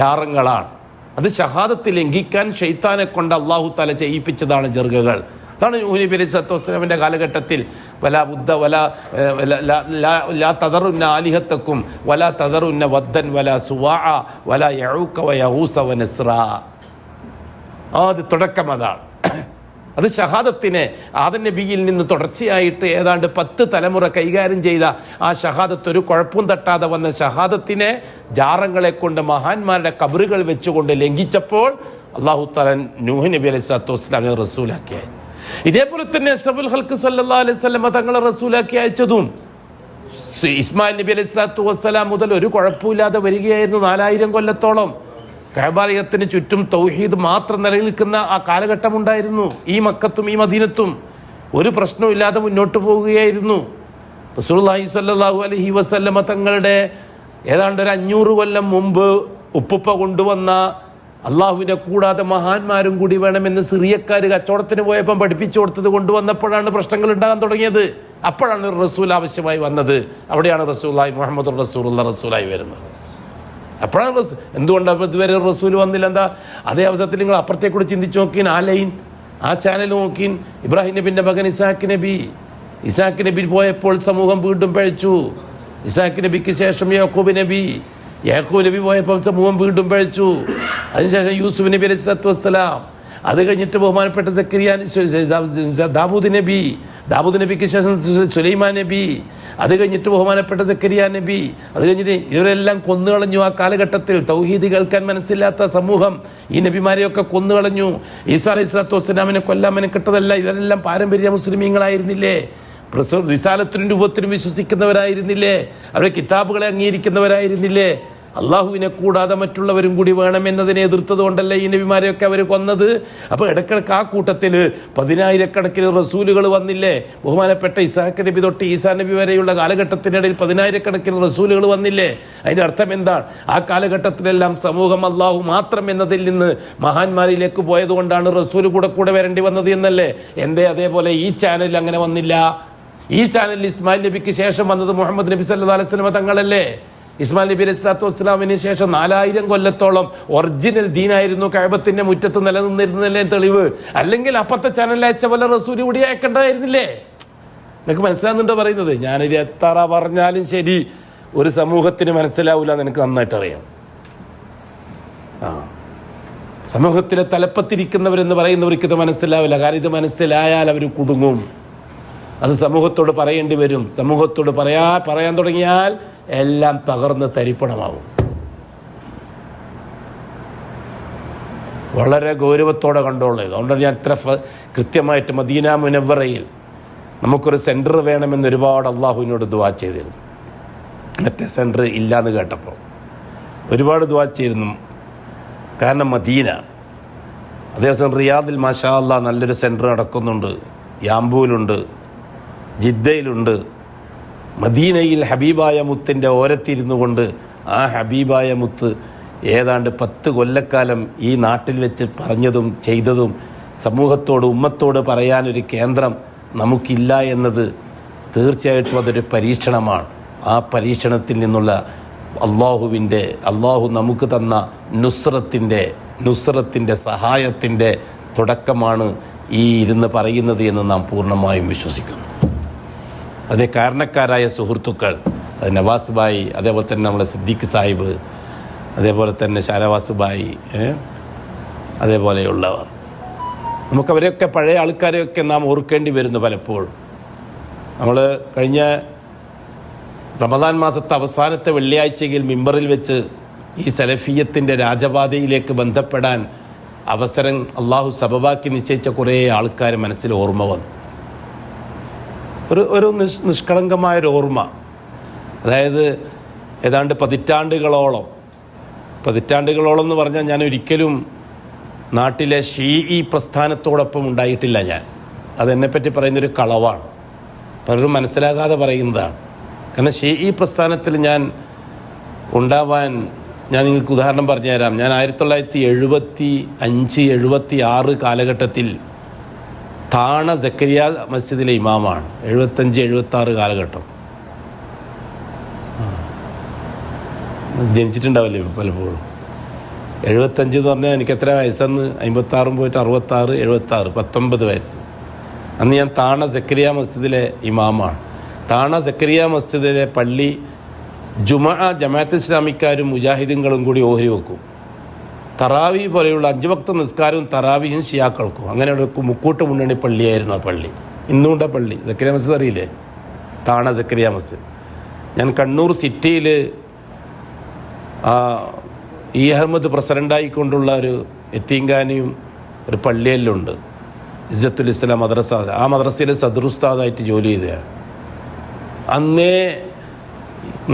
ജാറങ്ങളാണ്. അത് ഷഹാദത്ത് ലംഘിക്കാൻ ശൈത്താനെ കൊണ്ട് അല്ലാഹു തആല ചെയ്യിപ്പിച്ചതാണ് ദർഗകൾ. അതാണ് നൂഹ് നബി അലൈഹി സ്വലാത്തു വസ്സലാമിൻ്റെ കാലഘട്ടത്തിൽ വലാ ബുദ്ധ വലാ ലാ തദറുന്ന ആലിഹത്തക്കും വലാ തദറുന്ന വദ്ദൻ വലാ സുവാഅ വലാ യഊക വയഊസ വനസ്റാ. അത് തുടക്കം അതാണ്. അത് ഷഹാദത്തിനെ ആദം നബിയിൽ നിന്ന് തുടർച്ചയായിട്ട് ഏതാണ്ട് 10 തലമുറ കൈകാര്യം ചെയ്ത ആ ഷഹാദത്ത്, ഒരു കുഴപ്പവും തട്ടാതെ വന്ന ഷഹാദത്തിനെ ജാറങ്ങളെ കൊണ്ട് മഹാന്മാരുടെ ഖബറുകൾ വെച്ചുകൊണ്ട് ലംഘിച്ചപ്പോൾ അല്ലാഹു തആല നൂഹ് നബി അലൈഹി സ്വലാത്തു വസ്സലാമിനെ റസൂലാക്കിയത്. ഇതേപോലെ തന്നെ അഷ്റഫുൽ ഖൽഖ് സല്ലല്ലാഹു അലൈഹി വസല്ലം തങ്ങളെ റസൂലാക്കി അയച്ചതും ഇസ്മായിൽ നബി അലൈഹി സ്വലാത്തു വസ്സലാം മുതൽ ഒരു കുഴപ്പമില്ലാതെ വരികയായിരുന്നു. 4000 കൊല്ലത്തോളം കഅബാലയത്തിന് ചുറ്റും തൗഹീദ് മാത്രം നിലനിൽക്കുന്ന ആ കാലഘട്ടം ഉണ്ടായിരുന്നു. ഈ മക്കത്തും ഈ മദീനത്തും ഒരു പ്രശ്നവും ഇല്ലാതെ മുന്നോട്ട് പോവുകയായിരുന്നു. റസൂലുള്ളാഹി സ്വല്ലല്ലാഹു അലൈഹി വസല്ലം തങ്ങളുടെ ഏതാണ്ട് ഒരു 500 കൊല്ലം മുമ്പ് ഉപ്പുപ്പ കൊണ്ടുവന്ന അള്ളാഹുവിനെ കൂടാതെ മഹാന്മാരും കൂടി വേണമെന്ന് സിറിയക്കാർ കച്ചവടത്തിന് പോയപ്പം പഠിപ്പിച്ചു കൊടുത്തത് കൊണ്ടുവന്നപ്പോഴാണ് പ്രശ്നങ്ങൾ ഉണ്ടാകാൻ തുടങ്ങിയത്. അപ്പോഴാണ് ഒരു റസൂൽ ആവശ്യമായി വന്നത്. അവിടെയാണ് റസൂലുള്ളാഹി മുഹമ്മദ് റസൂലായി വരുന്നത്. അപ്പോഴാണ് എന്തുകൊണ്ടാണ് ഇതുവരെ റസൂൽ വന്നില്ല? എന്താ? അതേ അവസരത്തിൽ നിങ്ങൾ അപ്പുറത്തേക്കൂടി ചിന്തിച്ചു നോക്കിൻ. ആ ലൈൻ, ആ ചാനൽ നോക്കിൻ. ഇബ്രാഹിം നബിൻ്റെ മകൻ ഇസാഖ് നബി പോയപ്പോൾ സമൂഹം വീണ്ടും പഴിച്ചു. ഇസാഖ് നബിക്ക് ശേഷം യാക്കൂബ് നബി പോയപ്പോൾ സമൂഹം വീണ്ടും പഴിച്ചു. അതിനുശേഷം യൂസുഫ് നബി അലൈഹി സ്വലാത്തു വസ്സലാം, അത് കഴിഞ്ഞിട്ട് ബഹുമാനപ്പെട്ട ദാവൂദ് നബിക്ക് ശേഷം സുലൈമാൻ നബി, അത് കഴിഞ്ഞിട്ട് ബഹുമാനപ്പെട്ട സക്കരിയ നബി, അത് കഴിഞ്ഞിട്ട് ഇവരെല്ലാം കൊന്നുകളഞ്ഞു. ആ കാലഘട്ടത്തിൽ തൗഹീദ് കേൾക്കാൻ മനസ്സില്ലാത്ത സമൂഹം ഈ നബിമാരെയൊക്കെ കൊന്നുകളഞ്ഞു. ഈസാ അലൈഹി സ്വലാത്തു വസ്സലാമിനെ കൊല്ലാൻ മെനക്കെട്ടതല്ല. ഇവരെല്ലാം പാരമ്പര്യ മുസ്ലിമീങ്ങളായിരുന്നില്ലേ? റിസാലത്തിനും രൂപത്തിനും വിശ്വസിക്കുന്നവരായിരുന്നില്ലേ? അവരുടെ കിതാബുകളെ അംഗീകരിക്കുന്നവരായിരുന്നില്ലേ? അള്ളാഹുവിനെ കൂടാതെ മറ്റുള്ളവരും കൂടി വേണമെന്നതിനെ എതിർത്തത് കൊണ്ടല്ലേ ഈ നബിമാരെയൊക്കെ അവർ കൊന്നത്. അപ്പോൾ ഇടക്കിടക്ക് ആ കൂട്ടത്തിൽ 10,000-കണക്കിന് റസൂലുകൾ വന്നില്ലേ? ബഹുമാനപ്പെട്ട ഇസ്ഹാഖ് നബി തൊട്ട് ഈസാ നബി വരെയുള്ള കാലഘട്ടത്തിനിടയിൽ 10,000-കണക്കിന് റസൂലുകൾ വന്നില്ലേ? അതിൻ്റെ അർത്ഥം എന്താണ്? ആ കാലഘട്ടത്തിലെല്ലാം സമൂഹം അള്ളാഹു മാത്രം എന്നതിൽ നിന്ന് മഹാന്മാരിലേക്ക് പോയതുകൊണ്ടാണ് റസൂൽ കൂടെ വരേണ്ടി വന്നത് എന്നല്ലേ? എന്തേ അതേപോലെ ഈ ചാനലിൽ അങ്ങനെ വന്നില്ല? ഈ ചാനലിൽ ഇസ്മായിൽ നബിക്ക് ശേഷം വന്നത് മുഹമ്മദ് നബി സല്ലല്ലാഹു അലൈഹി വസല്ലം തങ്ങളല്ലേ? ഇസ്മായിൽ നബി അലൈഹി സ്വലാത്തു വസ്സലാമിന് ശേഷം 4000 കൊല്ലത്തോളം ഒറിജിനൽ ദീനായിരുന്നു കഅബത്തിന്റെ മുറ്റത്ത് നിലനിന്നിരുന്നല്ലേ തെളിവ്? അല്ലെങ്കിൽ അപ്പത്തെ ചാനലിൽ അയച്ച പോലെ റസൂൽ കൂടി അയക്കേണ്ടതായിരുന്നില്ലേ? നിനക്ക് മനസ്സിലാകുന്നുണ്ടോ പറയുന്നത്? ഞാനിത് എത്ര പറഞ്ഞാലും ശരി ഒരു സമൂഹത്തിന് മനസ്സിലാവില്ല എന്ന് എനിക്ക് നന്നായിട്ട് അറിയാം. സമൂഹത്തിലെ തലപ്പത്തിരിക്കുന്നവരെന്ന് പറയുന്നവർക്ക് ഇത് മനസ്സിലാവില്ല. കാരണം ഇത് മനസ്സിലായാൽ അവർ കുടുങ്ങും. അത് സമൂഹത്തോട് പറയേണ്ടി വരും. സമൂഹത്തോട് പറയാൻ തുടങ്ങിയാൽ എല്ലാം തകർന്ന് തരിപ്പണമാവും. വളരെ ഗൗരവത്തോടെ കണ്ടോളൂ. അതുകൊണ്ടാണ് ഞാൻ ഇത്ര കൃത്യമായിട്ട് മദീന മുനവ്വറയിൽ നമുക്കൊരു സെൻറ്റർ വേണമെന്ന് ഒരുപാട് അള്ളാഹുവിനോട് ദുആ ചെയ്തിരുന്നു. മറ്റേ സെൻറ്റർ ഇല്ലയെന്ന് കേട്ടപ്പോൾ ഒരുപാട് ദുആ ചെയ്തിരുന്നു. കാരണം മദീന, അതേസമയം റിയാദിൽ മാഷാ അല്ലാ നല്ലൊരു സെൻറ്റർ നടക്കുന്നുണ്ട്, യാമ്പൂലുണ്ട്, ജിദ്ദയിലുണ്ട്. മദീനയിൽ ഹബീബായ മുത്തിൻ്റെ ഓരത്തിരുന്നു കൊണ്ട് ആ ഹബീബായ മുത്ത് ഏതാണ്ട് 10 കൊല്ലക്കാലം ഈ നാട്ടിൽ വെച്ച് പറഞ്ഞതും ചെയ്തതും സമൂഹത്തോട് ഉമ്മത്തോട് പറയാനൊരു കേന്ദ്രം നമുക്കില്ല എന്നത് തീർച്ചയായിട്ടും അതൊരു പരീക്ഷണമാണ്. ആ പരീക്ഷണത്തിൽ നിന്നുള്ള അള്ളാഹു നമുക്ക് തന്ന നുസ്രത്തിൻ്റെ സഹായത്തിൻ്റെ തുടക്കമാണ് ഈ ഇരുന്ന് പറയുന്നത് എന്ന് നാം പൂർണ്ണമായും വിശ്വസിക്കുന്നു. അതേ കാരണക്കാരായ സുഹൃത്തുക്കൾ, നവാസ് ഭായി, അതേപോലെ തന്നെ നമ്മളെ സിദ്ദീഖ് സാഹിബ്, അതേപോലെ തന്നെ ഷാനവാസ് ഭായി, അതേപോലെയുള്ളവർ, നമുക്കവരെയൊക്കെ പഴയ ആൾക്കാരെയൊക്കെ നാം ഓർക്കേണ്ടി വരുന്നു പലപ്പോഴും. നമ്മൾ കഴിഞ്ഞ റമദാൻ മാസത്തെ അവസാനത്തെ വെള്ളിയാഴ്ചയിൽ മിമ്പറിൽ വെച്ച് ഈ സലഫിയത്തിൻ്റെ രാജപാതയിലേക്ക് ബന്ധപ്പെടാൻ അവസരം അള്ളാഹു സബബാക്കി നിശ്ചയിച്ച കുറേ ആൾക്കാർ മനസ്സിൽ ഓർമ്മ വന്നു. ഒരു നിഷ്കളങ്കമായൊരു ഓർമ്മ. അതായത് ഏതാണ്ട് പതിറ്റാണ്ടുകളോളം എന്ന് പറഞ്ഞാൽ ഞാൻ ഒരിക്കലും നാട്ടിലെ ഷീഈ പ്രസ്ഥാനത്തോടൊപ്പം ഉണ്ടായിട്ടില്ല. അതെന്നെപ്പറ്റി പറയുന്നൊരു കളവാണ്, പലരും മനസ്സിലാകാതെ പറയുന്നതാണ്. കാരണം ഷീഈ പ്രസ്ഥാനത്തിൽ ഞാൻ ഉണ്ടാവാൻ, ഞാൻ നിങ്ങൾക്ക് ഉദാഹരണം പറഞ്ഞുതരാം. ഞാൻ 1975-76 കാലഘട്ടത്തിൽ താണ സക്കരിയ മസ്ജിദിലെ ഇമാമാണ്. 75-76 കാലഘട്ടം. ജനിച്ചിട്ടുണ്ടാവില്ലേ പലപ്പോഴും. 75 എന്ന് പറഞ്ഞാൽ എനിക്ക് എത്ര വയസ്സെന്ന്, 56 പോയിട്ട് 66, 76, 19 വയസ്സ്. അന്ന് ഞാൻ താണ സക്കരിയ മസ്ജിദിലെ ഇമാമാണ്. താണ സക്കരിയ മസ്ജിദിലെ പള്ളി ജമാഅത്ത് ഇസ്ലാമിക്കാരും മുജാഹിദീങ്ങളും കൂടി ഓഹരി വെക്കും. തറാവി പോലെയുള്ള 5 വക്ത നിസ്കാരവും തറാവിയും ഷിയാക്കൾക്കും. അങ്ങനെ ഒരു മുക്കൂട്ട് മുന്നണി പള്ളിയായിരുന്നു ആ പള്ളി. ഇന്നുണ്ട പള്ളി സക്കരിയ മസ്ജിദ് അറിയില്ലേ? താണ സക്കരിയ മസ്ജിദ്. ഞാൻ കണ്ണൂർ സിറ്റിയിൽ ഇ അഹമ്മദ് പ്രസിഡൻ്റായിക്കൊണ്ടുള്ള ഒരു യത്തീംഖാനയും ഒരു പള്ളിയെല്ലുണ്ട്, ഇസ്സത്തുൽ ഇസ്ലാം മദ്രസ. ആ മദ്രസയിൽ സദറുസ്താദായിട്ട് ജോലി ചെയ്തതാണ്. അന്നേ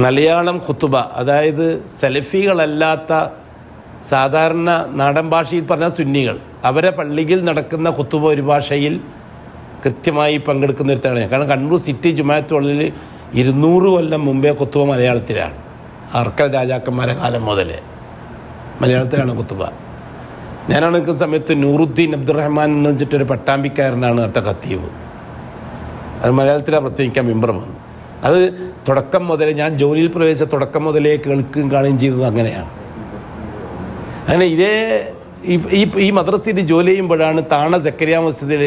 മലയാളം ഖുത്തുബ, അതായത് സലഫികളല്ലാത്ത സാധാരണ നാടൻ ഭാഷയിൽ പറഞ്ഞാൽ സുന്നികൾ, അവരെ പള്ളിയിൽ നടക്കുന്ന ഖുത്തുബ ഒരു ഭാഷയിൽ കൃത്യമായി പങ്കെടുക്കുന്ന ഒരുത്താണ്. കാരണം കണ്ണൂർ സിറ്റി ജുമാഅത്ത് പള്ളിയിൽ 200 കൊല്ലം മുമ്പേ ഖുത്തുബ മലയാളത്തിലാണ്. അർക്കൽ രാജാക്കന്മാരെ കാലം മുതലേ മലയാളത്തിലാണ് ഖുത്തുബ. ഞാനാണ് നിൽക്കുന്ന സമയത്ത് നൂറുദ്ദീൻ അബ്ദുറഹ്മാൻ എന്ന് വെച്ചിട്ടൊരു പട്ടാമ്പിക്കാരനാണ് അടുത്ത ഖത്തീബ്. അത് മലയാളത്തിലാണ് പ്രസംഗിക്കാൻ മിമ്പർ വന്നു. അത് തുടക്കം മുതലേ, ഞാൻ ജോലിയിൽ പ്രവേശിച്ച തുടക്കം മുതലേ കേൾക്കുകയും കാണുകയും ചെയ്തത് അങ്ങനെയാണ്. അങ്ങനെ ഈ മദ്രസയിൽ ജോലി ചെയ്യുമ്പോഴാണ് താണ സക്കരിയ മസ്ജിദിൽ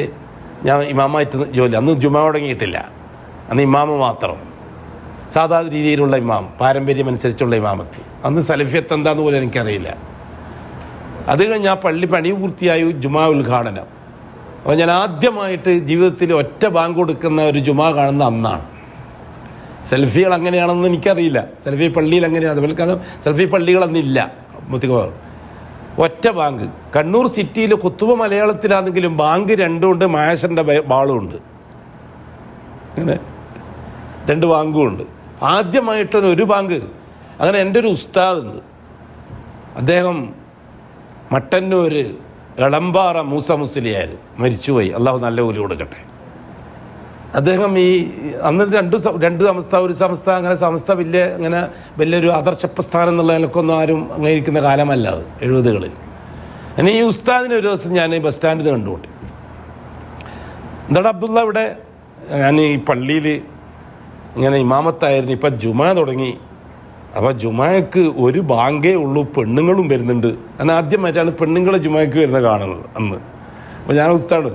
ഞാൻ ഇമാമായിട്ട് ജോലി. അന്ന് ജുമാ തുടങ്ങിയിട്ടില്ല, അന്ന് ഇമാമ മാത്രം, സാധാരണ രീതിയിലുള്ള ഇമാം, പാരമ്പര്യം അനുസരിച്ചുള്ള ഇമാമത്ത്. അന്ന് സലഫിയത്ത് എന്താന്ന് പോലും എനിക്കറിയില്ല. അത് കഴിഞ്ഞ് ആ പള്ളി പണി പൂർത്തിയായി ജുമാ ഉദ്ഘാടനം. അപ്പോൾ ഞാൻ ആദ്യമായിട്ട് ജീവിതത്തിൽ ഒറ്റ ബാങ്ക് കൊടുക്കുന്ന ഒരു ജുമാ കാണുന്ന അന്നാണ്. സെൽഫികൾ അങ്ങനെയാണെന്ന് എനിക്കറിയില്ല, സെൽഫി പള്ളിയിൽ അങ്ങനെയാണ്. അതുപോലെ കാരണം സെൽഫി പള്ളികളൊന്നില്ല മുത്തിക്കോർ. ഒറ്റ ബാങ്ക്. കണ്ണൂർ സിറ്റിയിൽ ഖുത്തുബ മലയാളത്തിലാണെങ്കിലും ബാങ്ക് 2 ഉണ്ട്, മാഷൻ്റെ ബാളും ഉണ്ട്. അങ്ങനെ 2 ബാങ്കും ഉണ്ട്. ആദ്യമായിട്ടൊരു ഒരു ബാങ്ക്. അങ്ങനെ എൻ്റെ ഒരു ഉസ്താദുണ്ട്, അദ്ദേഹം മട്ടന്നൂർ എളമ്പാറ മൂസ മുസ്ലിയാർ, മരിച്ചുപോയി, അള്ളാഹു നല്ല കൂലി കൊടുക്കട്ടെ. അദ്ദേഹം ഈ അന്ന് രണ്ട് സംസ്ഥ, ഒരു സംസ്ഥ, അങ്ങനെ സംസ്ഥ വലിയൊരു ആദർശ പ്രസ്ഥാനം എന്നുള്ള നിലക്കൊന്നും ആരും അംഗീകരിക്കുന്ന കാലമല്ല അത്, 70കളിൽ. അങ്ങനെ ഈ ഉസ്താദിനെ ഒരു ദിവസം ഞാൻ ബസ് സ്റ്റാൻഡിൽ കണ്ടുകൊണ്ട്, എന്താടാ അബ്ദുള്ള ഇവിടെ? ഞാൻ ഈ പള്ളിയിൽ ഇങ്ങനെ ഇമാമത്തായിരുന്നു, ഇപ്പം ജുമാ തുടങ്ങി. അപ്പോൾ ജുമാക്ക് ഒരു ബാങ്കേ ഉള്ളൂ, പെണ്ണുങ്ങളും വരുന്നുണ്ട്. ഞാൻ ആദ്യമായിട്ടാണ് പെണ്ണുങ്ങളെ ജുമാക്ക് വരുന്നത് കാണുന്നത് അന്ന്. അപ്പോൾ ഞാൻ ഉസ്താദ്,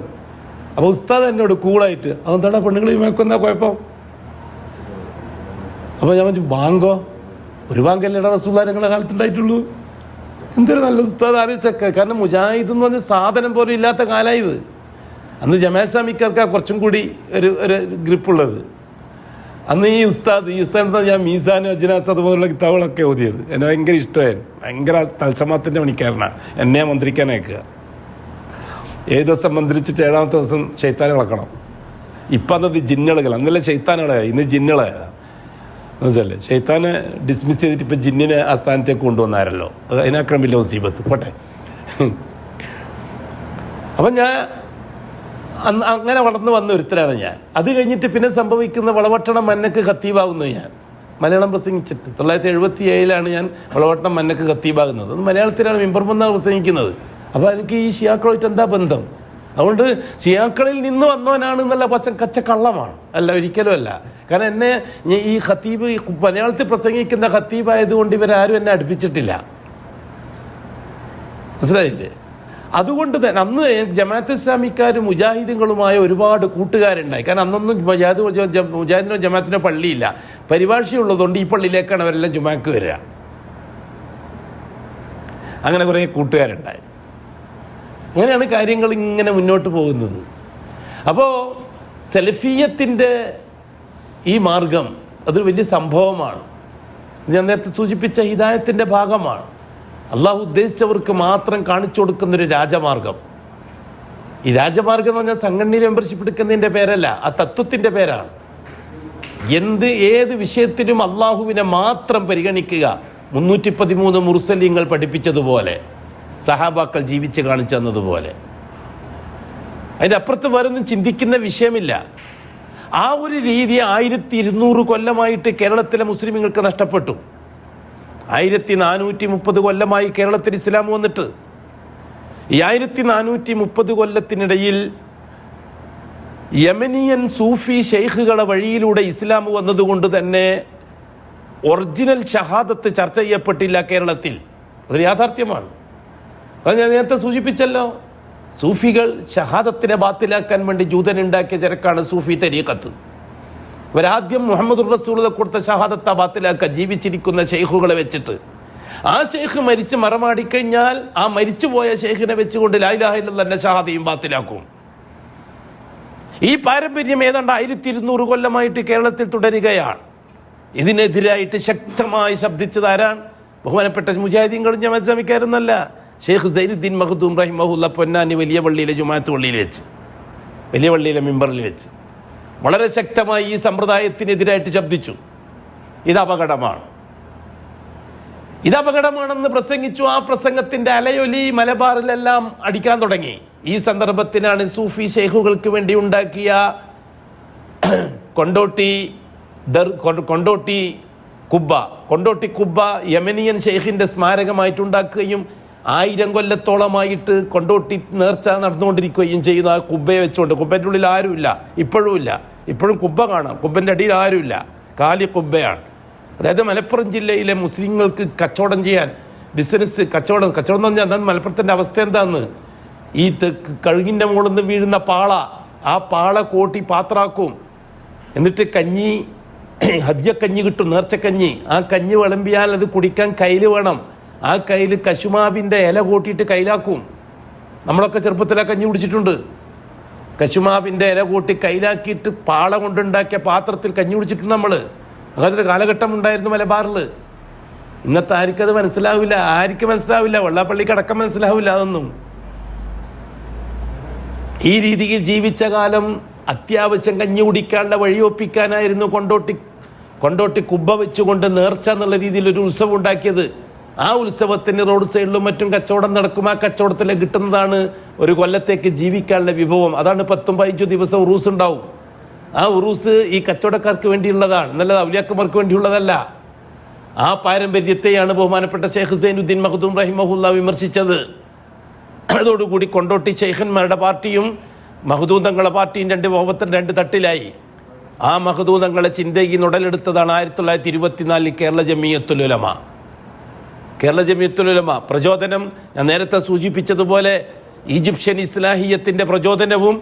അപ്പോൾ ഉസ്താദ് എന്നോട് കൂളായിട്ട്, അതെന്താടാ പെണ്ണുങ്ങൾ ജുമാക്ക് വന്നാൽ കുഴപ്പം? അപ്പോൾ ഞാൻ പറഞ്ഞു, ബാങ്കോ? ഒരു ബാങ്കല്ലേടാ റസൂലുള്ളാഹി ഞങ്ങളുടെ കാലത്തുണ്ടായിട്ടുള്ളൂ. എന്തൊരു നല്ല ഉസ്താദ് ആലോചിച്ചൊക്കെ. കാരണം മുജാഹിദ് എന്ന് പറഞ്ഞ സാധനം പോലും ഇല്ലാത്ത കാലമായത്. അന്ന് ജമാഅത്ത് ഇസ്ലാമിക്കാർക്ക് കുറച്ചും കൂടി ഒരു ഗ്രിപ്പുള്ളത്. അന്ന് ഈ ഉസ്താദ് ഞാൻ മീസാൻ അജ്നാസ് അതുപോലുള്ള കിതാബുകളൊക്കെ ഓതിയത്. എന്നെ ഭയങ്കര ഇഷ്ടമായിരുന്നു. ഭയങ്കര തത്സമത്തിൻ്റെ പണിക്കാരനാണ്. എന്നെ മന്ത്രിക്കാനയക്കുക. 7 ദിവസം മന്ത്രിച്ചിട്ട് 7ാമത്തെ ദിവസം ശൈത്താനെ ഇളക്കണം. ഇപ്പം അന്നത് ജിന്നുകൾ, അന്നല്ലേ ശൈത്താനുകളാണ്, ഇന്ന് ജിന്നുകളാണ്. എന്നുവെച്ചല്ലേ ശൈത്താനെ ഡിസ്മിസ് ചെയ്തിട്ട് ഇപ്പം ജിന്നിനെ ആ സ്ഥാനത്തേക്ക് കൊണ്ടുവന്നാരല്ലോ. അത് അതിനേക്കാളും വലിയ മുസീബത്ത്. പോട്ടെ. അപ്പം ഞാൻ അങ്ങനെ വളർന്നു വന്ന ഒരുത്തരാണ് ഞാൻ. അത് കഴിഞ്ഞിട്ട് പിന്നെ സംഭവിക്കുന്ന വളവട്ടണം മന്നക്ക് ഖത്തീബാവുന്നു ഞാൻ. മലയാളം പ്രസംഗിച്ചിട്ട്. 1977 ഞാൻ വളവട്ടം മന്നക്ക് ഖത്തീബാകുന്നത്. അത് മലയാളത്തിലാണ് മിമ്പർമെന്നാണ് പ്രസംഗിക്കുന്നത്. അപ്പോൾ എനിക്ക് ഈ ഷിയാക്കളുമായിട്ട് എന്താ ബന്ധം? അതുകൊണ്ട് ഷിയാക്കളിൽ നിന്ന് വന്നവനാണ് എന്നുള്ള കള്ളമാണ്. അല്ല, ഒരിക്കലും അല്ല. കാരണം എന്നെ ഈ ഖത്തീബ് മലയാളത്തിൽ പ്രസംഗിക്കുന്ന ഖത്തീബായതുകൊണ്ട് ഇവരാരും എന്നെ അടുപ്പിച്ചിട്ടില്ല. മനസ്സിലായില്ലേ? അതുകൊണ്ട് തന്നെ അന്ന് ജമാഅത്ത് ഇസ്ലാമിക്കാരും മുജാഹിദുകളുമായ ഒരുപാട് കൂട്ടുകാരുണ്ടായി. കാരണം അന്നൊന്നും മുജാഹിദിനോ ജമാഅത്തിനോ പള്ളിയില്ല. പരിഭാഷയുള്ളതുകൊണ്ട് ഈ പള്ളിയിലേക്കാണ് അവരെല്ലാം ജുമാക്ക് വരിക. അങ്ങനെ കുറേ കൂട്ടുകാരുണ്ടായി. അങ്ങനെയാണ് കാര്യങ്ങൾ ഇങ്ങനെ മുന്നോട്ട് പോകുന്നത്. അപ്പോൾ സലഫിയത്തിൻ്റെ ഈ മാർഗം അതൊരു വലിയ സംഭവമാണ്. ഞാൻ നേരത്തെ സൂചിപ്പിച്ച ഹിദായത്തിൻ്റെ ഭാഗമാണ്. അള്ളാഹു ഉദ്ദേശിച്ചവർക്ക് മാത്രം കാണിച്ചു കൊടുക്കുന്നൊരു രാജമാർഗം. ഈ രാജമാർഗം എന്ന് പറഞ്ഞാൽ സംഘടനയിൽ മെമ്പർഷിപ്പ് എടുക്കുന്നതിൻ്റെ പേരല്ല, ആ തത്വത്തിൻ്റെ പേരാണ്. ഏത് വിഷയത്തിലും അള്ളാഹുവിനെ മാത്രം പരിഗണിക്കുക. 313 മുർസലീങ്ങൾ പഠിപ്പിച്ചതുപോലെ, സഹാബാക്കൾ ജീവിച്ച് കാണിച്ചു തന്നതുപോലെ. അതിൻ്റെ അപ്പുറത്ത് വേറൊന്നും ചിന്തിക്കുന്ന വിഷയമില്ല. ആ ഒരു രീതി 1200 കൊല്ലമായിട്ട് കേരളത്തിലെ മുസ്ലിമുകൾക്ക് നഷ്ടപ്പെട്ടു. 1430 കൊല്ലമായി കേരളത്തിൽ ഇസ്ലാം വന്നിട്ട് ഈ 1430 കൊല്ലത്തിനിടയിൽ യമനിയൻ സൂഫി ഷെയ്ഖുകളെ വഴിയിലൂടെ ഇസ്ലാം വന്നതുകൊണ്ട് തന്നെ ഒറിജിനൽ ഷഹാദത്ത് ചർച്ച ചെയ്യപ്പെട്ടില്ല കേരളത്തിൽ. അതൊരു യാഥാർത്ഥ്യമാണ്. അത് ഞാൻ നേരത്തെ സൂചിപ്പിച്ചല്ലോ. സൂഫികൾ ഷഹാദത്തിനെ ബാത്തിലാക്കാൻ വേണ്ടി ജൂതനുണ്ടാക്കിയ ചരക്കാണ് സൂഫി തരീഖത്ത്. ഇവരാദ്യം മുഹമ്മദ് റസൂലുള്ളാഹി കൊടുത്ത ഷഹാദത്ത ബാത്തിലാക്കുക, ജീവിച്ചിരിക്കുന്ന ഷെയ്ഖുകളെ വെച്ചിട്ട്. ആ ഷെയ്ഖ് മരിച്ച് മറമാടിക്കഴിഞ്ഞാൽ ആ മരിച്ചുപോയ ഷെയ്ഖിനെ വെച്ചുകൊണ്ട് ലാ ഇലാഹ ഇല്ലല്ലാഹ് എന്ന ഷഹാദയും ബാത്തിലാക്കും. ഈ പാരമ്പര്യം ഏതാണ്ട് 1200 കൊല്ലമായിട്ട് കേരളത്തിൽ തുടരുകയാണ്. ഇതിനെതിരായിട്ട് ശക്തമായി ശബ്ദിച്ചതാരാണ്? ബഹുമാനപ്പെട്ട മുജാഹിദീങ്ങളും ജമാഅത്ത് ഇസ്ലാമിക്കാരൊന്നല്ല, ഷെയ്ഖ് സൈനുദ്ദീൻ മഖ്ദൂം റഹിമഹുല്ല പൊന്നാനി വലിയ പള്ളിയിലെ ജുമാഅത്ത് പള്ളിയിൽ വെച്ച്, വലിയ പള്ളിയിലെ മിമ്പറിൽ വെച്ച് വളരെ ശക്തമായി ഈ സമ്പ്രദായത്തിനെതിരായിട്ട് ശബ്ദിച്ചു. ഇതപകടമാണെന്ന് പ്രസംഗിച്ചു. ആ പ്രസംഗത്തിന്റെ അലയൊലി മലബാറിലെല്ലാം അടിക്കാൻ തുടങ്ങി. ഈ സന്ദർഭത്തിലാണ് സൂഫി ഷെയ്ഖുകൾക്ക് വേണ്ടി ഉണ്ടാക്കിയ കൊണ്ടോട്ടി കുബ്ബ യമനിയൻ ഷെയ്ഖിന്റെ സ്മാരകമായിട്ടുണ്ടാക്കുകയും 1000 കൊല്ലത്തോളമായിട്ട് കൊണ്ടോട്ടി നേർച്ച നടന്നുകൊണ്ടിരിക്കുകയും ചെയ്യുന്ന ആ കുബ്ബയെ വെച്ചുകൊണ്ട്, കുബ്ബൻ്റെ ഉള്ളിൽ ആരുമില്ല, ഇപ്പോഴും കുബ്ബ കാണാം, കുബ്ബൻ്റെ അടിയിൽ ആരുമില്ല, കാലി കുബ്ബയാണ്. അതായത് മലപ്പുറം ജില്ലയിലെ മുസ്ലിങ്ങൾക്ക് കച്ചവടം ചെയ്യാൻ, ബിസിനസ് കച്ചവടം എന്ന് പറഞ്ഞാൽ എന്താണ് മലപ്പുറത്തിൻ്റെ അവസ്ഥ എന്താന്ന്? ഈ കഴുകിൻ്റെ മുകളിൽ നിന്ന് വീഴുന്ന പാള, ആ പാള കോട്ടി പാത്രാക്കും. എന്നിട്ട് കഞ്ഞി, ഹദ്യക്കഞ്ഞി കിട്ടും, നേർച്ചക്കഞ്ഞി. ആ കഞ്ഞി വിളമ്പിയാൽ അത് കുടിക്കാൻ കയ്യിൽ വേണം. ആ കയ്യിൽ കശുമാവിൻ്റെ ഇല കൂട്ടിയിട്ട് കയ്യിലാക്കും. നമ്മളൊക്കെ ചെറുപ്പത്തിൽ ആ കഞ്ഞി കുടിച്ചിട്ടുണ്ട്. കശുമാവിൻ്റെ ഇല കൂട്ടി കയ്യിലാക്കിയിട്ട് പാള കൊണ്ടുണ്ടാക്കിയ പാത്രത്തിൽ കഞ്ഞി കുടിച്ചിട്ടുണ്ട് നമ്മൾ. അങ്ങനത്തെ ഒരു കാലഘട്ടം ഉണ്ടായിരുന്നു മലബാറിൽ. ഇന്നത്തെ ആർക്കത് മനസ്സിലാവില്ല, വെള്ളാപ്പള്ളിക്ക് അടക്കം മനസ്സിലാവില്ല അതൊന്നും. ഈ രീതിയിൽ ജീവിച്ച കാലം അത്യാവശ്യം കഞ്ഞി കുടിക്കാനുള്ള വഴിയൊപ്പിക്കാനായിരുന്നു കൊണ്ടോട്ടി കുബ്ബ വെച്ചുകൊണ്ട് നേർച്ച എന്നുള്ള രീതിയിൽ ഒരു ഉത്സവം ഉണ്ടാക്കിയത്. ആ ഉത്സവത്തിന് റോഡ് സൈഡിലും മറ്റും കച്ചവടം നടക്കും. ആ കച്ചവടത്തിൽ കിട്ടുന്നതാണ് ഒരു കൊല്ലത്തേക്ക് ജീവിക്കാനുള്ള വിഭവം. അതാണ് 10-15 ദിവസം ഉറൂസ് ഉണ്ടാവും. ആ ഉറൂസ് ഈ കച്ചവടക്കാർക്ക് വേണ്ടിയുള്ളതാണ്, നല്ലത് ഔലിയാക്കന്മാർക്ക് വേണ്ടിയുള്ളതല്ല. ആ പാരമ്പര്യത്തെയാണ് ബഹുമാനപ്പെട്ട ഷെയ്ഖ് സൈനുദ്ദീൻ മഖ്ദൂം റഹിമഹുല്ലാ വിമർശിച്ചത്. അതോടുകൂടി കൊണ്ടോട്ടി ഷെയ്ഖന്മാരുടെ പാർട്ടിയും മഖ്ദൂം തങ്ങളുടെ പാർട്ടിയും രണ്ട് തട്ടിലായി. ആ മഖ്ദൂം തങ്ങളെ ചിന്തയിൽ ഉടലെടുത്തതാണ് 1924 കേരള ജമിയത്തുൽ ഉലമ. പ്രചോദനം ഞാൻ നേരത്തെ സൂചിപ്പിച്ചതുപോലെ ഈജിപ്ഷ്യൻ ഇസ്ലാഹിയത്തിൻ്റെ പ്രചോദനവും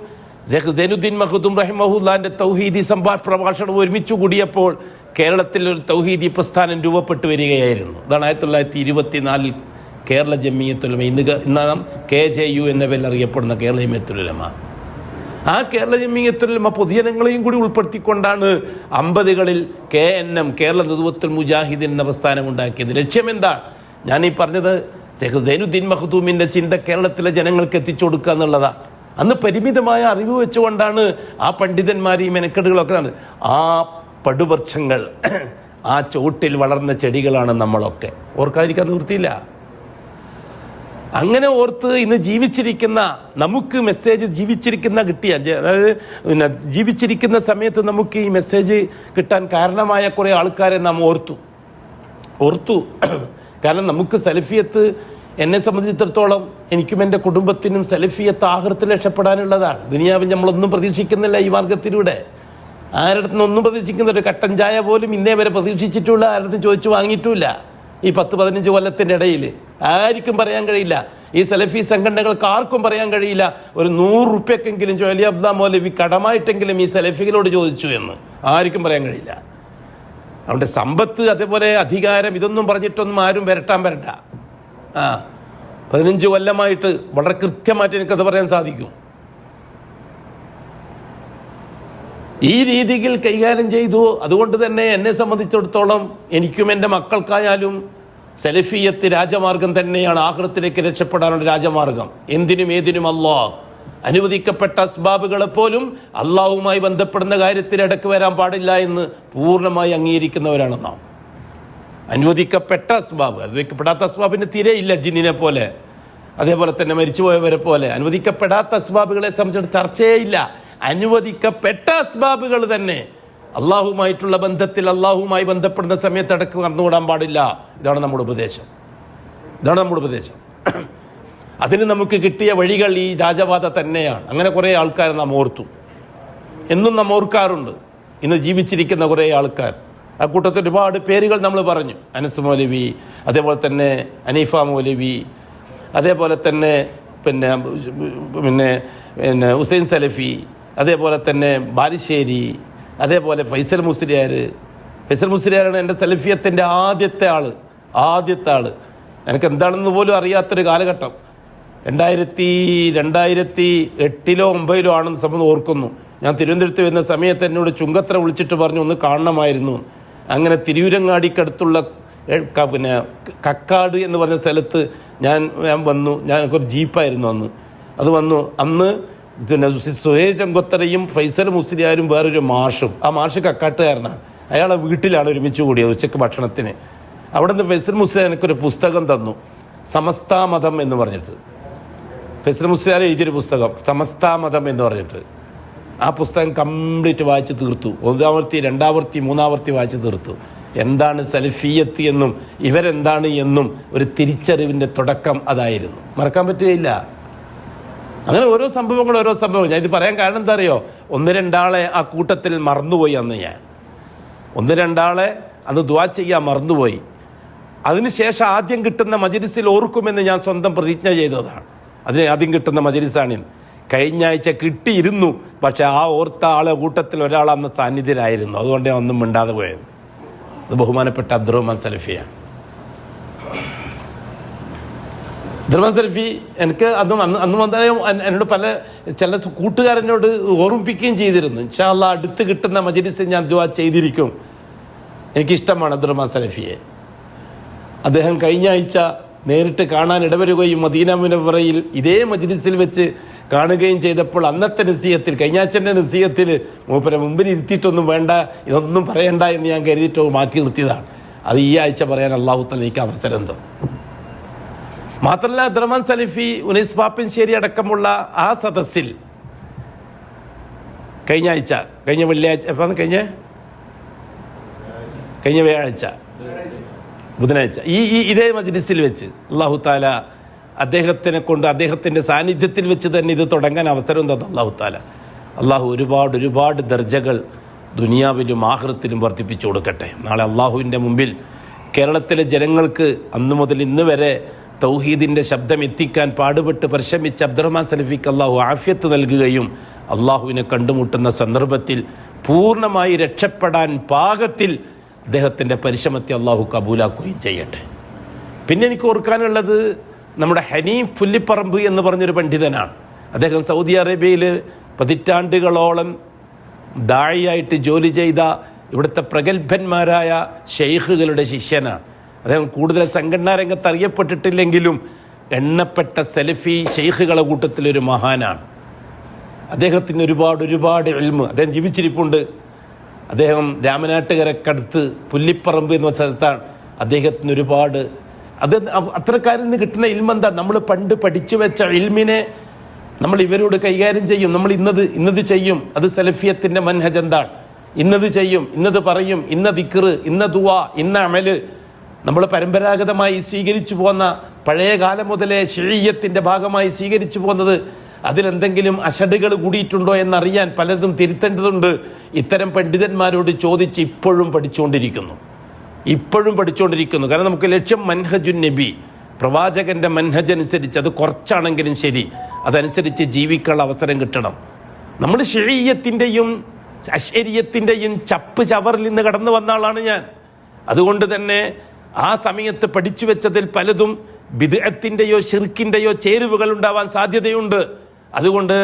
സൈനുദ്ദീൻ മഖ്ദൂം റഹിമഹുല്ലാന്റെ തൗഹീദി പ്രഭാഷണവും ഒരുമിച്ച് കൂടിയപ്പോൾ കേരളത്തിൽ ഒരു തൗഹീദി പ്രസ്ഥാനം രൂപപ്പെട്ടു വരികയായിരുന്നു. അതാണ് 1924 കേരള ജമിയത്തുൽ ഉലമ. ഇന്ന് നാം KJU എന്ന പേരിൽ അറിയപ്പെടുന്ന കേരള ജമിയത്തുൽ ഉലമ. ആ കേരള ജമിയത്തുൽ ഉലമ പൊതുജനങ്ങളെയും കൂടി ഉൾപ്പെടുത്തിക്കൊണ്ടാണ് 50കളിൽ KNM കേരള നദ്വത്തുൽ മുജാഹിദീൻ എന്ന പ്രസ്ഥാനം ഉണ്ടാക്കിയത്. ലക്ഷ്യം എന്താണ്? ഞാൻ ഈ പറഞ്ഞത് ഷെയ്ഖ് സൈനുദ്ദീൻ മഖ്ദൂമിൻ്റെ ചിന്ത കേരളത്തിലെ ജനങ്ങൾക്ക് എത്തിച്ചു കൊടുക്കുക എന്നുള്ളതാണ്. അന്ന് പരിമിതമായ അറിവ് വെച്ചുകൊണ്ടാണ് ആ പണ്ഡിതന്മാർ ഈ മെനക്കെടുകളൊക്കെ. ആ പടുവൃക്ഷങ്ങൾ, ആ ചോട്ടിൽ വളർന്ന ചെടികളാണ് നമ്മളൊക്കെ. ഓർക്കാതിരിക്കാൻ നിവൃത്തിയില്ല. അങ്ങനെ ഓർത്ത് ഇന്ന് ജീവിച്ചിരിക്കുന്ന നമുക്ക് മെസ്സേജ് ജീവിച്ചിരിക്കുന്ന കിട്ടിയ, അതായത് പിന്നെ ജീവിച്ചിരിക്കുന്ന സമയത്ത് നമുക്ക് ഈ മെസ്സേജ് കിട്ടാൻ കാരണമായ കുറേ ആൾക്കാരെ നാം ഓർത്തു. കാരണം നമുക്ക് സലഫിയത്ത്, എന്നെ സംബന്ധിച്ചിടത്തോളം എനിക്കും എൻ്റെ കുടുംബത്തിനും സലഫിയത്ത് ആഖിറത്തിൽ രക്ഷപ്പെടാനുള്ളതാണ്. ദുനിയാവിൽ നമ്മളൊന്നും പ്രതീക്ഷിക്കുന്നില്ല ഈ മാർഗത്തിലൂടെ. ആരുടെ ഒന്നും പ്രതീക്ഷിക്കുന്ന ഒരു കട്ടൻ ചായ പോലും ഇന്നേ വരെ പ്രതീക്ഷിച്ചിട്ടുമില്ല, ആരുടെ ചോദിച്ചു വാങ്ങിയിട്ടുമില്ല. ഈ 10-15 കൊല്ലത്തിൻ്റെ ഇടയിൽ ആർക്കും പറയാൻ കഴിയില്ല, ഈ സലഫി സംഘടനകൾക്ക് ആർക്കും പറയാൻ കഴിയില്ല ഒരു 100 റുപ്യക്കെങ്കിലും അലി അബ്ദുൽ മൗലവി കടമായിട്ടെങ്കിലും ഈ സലഫികളോട് ചോദിച്ചു എന്ന് ആർക്കും പറയാൻ കഴിയില്ല. അതുകൊണ്ട് സമ്പത്ത്, അതേപോലെ അധികാരം, ഇതൊന്നും പറഞ്ഞിട്ടൊന്നും ആരും വരണ്ട. 15 കൊല്ലമായിട്ട് വളരെ കൃത്യമായിട്ട് എനിക്കത് പറയാൻ സാധിക്കും. ഈ രീതിയിൽ കൈകാര്യം ചെയ്തു. അതുകൊണ്ട് തന്നെ എന്നെ സംബന്ധിച്ചിടത്തോളം എനിക്കും എൻ്റെ മക്കൾക്കായാലും സലഫിയത്ത് രാജമാർഗം തന്നെയാണ് ആഖിറത്തിലേക്ക് രക്ഷപ്പെടാനുള്ള രാജമാർഗം. എന്തിനും ഏതിനും അല്ലാഹ് അനുവദിക്കപ്പെട്ട അസ്ബാബുകളെ പോലും അള്ളാഹുമായി ബന്ധപ്പെടുന്ന കാര്യത്തിൽ ഇടയ്ക്ക് വരാൻ പാടില്ല എന്ന് പൂർണ്ണമായി അംഗീകരിക്കുന്നവരാണ് നാം. അനുവദിക്കപ്പെട്ട അസ്ബാബ്, അനുവദിക്കപ്പെടാത്ത അസ്ബാബിന് തീരെ ഇല്ല. ജിന്നിനെ പോലെ, അതേപോലെ തന്നെ മരിച്ചുപോയവരെ പോലെ അനുവദിക്കപ്പെടാത്ത അസ്ബാബുകളെ സംബന്ധിച്ചിട്ട് ചർച്ചയേ ഇല്ല. അനുവദിക്കപ്പെട്ട അസ്ബാബുകൾ തന്നെ അള്ളാഹുമായിട്ടുള്ള ബന്ധത്തിൽ, അള്ളാഹുമായി ബന്ധപ്പെടുന്ന സമയത്ത് ഇടയ്ക്ക് കടന്നുകൂടാൻ പാടില്ല. ഇതാണ് നമ്മുടെ ഉപദേശം. അതിന് നമുക്ക് കിട്ടിയ വഴികൾ ഈ രാജപാത തന്നെയാണ്. അങ്ങനെ കുറേ ആൾക്കാരെ നാം ഓർത്തു, എന്നും നാം ഓർക്കാറുണ്ട്. ഇന്ന് ജീവിച്ചിരിക്കുന്ന കുറേ ആൾക്കാർ, ആ കൂട്ടത്തിൽ ഒരുപാട് പേരുകൾ നമ്മൾ പറഞ്ഞു. അനസ് മൗലവി, അതേപോലെ തന്നെ അനീഫ മൗലവി, അതേപോലെ തന്നെ പിന്നെ ഹുസൈൻ സലഫി, അതേപോലെ തന്നെ ബാലുശ്ശേരി, അതേപോലെ ഫൈസൽ മുസ്ലിയാരാണ് എൻ്റെ സലഫിയത്തിൻ്റെ ആദ്യത്തെ ആള്. എനിക്ക് എന്താണെന്ന് പോലും അറിയാത്തൊരു കാലഘട്ടം. 2008-2009 ആണെന്ന് സംബന്ധം ഓർക്കുന്നു. ഞാൻ തിരുവനന്തപുരത്ത് വരുന്ന സമയത്ത് എന്നോട് ചുങ്കത്ര വിളിച്ചിട്ട് പറഞ്ഞു ഒന്ന് കാണണമായിരുന്നു. അങ്ങനെ തിരൂരങ്ങാടിക്കടുത്തുള്ള കക്കാട് എന്ന് പറഞ്ഞ സ്ഥലത്ത് ഞാൻ വന്നു. ഞാനൊക്കെ ഒരു ജീപ്പായിരുന്നു അത് വന്നു. അന്ന് പിന്നെ സുഹേജ് ചെങ്കൊത്തരയും ഫൈസൽ മുസ്ലിയാരും വേറൊരു മാഷും. ആ മാഷ് കക്കാട്ടുകാരനാണ്. അയാളെ വീട്ടിലാണ് ഒരുമിച്ച് കൂടിയത് ഉച്ചക്ക് ഭക്ഷണത്തിന്. അവിടെ നിന്ന് ഫൈസൽ മുസ്ലിയാർ എനിക്കൊരു പുസ്തകം തന്നു, സമസ്താമതം എന്ന് പറഞ്ഞിട്ട്. ഫൈസൽ മുസ്ലിയാർ എഴുതിയൊരു പുസ്തകം സമസ്താമതം എന്ന് പറഞ്ഞിട്ട്. ആ പുസ്തകം കംപ്ലീറ്റ് വായിച്ച് തീർത്തു. 1-ാവർത്തി 2-ാവർത്തി 3-ാവർത്തി വായിച്ച് തീർത്തു. എന്താണ് സലഫിയത്ത് എന്നും ഇവരെന്താണ് എന്നും ഒരു തിരിച്ചറിവിൻ്റെ തുടക്കം അതായിരുന്നു. മറക്കാൻ പറ്റുകയില്ല. അങ്ങനെ ഓരോ സംഭവങ്ങൾ. ഞാൻ ഇത് പറയാൻ കാരണം എന്താ അറിയോ? 1-2 ആളെ ആ കൂട്ടത്തിൽ മറന്നുപോയി. ഞാൻ 1-2 ആളെ അന്ന് ദുആ ചെയ്യാൻ മറന്നുപോയി. അതിനുശേഷം ആദ്യം കിട്ടുന്ന മജ്‌ലിസിൽ ഓർക്കുമെന്ന് ഞാൻ സ്വന്തം പ്രതിജ്ഞ ചെയ്തതാണ്. അതിന് ആദ്യം കിട്ടുന്ന മജ്‌ലിസാണ്. കഴിഞ്ഞ ആഴ്ച കിട്ടിയിരുന്നു, പക്ഷെ ആ ഓർത്ത ആളെ കൂട്ടത്തിൽ ഒരാൾ അന്ന് സാന്നിധ്യനായിരുന്നു. അതുകൊണ്ട് ഞാൻ ഒന്നും മിണ്ടാതെ പോയത്. അത് ബഹുമാനപ്പെട്ട അബ്ദുറഹ്മാൻ സലഫിയാണ്. അബ്ദുറഹ്മാൻ സലഫി എനിക്ക് അന്ന് വന്നാലും എന്നോട് ചില കൂട്ടുകാരനോട് ഓർമ്മിപ്പിക്കുകയും ചെയ്തിരുന്നു, ഇൻഷാ അല്ലാഹ് അടുത്ത് കിട്ടുന്ന മജ്‌ലിസിൽ ഞാൻ ദുആ ചെയ്തിരിക്കും. എനിക്കിഷ്ടമാണ് അബ്ദുറഹ്മാൻ സലഫിയെ. അദ്ദേഹം കഴിഞ്ഞ ആഴ്ച നേരിട്ട് കാണാൻ ഇടവരുകയും മദീന മുനവ്വറയിൽ ഇതേ മജ്‌ലിസിൽ വെച്ച് കാണുകയും ചെയ്തപ്പോൾ അന്നത്തെ നസീഹത്തിൽ, കഴിഞ്ഞ ആഴ്ചൻ്റെ നസീഹത്തിൽ മൂപ്പരെ മുമ്പിൽ ഇരുത്തിയിട്ടൊന്നും വേണ്ട, ഇതൊന്നും പറയണ്ട എന്ന് ഞാൻ കരുതിയിട്ട് മാറ്റി നിർത്തിയതാണ്. അത് ഈ ആഴ്ച പറയാൻ അല്ലാഹു തആല എനിക്ക് അവസരം തന്നു. മാത്രമല്ല അബ്ദുറഹ്മാൻ സലഫി, ഉനൈസ് പാപ്പിൻശ്ശേരി അടക്കമുള്ള ആ സദസ്സിൽ കഴിഞ്ഞ വ്യാഴാഴ്ച ബുധനാഴ്ച ഇതേ മജ്‌ലിസിൽ വെച്ച് അല്ലാഹു തആല അദ്ദേഹത്തിനെ കൊണ്ട് അദ്ദേഹത്തിൻ്റെ സാന്നിധ്യത്തിൽ വെച്ച് തന്നെ ഇത് തുടങ്ങാൻ അവസരം തന്നു അല്ലാഹു തആല. അല്ലാഹു ഒരുപാട് ദർജകൾ ദുനിയാവിലും ആഖിറത്തിലും വർദ്ധിപ്പിച്ചു കൊടുക്കട്ടെ. നാളെ അല്ലാഹുവിൻ്റെ മുമ്പിൽ കേരളത്തിലെ ജനങ്ങൾക്ക് അന്നു മുതൽ ഇന്ന് വരെ തൗഹീദിൻ്റെ ശബ്ദം എത്തിക്കാൻ പാടുപെട്ട് പരിശ്രമിച്ച അബ്ദുറഹ്മാൻ സലഫിക്ക് അല്ലാഹു ആഫിയത്ത് നൽകുകയും അല്ലാഹുവിനെ കണ്ടുമുട്ടുന്ന സന്ദർഭത്തിൽ പൂർണ്ണമായി രക്ഷപ്പെടാൻ പാകത്തിൽ അദ്ദേഹത്തിൻ്റെ പരിശ്രമത്തെ അല്ലാഹു കബൂലാക്കുകയും ചെയ്യട്ടെ. പിന്നെ എനിക്ക് ഓർക്കാനുള്ളത് നമ്മുടെ ഹനീഫ് പുല്ലിപ്പറമ്പ് എന്ന് പറഞ്ഞൊരു പണ്ഡിതനാണ്. അദ്ദേഹം സൗദി അറേബ്യയിൽ പതിറ്റാണ്ടുകളോളം ദായിയായിട്ട് ജോലി ചെയ്ത ഇവിടുത്തെ പ്രഗത്ഭന്മാരായ ഷെയ്ഖുകളുടെ ശിഷ്യനാണ്. അദ്ദേഹം കൂടുതൽ സംഘടനാ രംഗത്ത് അറിയപ്പെട്ടിട്ടില്ലെങ്കിലും എണ്ണപ്പെട്ട സലഫി ഷെയ്ഖുകളെ കൂട്ടത്തിലൊരു മഹാനാണ്. അദ്ദേഹത്തിന് ഒരുപാട് ഇൽമ്, അദ്ദേഹം ജീവിച്ചിരിപ്പുണ്ട്. അദ്ദേഹം രാമനാട്ടുകരക്കടുത്ത് പുല്ലിപ്പറമ്പ് എന്ന സ്ഥലത്താണ്. അദ്ദേഹത്തിന് ഒരുപാട് അത് അത്രക്കാരിൽ നിന്ന് കിട്ടുന്ന ഇൽമ എന്താ? നമ്മൾ പണ്ട് പഠിച്ചു വെച്ച ഇൽമിനെ നമ്മൾ ഇവരോട് കൈകാര്യം ചെയ്യും. നമ്മൾ ഇന്നത് ചെയ്യും. അത് സലഫിയത്തിന്റെ മൻഹജ് എന്താണ്? ഇന്നത് ചെയ്യും, ഇന്നത് പറയും, ഇന്ന ദിക്ർ, ഇന്ന ദുആ, ഇന്ന അമല്. നമ്മൾ പരമ്പരാഗതമായി സ്വീകരിച്ചു പോന്ന പഴയ കാലം മുതലേ ശിഈയത്തിന്റെ ഭാഗമായി സ്വീകരിച്ചു പോകുന്നത്, അതിലെന്തെങ്കിലും അശടുകൾ കൂടിയിട്ടുണ്ടോ എന്നറിയാൻ പലതും തിരുത്തേണ്ടതുണ്ട്. ഇത്തരം പണ്ഡിതന്മാരോട് ചോദിച്ച് ഇപ്പോഴും പഠിച്ചുകൊണ്ടിരിക്കുന്നു. കാരണം നമുക്ക് ലക്ഷ്യം മൻഹജുൻ നബി, പ്രവാചകന്റെ മൻഹജ് അനുസരിച്ച്, അത് കുറച്ചാണെങ്കിലും ശരി അതനുസരിച്ച് ജീവിക്കാനുള്ള അവസരം കിട്ടണം. നമ്മൾ ശിഈയത്തിൻ്റെയും അശ്അരിയത്തിൻ്റെയും ചപ്പ് ചവറിൽ നിന്ന് കടന്നു വന്ന ആളാണ് ഞാൻ. അതുകൊണ്ട് തന്നെ ആ സമയത്ത് പഠിച്ചു വെച്ചതിൽ പലതും ബിദ്അത്തിൻ്റെയോ ശിർക്കിൻ്റെയോ ചേരുവകൾ ഉണ്ടാവാൻ സാധ്യതയുണ്ട്. അതുകൊണ്ട്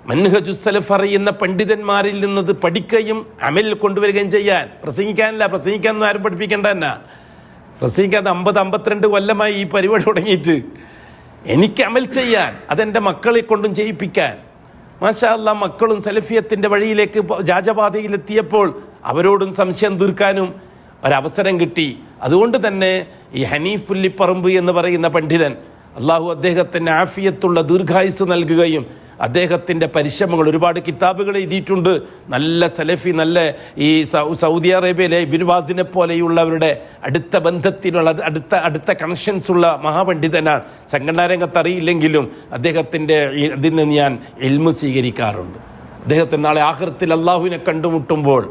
മൻഹജുസ് സലഫ് അറിയുന്ന പണ്ഡിതന്മാരിൽ നിന്നത് പഠിക്കുകയും അമൽ കൊണ്ടുവരികയും ചെയ്യാൻ. പ്രസംഗിക്കാനൊന്നും ആരും പഠിപ്പിക്കേണ്ട തന്നെ. പ്രസംഗിക്കാതെ 50-52 കൊല്ലമായി ഈ പരിപാടി തുടങ്ങിയിട്ട്. എനിക്ക് അമൽ ചെയ്യാൻ, അതെൻ്റെ മക്കളെ കൊണ്ടും ചെയ്യിപ്പിക്കാൻ. മാഷാ അല്ലാഹ്, മക്കളും സലഫിയത്തിൻ്റെ വഴിയിലേക്ക് രാജപാതയിലെത്തിയപ്പോൾ അവരോടും സംശയം തീർക്കാനും ഒരവസരം കിട്ടി. അതുകൊണ്ട് തന്നെ ഈ ഹനീഫ് പുല്ലിപ്പറമ്പ് എന്ന് പറയുന്ന പണ്ഡിതൻ, അള്ളാഹു അദ്ദേഹത്തിന് ആഫിയത്തുള്ള ദീർഘായുസ് നൽകുകയും അദ്ദേഹത്തിൻ്റെ പരിശ്രമങ്ങൾ, ഒരുപാട് കിതാബുകൾ എഴുതിയിട്ടുണ്ട്. നല്ല സലഫി, നല്ല ഈ സൗദി അറേബ്യയിലെ ഇബ്നു ബാസിനെ പോലെയുള്ളവരുടെ അടുത്ത ബന്ധത്തിനുള്ള അടുത്ത കണക്ഷൻസ് ഉള്ള മഹാപണ്ഡിതനാണ്. സംഘടനാ രംഗത്ത് അറിയില്ലെങ്കിലും അദ്ദേഹത്തിൻ്റെ ഇതിൽ നിന്ന് ഞാൻ ഇൽമു സ്വീകരിക്കാറുണ്ട്. അദ്ദേഹത്തിന് നാളെ ആഖിറത്തിൽ അള്ളാഹുവിനെ കണ്ടുമുട്ടുമ്പോൾ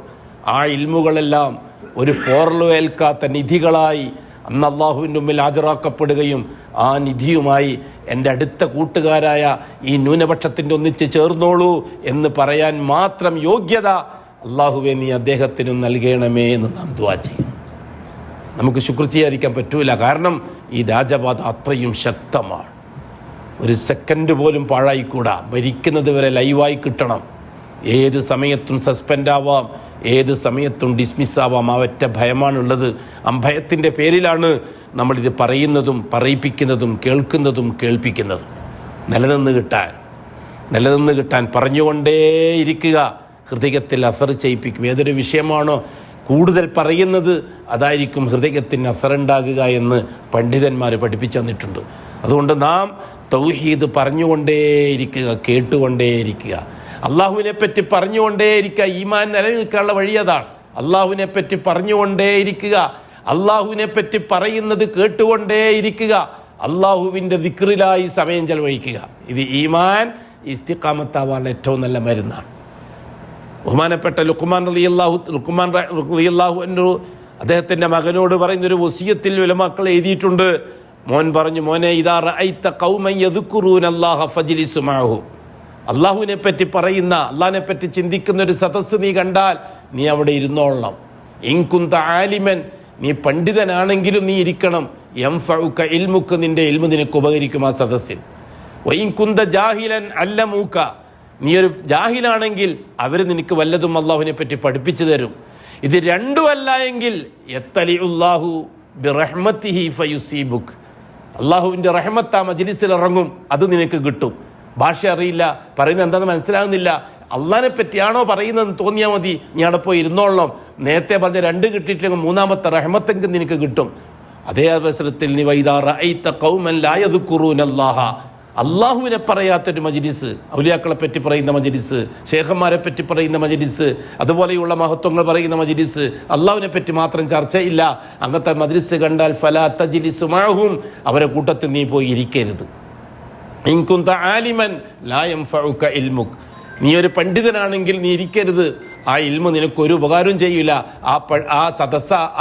ആ ഇൽമുകളെല്ലാം ഒരു പോർലുവേൽക്കാത്ത നിധികളായി അന്ന് അള്ളാഹുവിൻ്റെ മുമ്പിൽ ഹാജരാക്കപ്പെടുകയും ആ നിധിയുമായി എൻ്റെ അടുത്ത കൂട്ടുകാരായ ഈ ന്യൂനപക്ഷത്തിൻ്റെ ഒന്നിച്ച് ചേർന്നോളൂ എന്ന് പറയാൻ മാത്രം യോഗ്യത അള്ളാഹുവെ നീ അദ്ദേഹത്തിനും നൽകണമേ എന്ന് നാം ദുആ ചെയ്യും. നമുക്ക് ശുക്ർ ചെയ്യാതിരിക്കാൻ പറ്റൂല. കാരണം ഈ രാജപാത അത്രയും ശക്തമാണ്. ഒരു സെക്കൻഡ് പോലും പാഴായിക്കൂടാ. മരിക്കുന്നത് വരെ ലൈവായി കിട്ടണം. ഏത് സമയത്തും സസ്പെൻഡ് ആവാം, ഏത് സമയത്തും ഡിസ്മിസ് ആവാം. ആ ഒറ്റ ഭയമാണുള്ളത്. ആ ഭയത്തിൻ്റെ പേരിലാണ് നമ്മളിത് പറയുന്നതും പറയിപ്പിക്കുന്നതും കേൾക്കുന്നതും കേൾപ്പിക്കുന്നതും. നിലനിന്ന് കിട്ടാൻ പറഞ്ഞുകൊണ്ടേയിരിക്കുക. ഹൃദയത്തിൽ അസർ ചെയ്യിപ്പിക്കും. ഏതൊരു വിഷയമാണോ കൂടുതൽ പറയുന്നത് അതായിരിക്കും ഹൃദയത്തിന് അസറുണ്ടാകുക എന്ന് പണ്ഡിതന്മാർ പഠിപ്പിച്ചു തന്നിട്ടുണ്ട്. അതുകൊണ്ട് നാം തൗഹീദ് പറഞ്ഞുകൊണ്ടേയിരിക്കുക, കേട്ടുകൊണ്ടേയിരിക്കുക. അള്ളാഹുവിനെ പറ്റി പറഞ്ഞുകൊണ്ടേയിരിക്കുക. ഈമാൻ നിലനിൽക്കാനുള്ള വഴി അതാണ്. അള്ളാഹുവിനെ പറ്റി പറഞ്ഞുകൊണ്ടേയിരിക്കുക. അള്ളാഹുവിനെ പറ്റി പറയുന്നത് കേട്ടുകൊണ്ടേയിരിക്കുക. അള്ളാഹുവിൻ്റെ ദിക്റിലായി സമയം ചെലവഴിക്കുക. ഇത് ഈമാൻ ഇസ്തിഖാമത്താവാനുള്ള ഏറ്റവും നല്ല മരുന്നാണ്. ബഹുമാനപ്പെട്ട ലുഖ്മാൻ റളിയല്ലാഹു അൻഹു അദ്ദേഹത്തിൻ്റെ മകനോട് പറയുന്നൊരു വസിയത്തിൽ ഉലമാക്കൾ എഴുതിയിട്ടുണ്ട്. മോൻ പറഞ്ഞു, മോനെ ഇദാ റഅയ്ത ഖൗമൻ യദ്കുറൂനല്ലാഹ ഫജ്ലിസ് മഅഹു. അള്ളാഹുവിനെ പറ്റി പറയുന്ന, അള്ളാഹിനെ പറ്റി ചിന്തിക്കുന്ന ഒരു സദസ്സ് നീ കണ്ടാൽ നീ അവിടെ ഇരുന്നോളണം. ഇൻ കുന്ത ആലിമൻ, നീ പണ്ഡിതനാണെങ്കിലും നീ ഇരിക്കണം. യൻഫഉക ഇൽമുക, നിന്റെ ഇൽമു നിനക്ക് ഉപകരിക്കും ആ സദസ്സിൽ. വഇൻ കുന്ത ജാഹിലൻ അല്ലമൂക, നീ ഒരു ജാഹിലാണെങ്കിൽ അവർ നിനക്ക് വല്ലതും അള്ളാഹുവിനെ പറ്റി പഠിപ്പിച്ചു തരും. ഇത് രണ്ടുമല്ല എങ്കിൽ യത്തലിഉല്ലാഹു ബിറഹ്മതിഹി ഫയുസീബുക, അള്ളാഹുവിൻ്റെ റഹ്മത്ത് ആ മജ്ലിസിൽ ഇറങ്ങും, അത് നിനക്ക് കിട്ടും. ഭാഷ അറിയില്ല, പറയുന്നത് എന്താണെന്ന് മനസ്സിലാകുന്നില്ല, അള്ളാഹിനെ പറ്റിയാണോ പറയുന്നതെന്ന് തോന്നിയാൽ മതി, നീ അവിടെ പോയി ഇരുന്നോളണം. നേരത്തെ പറഞ്ഞ 2 കിട്ടിയിട്ടില്ലെങ്കിൽ 3ാമത്തെ റഹ്മത്തെങ്കിൽ നിനക്ക് കിട്ടും. അതേ അവസരത്തിൽ നീ വൈദാ റഅയ്ത ഖൗമൻ ലാ യദ്കുറൂനല്ലാഹ, അള്ളാഹുവിനെ പറയാത്തൊരു മജ്ലിസ്, ഔലിയാക്കളെ പറ്റി പറയുന്ന മജ്ലിസ്, ശേഖന്മാരെ പറ്റി പറയുന്ന മജ്ലിസ്, അതുപോലെയുള്ള മഹത്വങ്ങൾ പറയുന്ന മജ്ലിസ്, അള്ളാഹുവിനെ പറ്റി മാത്രം ചർച്ചയില്ല, അങ്ങനത്തെ മജ്ലിസ് കണ്ടാൽ ഫലാ തജ്ലിസു മഅഹും, അവരെ കൂട്ടത്തിൽ നീ പോയി ഇരിക്കരുത്. ഇൻ കുന്ത ആലിമൻ ലാ യൻഫഉക ഇൽമുക, നീ ഒരു പണ്ഡിതനാണെങ്കിൽ നീ ഇരിക്കരുത്. ആ ഇൽമു നിനക്കൊരു ഉപകാരവും ചെയ്യില്ല.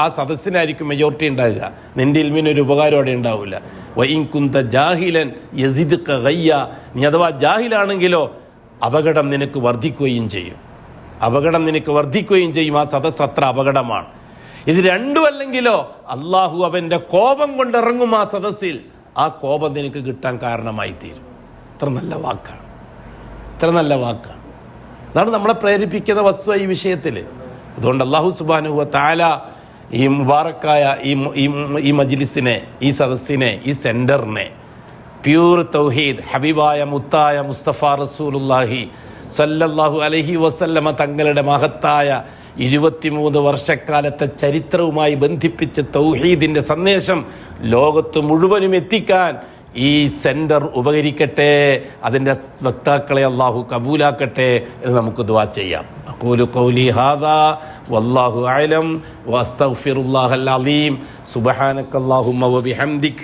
ആ സദസ്സിനായിരിക്കും മെജോറിറ്റി ഉണ്ടാകുക, നിന്റെ ഇൽമിനൊരു ഉപകാരം അവിടെ ഉണ്ടാവില്ല. വഇൻ കുന്ത ജാഹിലൻ യസിദ്ക ഗയ്യ, നീ അഥവാ ജാഹിലാണെങ്കിലോ അപകടം നിനക്ക് വർദ്ധിക്കുകയും ചെയ്യും. ആ സദസ്സ് അത്ര അപകടമാണ്. ഇത് രണ്ടും അല്ലെങ്കിലോ അള്ളാഹു അവൻ്റെ കോപം കൊണ്ടിറങ്ങും ആ സദസ്സിൽ. ആ കോപം നിനക്ക് കിട്ടാൻ കാരണമായി തീരും. ഇത്ര നല്ല വാക്കാണ്. അതാണ് നമ്മളെ പ്രേരിപ്പിക്കുന്ന വസ്തു ഈ വിഷയത്തിൽ. അതുകൊണ്ട് അല്ലാഹു സുബ്ഹാനഹു വ തആല ഈ മുബാറക്കായ ഈ മജ്ലിസിനെ, ഈ സദസ്സിനെ, ഈ സെന്ററിനെ പ്യൂർ തൗഹീദ്, ഹബീബായ മുത്തായ മുസ്തഫ റസൂലുള്ളാഹി സല്ലല്ലാഹു അലൈഹി വസല്ലമ തങ്ങളുടെ മഹത്തായ 23 വർഷക്കാലത്തെ ചരിത്രവുമായി ബന്ധിപ്പിച്ച് തൗഹീദിൻ്റെ സന്ദേശം ലോകത്ത് മുഴുവനും എത്തിക്കാൻ ഈ സെന്റർ ഉപകരിക്കട്ടെ. അതിൻ്റെ വക്താക്കളെ അള്ളാഹു കബൂലാക്കട്ടെ എന്ന് നമുക്ക് ദുആ ചെയ്യാം. അഖൂലു ഖൗലി ഹാദാ വല്ലാഹു അഅലം വഅസ്തഗ്ഫിറുല്ലാഹൽ അലീം. സുബ്ഹാനക്കല്ലാഹുമ്മ വബിഹംദിക്.